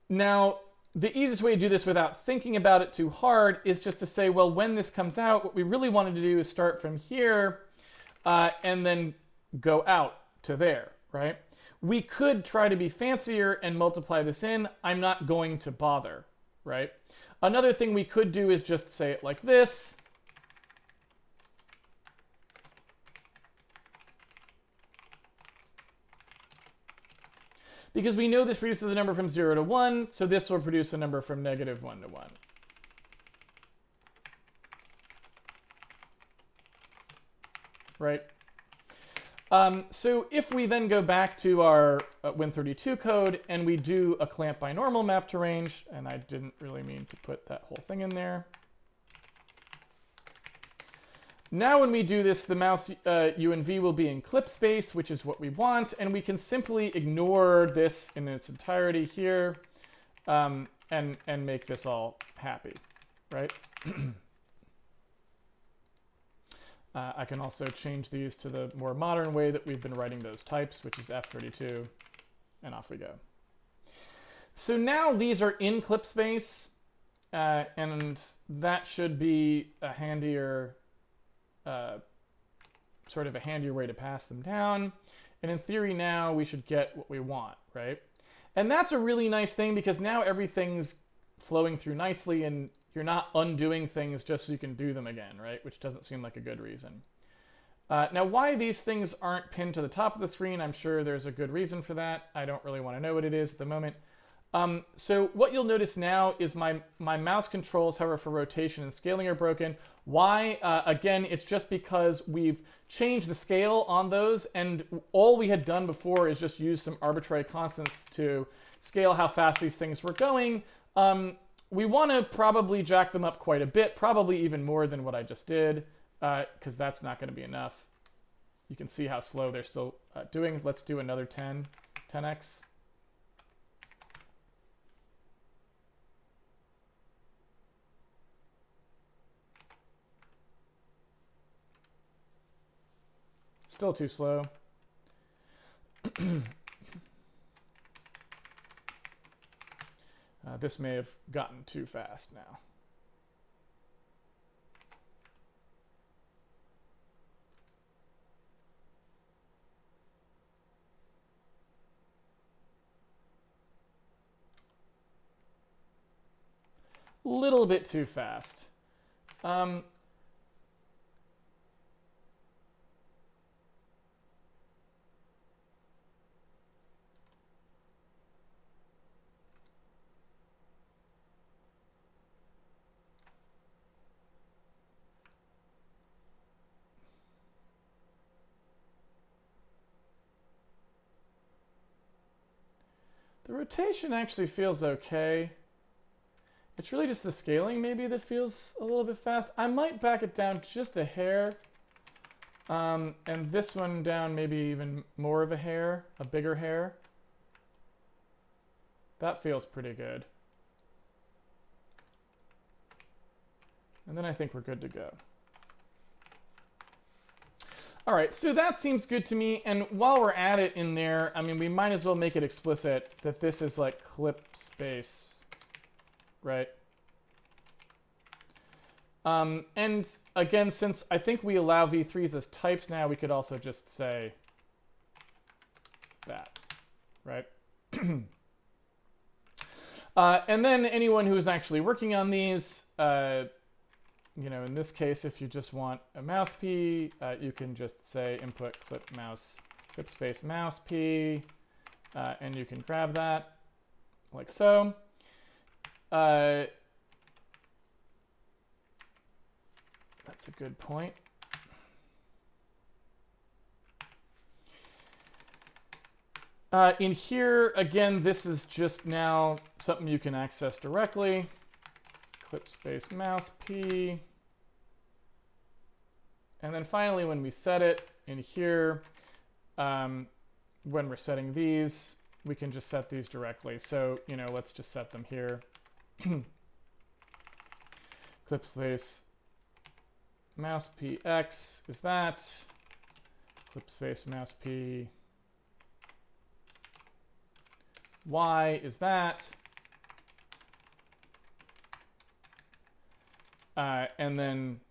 Now, the easiest way to do this without thinking about it too hard is just to say, well, when this comes out, what we really wanted to do is start from here and then go out to there, right? We could try to be fancier and multiply this in. I'm not going to bother, right? Another thing we could do is just say it like this. Because we know this produces a number from 0 to 1, so this will produce a number from -1-to-1. Right? So if we then go back to our Win32 code and we do a clamp binormal map to range, and I didn't really mean to put that whole thing in there. Now when we do this, the mouse U and V will be in clip space, which is what we want, and we can simply ignore this in its entirety here and make this all happy, right? I can also change these to the more modern way that we've been writing those types, which is F32, and off we go. So now these are in clip space, and that should be a handier sort of a handier way to pass them down. And in theory now we should get what we want, right? And that's a really nice thing because now everything's flowing through nicely and you're not undoing things just so you can do them again, right? Which doesn't seem like a good reason. Now why these things aren't pinned to the top of the screen, I'm sure there's a good reason for that. I don't really want to know what it is at the moment. So what you'll notice now is my mouse controls, however, for rotation and scaling are broken. Why? Again, it's just because we've changed the scale on those, and all we had done before is just use some arbitrary constants to scale how fast these things were going. We want to probably jack them up quite a bit, probably even more than what I just did, because that's not going to be enough. You can see how slow they're still doing. Let's do another 10x. Still too slow. This may have gotten too fast now. Little bit too fast. The rotation actually feels okay. It's really just the scaling maybe that feels a little bit fast. I might back it down just a hair. And this one down maybe even more of a hair, a bigger hair. That feels pretty good. And then I think we're good to go. All right, so that seems good to me. And while we're at it in there, I mean, we might as well make it explicit that this is like clip space, right? And again, since I think we allow v3s as types now, we could also just say that, right? And then anyone who is actually working on these, you know, in this case, if you just want a mouse p, you can just say input clip space mouse p, and you can grab that like so. That's a good point. In here, again, this is just now something you can access directly. Clip space mouse p. And then finally, when we set it in here, when we're setting these, we can just set these directly. So, you know, let's just set them here. Clip space mouse p x is that. Clip space mouse p y is that. And then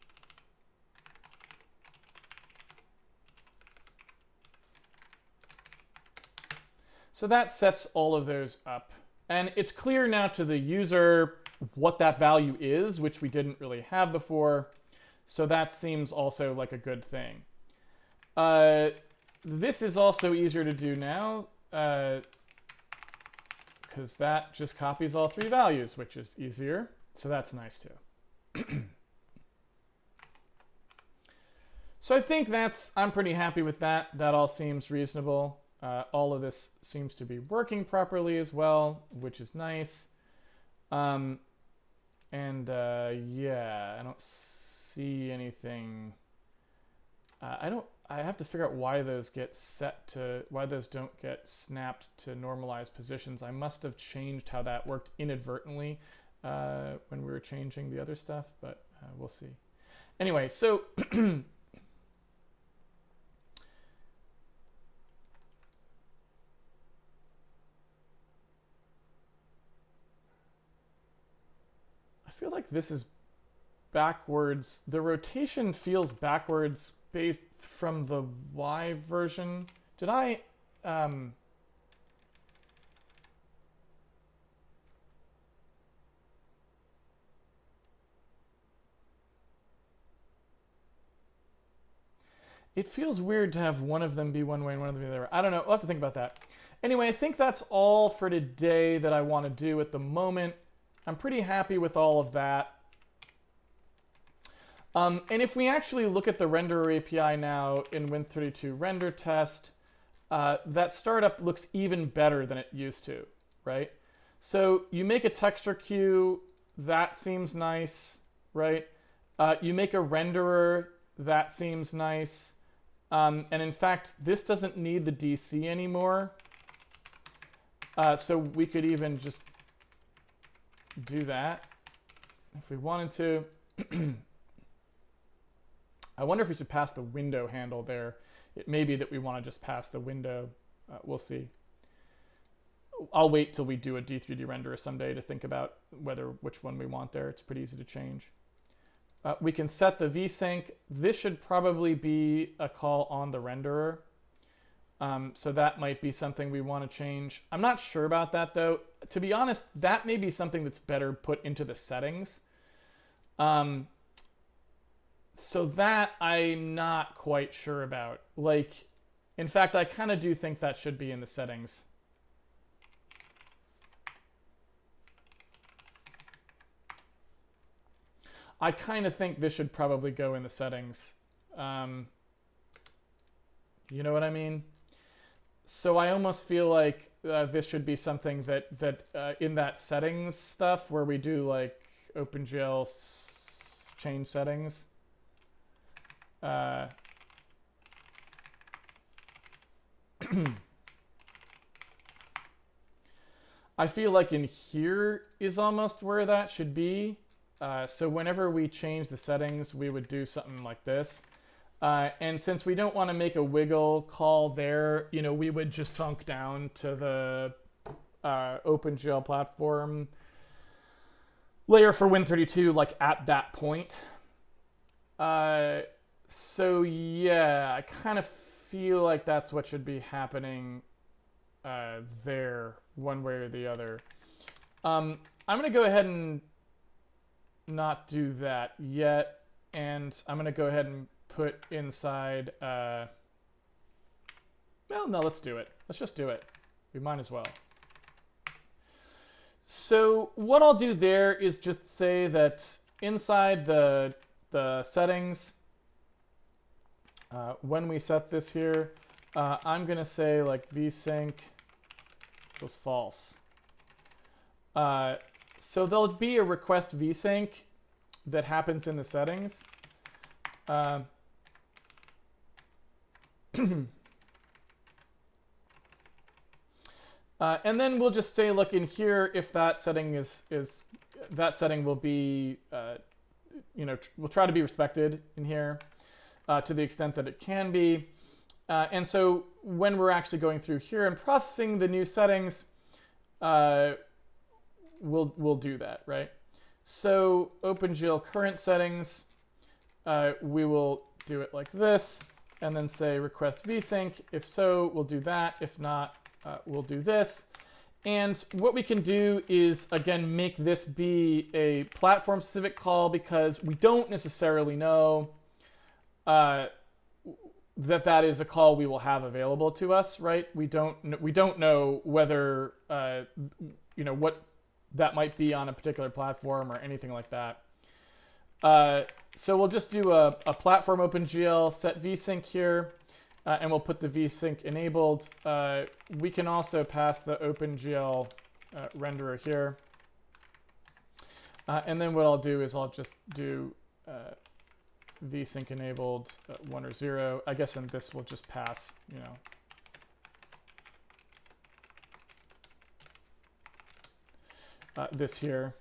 so that sets all of those up. And it's clear now to the user what that value is, which we didn't really have before. So that seems also like a good thing. This is also easier to do now because that just copies all three values, which is easier. So that's nice too. So I think I'm pretty happy with that. That all seems reasonable. All of this seems to be working properly as well, which is nice. Yeah, I don't see anything. I have to figure out why those why those don't get snapped to normalized positions. I must have changed how that worked inadvertently when we were changing the other stuff, but we'll see. Anyway, so I feel like this is backwards. The rotation feels backwards based from the Y version. Did I it feels weird to have one of them be one way and one of them be the other. I don't know. We'll have to think about that. Anyway, I think that's all for today that I want to do at the moment. I'm pretty happy with all of that. And if we actually look at the renderer API now in Win32 render test, that startup looks even better than it used to, right? So you make a texture queue, that seems nice, right? You make a renderer, that seems nice. And in fact, this doesn't need the DC anymore. So we could even just do that if we wanted to. I wonder if we should pass the window handle there. It may be that we want to just pass the window. We'll see. I'll wait till we do a D3D renderer someday to think about which one we want there. It's pretty easy to change. We can set the vsync. This should probably be a call on the renderer. So that might be something we want to change. I'm not sure about that though. To be honest, that may be something that's better put into the settings. So that I'm not quite sure about. Like, in fact, I kind of do think that should be in the settings. I kind of think this should probably go in the settings. You know what I mean? So I almost feel like this should be something that in that settings stuff where we do like OpenGL change settings. I feel like in here is almost where that should be. So whenever we change the settings, we would do something like this. And since we don't want to make a wiggle call there, you know, we would just thunk down to the OpenGL platform layer for Win32, like at that point. So yeah, I kind of feel like that's what should be happening there, one way or the other. I'm going to go ahead and not do that yet, and I'm going to go ahead and put inside... well, no, let's do it. Let's just do it. We might as well. So what I'll do there is just say that inside the settings, when we set this here, I'm going to say like vsync was false. So there'll be a request vsync that happens in the settings. And then we'll just say, look, in here, if that setting is that setting will be, you know, we'll try to be respected in here to the extent that it can be. And so when we're actually going through here and processing the new settings, we'll do that, right? So OpenGL current settings, we will do it like this, and then say request vsync. If so, we'll do that. If not, we'll do this. And what we can do is, again, make this be a platform-specific call because we don't necessarily know that is a call we will have available to us, right? We don't know whether you know what that might be on a particular platform or anything like that. So we'll just do a platform OpenGL set vsync here, and we'll put the vsync enabled. We can also pass the OpenGL renderer here. And then what I'll do is I'll just do vsync enabled 1 or 0. I guess in this we'll just pass, you know, this here.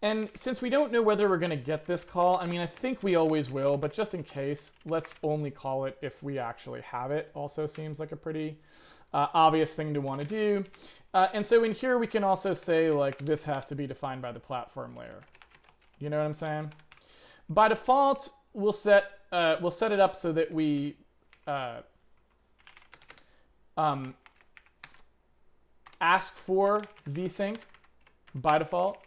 And since we don't know whether we're going to get this call, I mean, I think we always will, but just in case, let's only call it if we actually have it. Also seems like a pretty obvious thing to want to do. And so in here, we can also say, like, this has to be defined by the platform layer. You know what I'm saying? By default, we'll set it up so that we ask for vsync by default.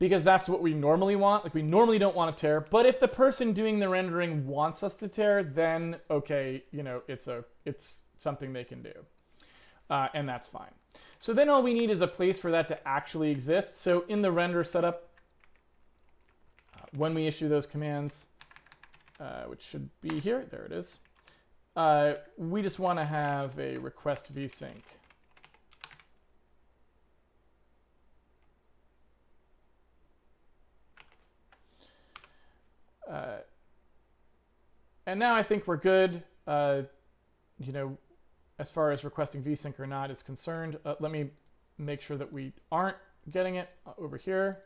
because that's what we normally want. Like we normally don't want to tear, but if the person doing the rendering wants us to tear, then okay, you know, it's something they can do, and that's fine. So then all we need is a place for that to actually exist. So in the render setup, when we issue those commands, which should be here, there it is, we just want to have a request vsync. And now I think we're good, you know, as far as requesting vsync or not is concerned. Let me make sure that we aren't getting it over here.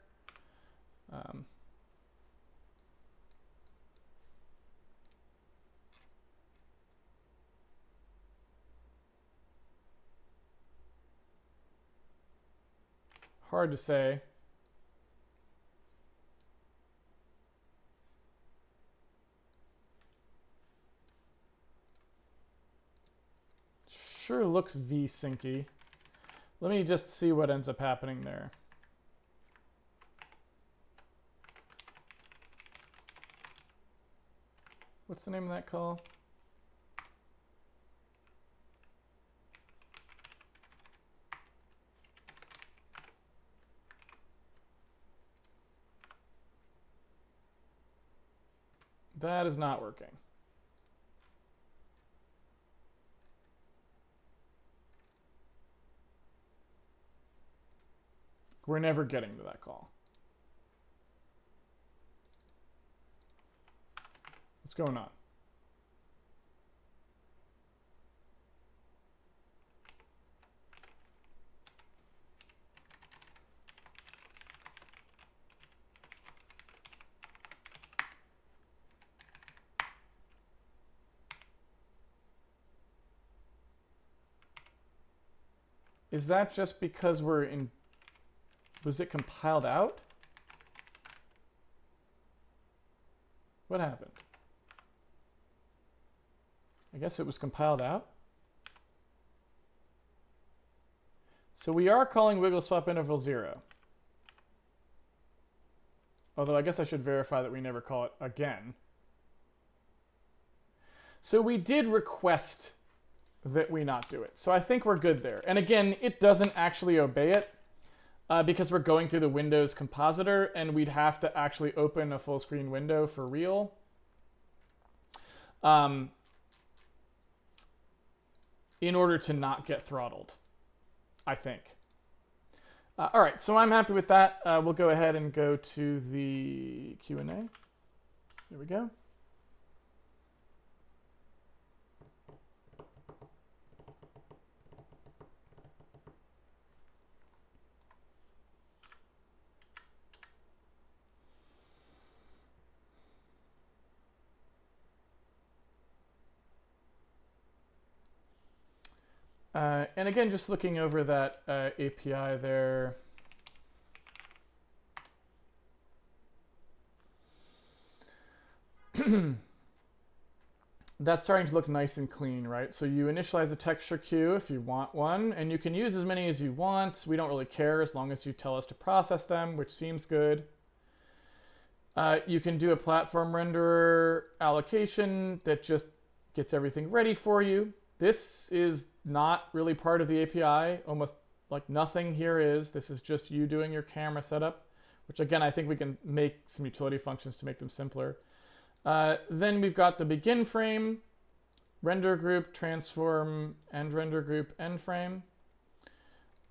Hard to say. Sure looks vsyncy. Let me just see what ends up happening there. What's the name of that call? That is not working. We're never getting to that call. What's going on? Is that just because we're in... Was it compiled out? What happened? I guess it was compiled out. So we are calling wiggle swap interval 0. Although I guess I should verify that we never call it again. So we did request that we not do it. So I think we're good there. And again, it doesn't actually obey it because we're going through the Windows compositor and we'd have to actually open a full screen window for real. In order to not get throttled, I think. All right, so I'm happy with that. We'll go ahead and go to the Q&A. There we go. And again, just looking over that API there. That's starting to look nice and clean, right? So you initialize a texture queue if you want one, and you can use as many as you want. We don't really care as long as you tell us to process them, which seems good. You can do a platform renderer allocation that just gets everything ready for you. This is not really part of the API. Almost like nothing here is. This is just you doing your camera setup, which again, I think we can make some utility functions to make them simpler. Then we've got the begin frame, render group, transform, end render group, end frame.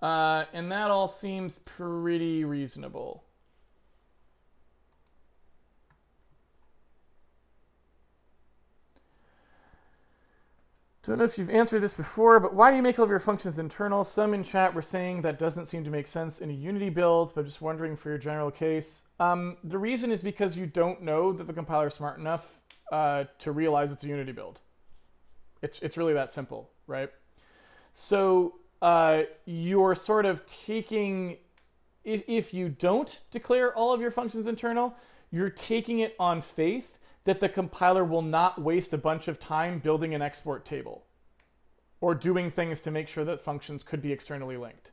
And that all seems pretty reasonable. Don't know if you've answered this before, but why do you make all of your functions internal? Some in chat were saying that doesn't seem to make sense in a Unity build, but just wondering for your general case. The reason is because you don't know that the compiler is smart enough to realize it's a Unity build. It's really that simple, right? So you're sort of taking, if you don't declare all of your functions internal, you're taking it on faith that the compiler will not waste a bunch of time building an export table or doing things to make sure that functions could be externally linked.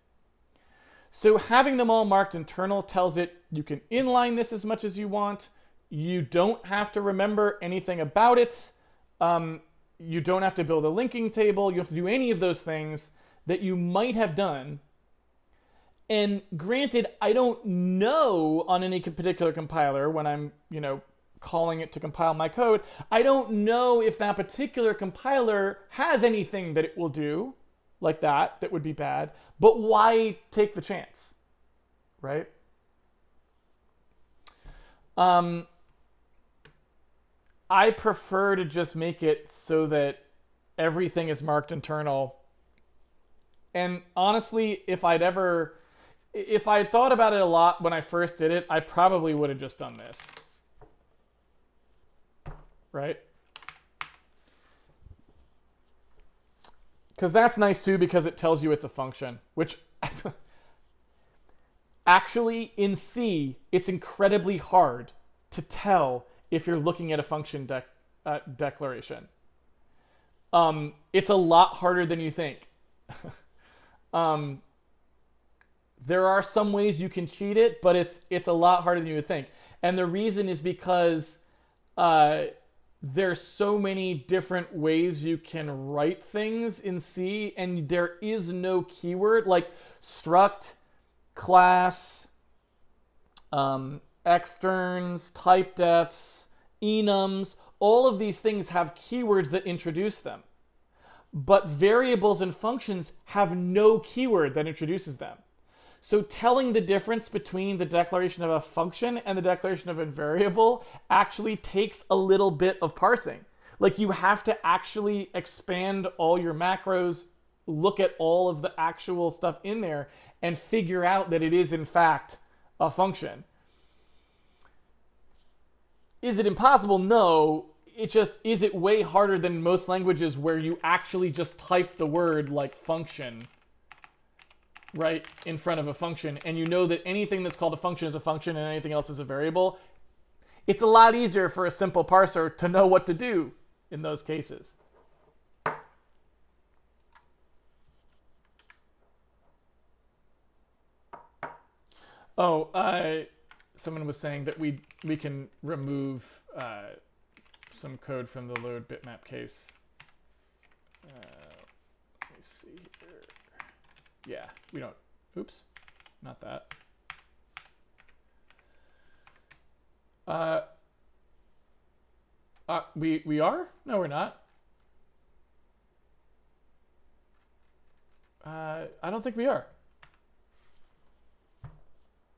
So having them all marked internal tells it you can inline this as much as you want. You don't have to remember anything about it. You don't have to build a linking table. You have to do any of those things that you might have done. And granted, I don't know on any particular compiler when I'm, calling it to compile my code, I don't know if that particular compiler has anything that it will do like that would be bad. But why take the chance, right? I prefer to just make it so that everything is marked internal. And honestly, if I had thought about it a lot when I first did it, I probably would have just done this. Right? Because that's nice too, because it tells you it's a function, which actually in C, it's incredibly hard to tell if you're looking at a function declaration. It's a lot harder than you think. There are some ways you can cheat it, but it's a lot harder than you would think. And the reason is because there's so many different ways you can write things in C, and there is no keyword like struct, class, externs, typedefs, enums. All of these things have keywords that introduce them. But variables and functions have no keyword that introduces them. So telling the difference between the declaration of a function and the declaration of a variable actually takes a little bit of parsing. Like you have to actually expand all your macros, look at all of the actual stuff in there, and figure out that it is in fact a function. Is it impossible? No. Is it way harder than most languages where you actually just type the word like function right in front of a function, and you know that anything that's called a function is a function and anything else is a variable? It's a lot easier for a simple parser to know what to do in those cases. Oh, someone was saying that we can remove some code from the load bitmap case. Let me see here. Yeah, we don't. Oops, not that. We are? No, we're not. I don't think we are.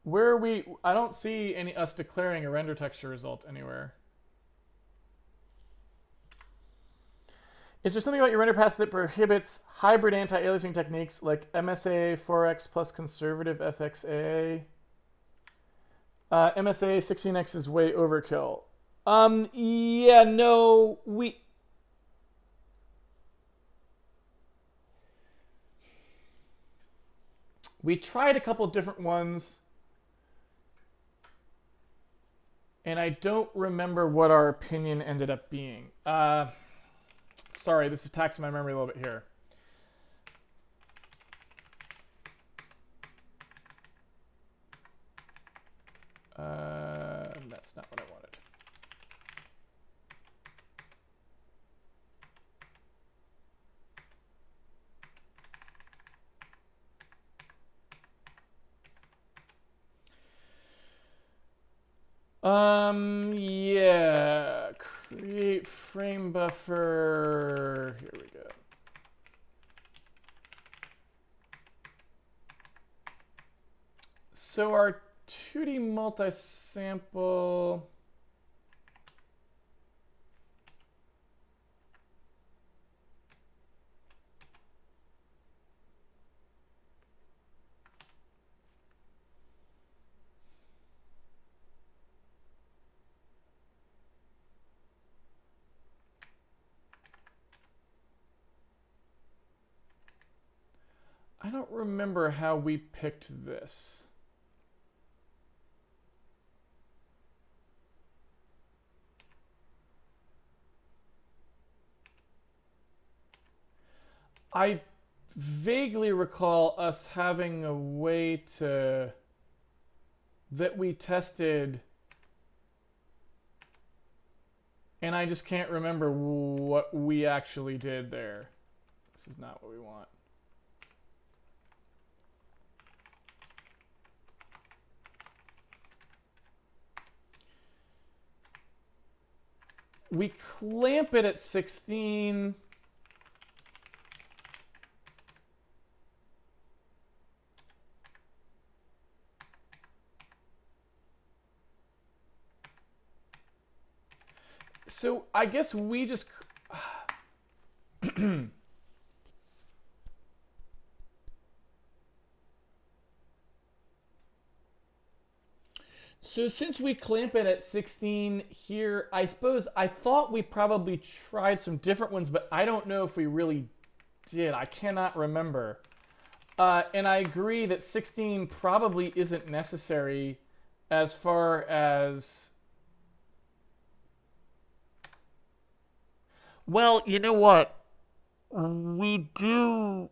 Where are we? I don't see us declaring a render texture result anywhere. Is there something about your render pass that prohibits hybrid anti-aliasing techniques like MSA 4x plus conservative FXA? MSA 16x is way overkill. Yeah, no, we tried a couple different ones, and I don't remember what our opinion ended up being. Sorry, this is taxing my memory a little bit here. That's not what I wanted. Yeah, create frame buffer. Here we go. So our 2D multisample. I don't remember how we picked this. I vaguely recall us having a way to that we tested, and I just can't remember what we actually did there. This is not what we want. We clamp it at 16. So I guess we just so since we clamp it at 16 here, I suppose I thought we probably tried some different ones, but I don't know if we really did. I cannot remember. And I agree that 16 probably isn't necessary as far as... Well, you know what? We do...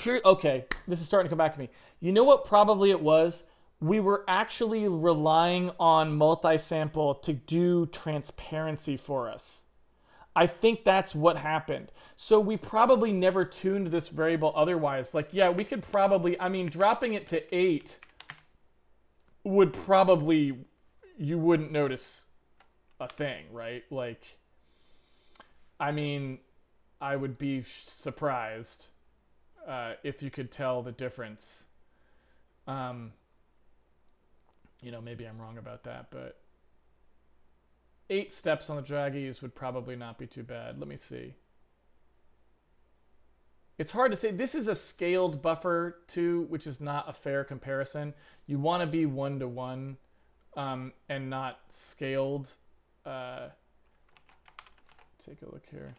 Okay, this is starting to come back to me. You know what probably it was? We were actually relying on multi-sample to do transparency for us. I think that's what happened. So we probably never tuned this variable otherwise. Like, yeah, we could probably... I mean, dropping it to 8 would probably... You wouldn't notice a thing, right? Like, I mean, I would be surprised if you could tell the difference. You know, maybe I'm wrong about that, but 8 steps on the draggies would probably not be too bad. Let me see. It's hard to say. This is a scaled buffer too, which is not a fair comparison. You want to be 1-to-1 and not scaled. Take a look here.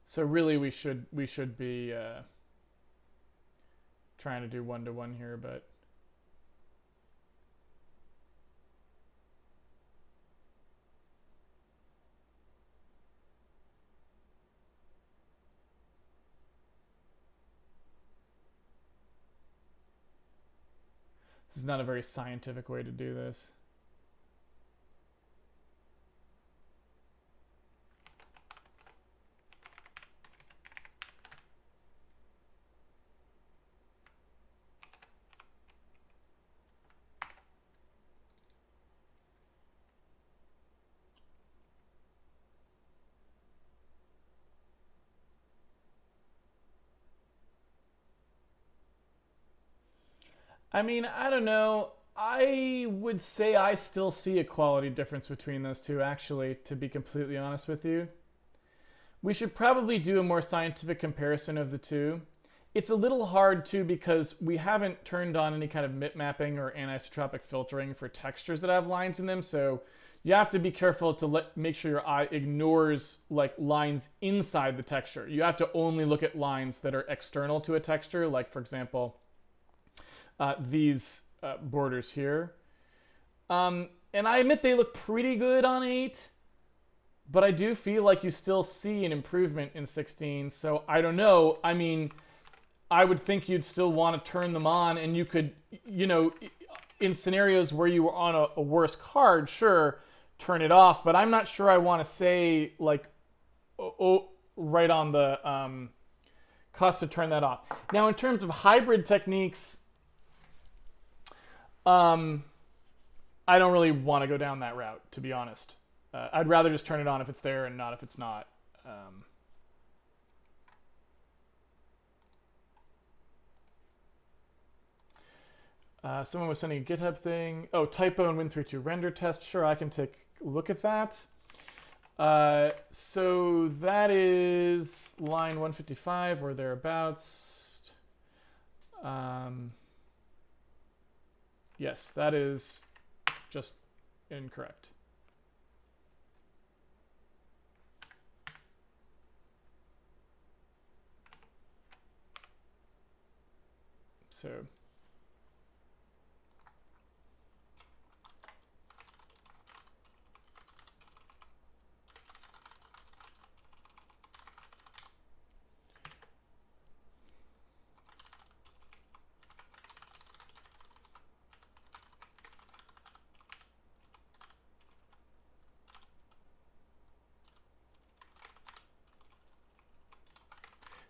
So really, we should be trying to do 1-to-1 here, but this is not a very scientific way to do this. I mean, I don't know. I would say I still see a quality difference between those two, actually, to be completely honest with you. We should probably do a more scientific comparison of the two. It's a little hard, too, because we haven't turned on any kind of bitmapping or anisotropic filtering for textures that have lines in them, so you have to be careful to make sure your eye ignores like lines inside the texture. You have to only look at lines that are external to a texture, like, for example, these borders here. And I admit they look pretty good on 8, but I do feel like you still see an improvement in 16, so I don't know. I mean, I would think you'd still want to turn them on, and you could, you know, in scenarios where you were on a worse card, sure, turn it off, but I'm not sure I want to say, like, right on the cusp to turn that off. Now, in terms of hybrid techniques, I don't really want to go down that route, to be honest. I'd rather just turn it on if it's there and not if it's not. Someone was sending a GitHub thing. Oh, typo and Win32 render test. Sure, I can take a look at that. So that is line 155 or thereabouts. Yes, that is just incorrect. So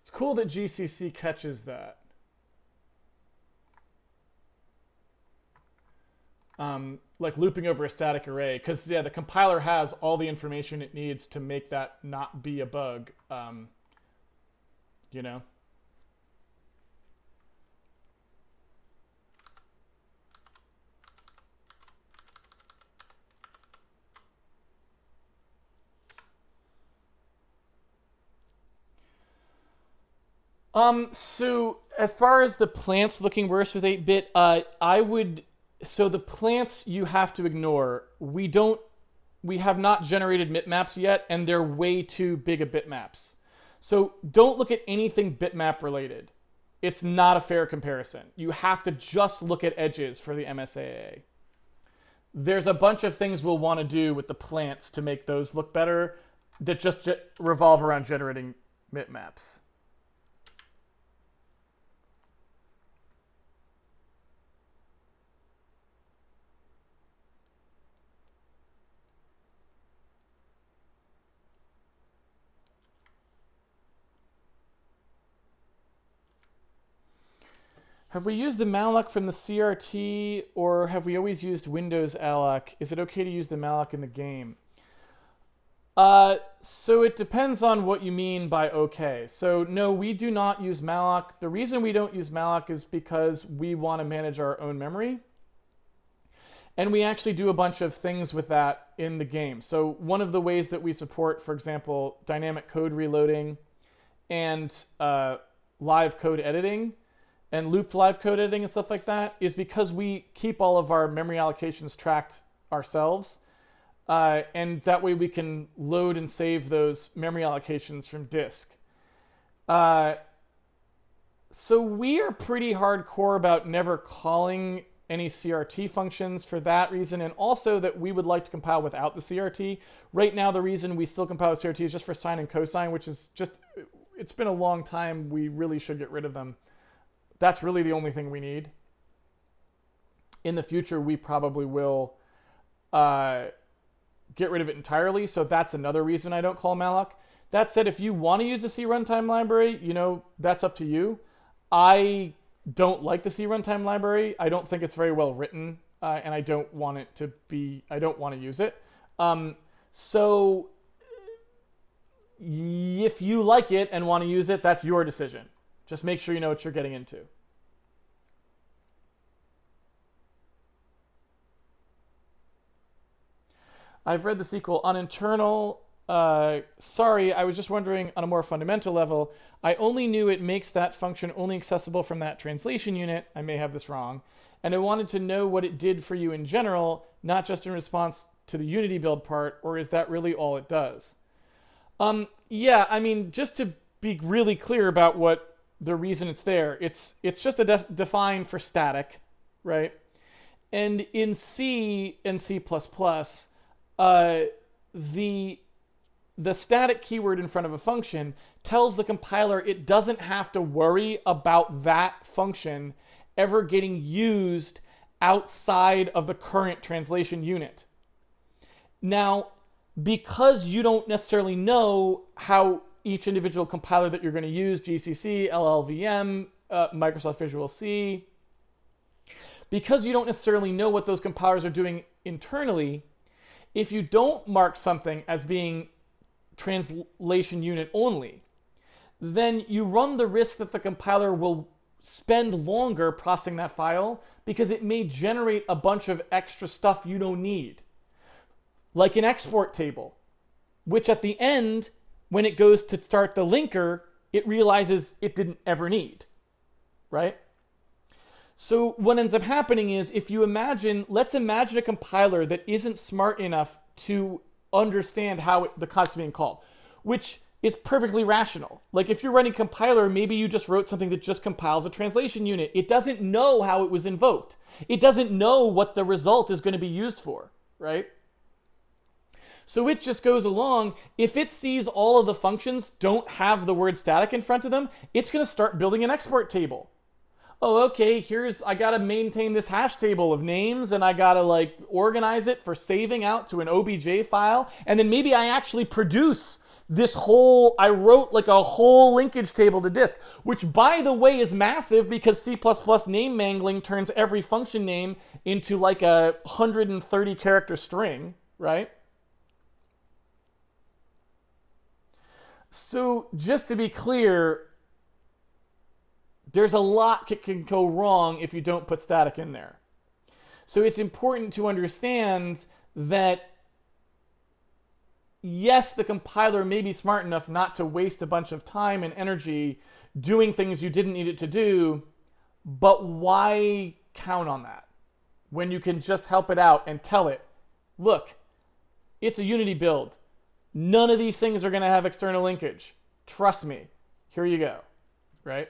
it's cool that GCC catches that. Like looping over a static array, because yeah, the compiler has all the information it needs to make that not be a bug. You know. So as far as the plants looking worse with 8-bit, so the plants you have to ignore. We have not generated bitmaps yet, and they're way too big of bitmaps. So don't look at anything bitmap related. It's not a fair comparison. You have to just look at edges for the MSAA. There's a bunch of things we'll want to do with the plants to make those look better that just revolve around generating bitmaps. Have we used the malloc from the CRT, or have we always used Windows alloc? Is it okay to use the malloc in the game? So it depends on what you mean by okay. So no, we do not use malloc. The reason we don't use malloc is because we want to manage our own memory. And we actually do a bunch of things with that in the game. So one of the ways that we support, for example, dynamic code reloading and live code editing, and looped live code editing and stuff like that, is because we keep all of our memory allocations tracked ourselves. And that way we can load and save those memory allocations from disk. So we are pretty hardcore about never calling any CRT functions for that reason, and also that we would like to compile without the CRT. Right now, the reason we still compile with CRT is just for sine and cosine, which is just, it's been a long time. We really should get rid of them. That's really the only thing we need. In the future, we probably will get rid of it entirely, so that's another reason I don't call malloc. That said, if you want to use the C runtime library, you know, that's up to you. I don't like the C runtime library. I don't think it's very well written, and I don't want it to be, I don't want to use it. So if you like it and want to use it, that's your decision. Just make sure you know what you're getting into. I've read the sequel on internal. Sorry, I was just wondering on a more fundamental level. I only knew it makes that function only accessible from that translation unit. I may have this wrong. And I wanted to know what it did for you in general, not just in response to the Unity build part, or is that really all it does? Yeah, I mean, just to be really clear about what the reason it's there, it's just a define for static, right? And in C and C++, the static keyword in front of a function tells the compiler it doesn't have to worry about that function ever getting used outside of the current translation unit. Now, because you don't necessarily know how each individual compiler that you're going to use, GCC, LLVM, Microsoft Visual C, because you don't necessarily know what those compilers are doing internally, if you don't mark something as being translation unit only, then you run the risk that the compiler will spend longer processing that file because it may generate a bunch of extra stuff you don't need. Like an export table, which at the end, when it goes to start the linker, it realizes it didn't ever need, right? So what ends up happening is, if you imagine, let's imagine a compiler that isn't smart enough to understand how the concept's being called, which is perfectly rational. Like if you're running compiler, maybe you just wrote something that just compiles a translation unit. It doesn't know how it was invoked. It doesn't know what the result is going to be used for, right? So it just goes along. If it sees all of the functions don't have the word static in front of them, it's going to start building an export table. Oh, okay, I got to maintain this hash table of names, and I got to like organize it for saving out to an OBJ file. And then maybe I actually produce I wrote like a whole linkage table to disk, which by the way is massive because C++ name mangling turns every function name into like a 130 character string, right? So just to be clear, there's a lot that can go wrong if you don't put static in there. So it's important to understand that yes, the compiler may be smart enough not to waste a bunch of time and energy doing things you didn't need it to do, but why count on that when you can just help it out and tell it, look, it's a Unity build. None of these things are going to have external linkage. Trust me. Here you go, right?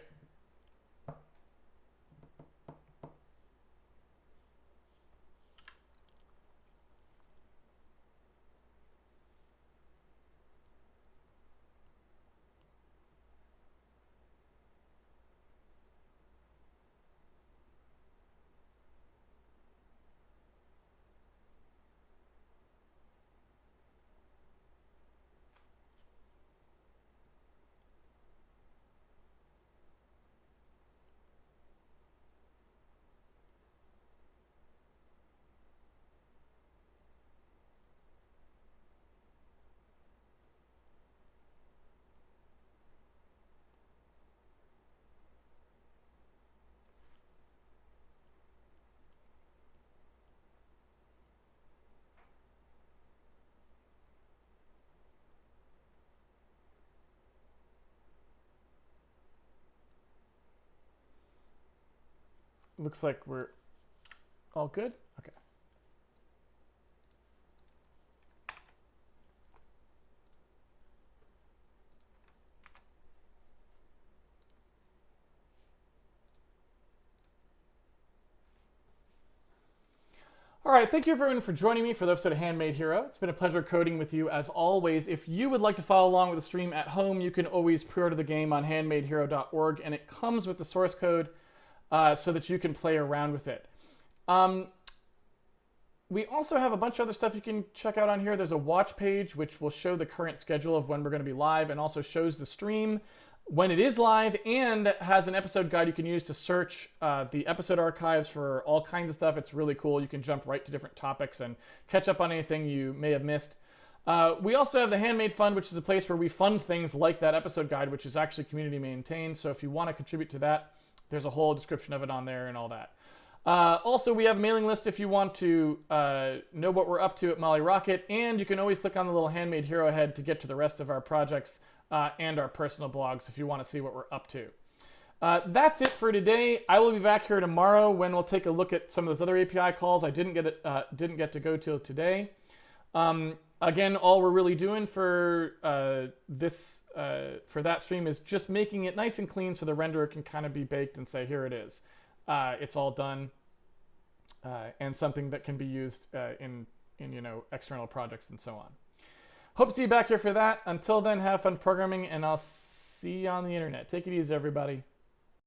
Looks like we're all good. Okay. All right, thank you everyone for joining me for the episode of Handmade Hero. It's been a pleasure coding with you as always. If you would like to follow along with the stream at home, you can always pre-order the game on handmadehero.org, and it comes with the source code so that you can play around with it. We also have a bunch of other stuff you can check out on here. There's a watch page which will show the current schedule of when we're going to be live and also shows the stream when it is live and has an episode guide you can use to search the episode archives for all kinds of stuff. It's really cool. You can jump right to different topics and catch up on anything you may have missed. We also have the Handmade Fund, which is a place where we fund things like that episode guide, which is actually community maintained. So if you want to contribute to that, there's a whole description of it on there and all that. Also, we have a mailing list if you want to know what we're up to at Molly Rocket, and you can always click on the little Handmade Hero head to get to the rest of our projects and our personal blogs if you want to see what we're up to. That's it for today. I will be back here tomorrow when we'll take a look at some of those other API calls I didn't get to go till today. Again, all we're really doing for for that stream is just making it nice and clean so the renderer can kind of be baked and say, here it is. It's all done, and something that can be used in external projects and so on. Hope to see you back here for that. Until then, have fun programming, and I'll see you on the internet. Take it easy, everybody.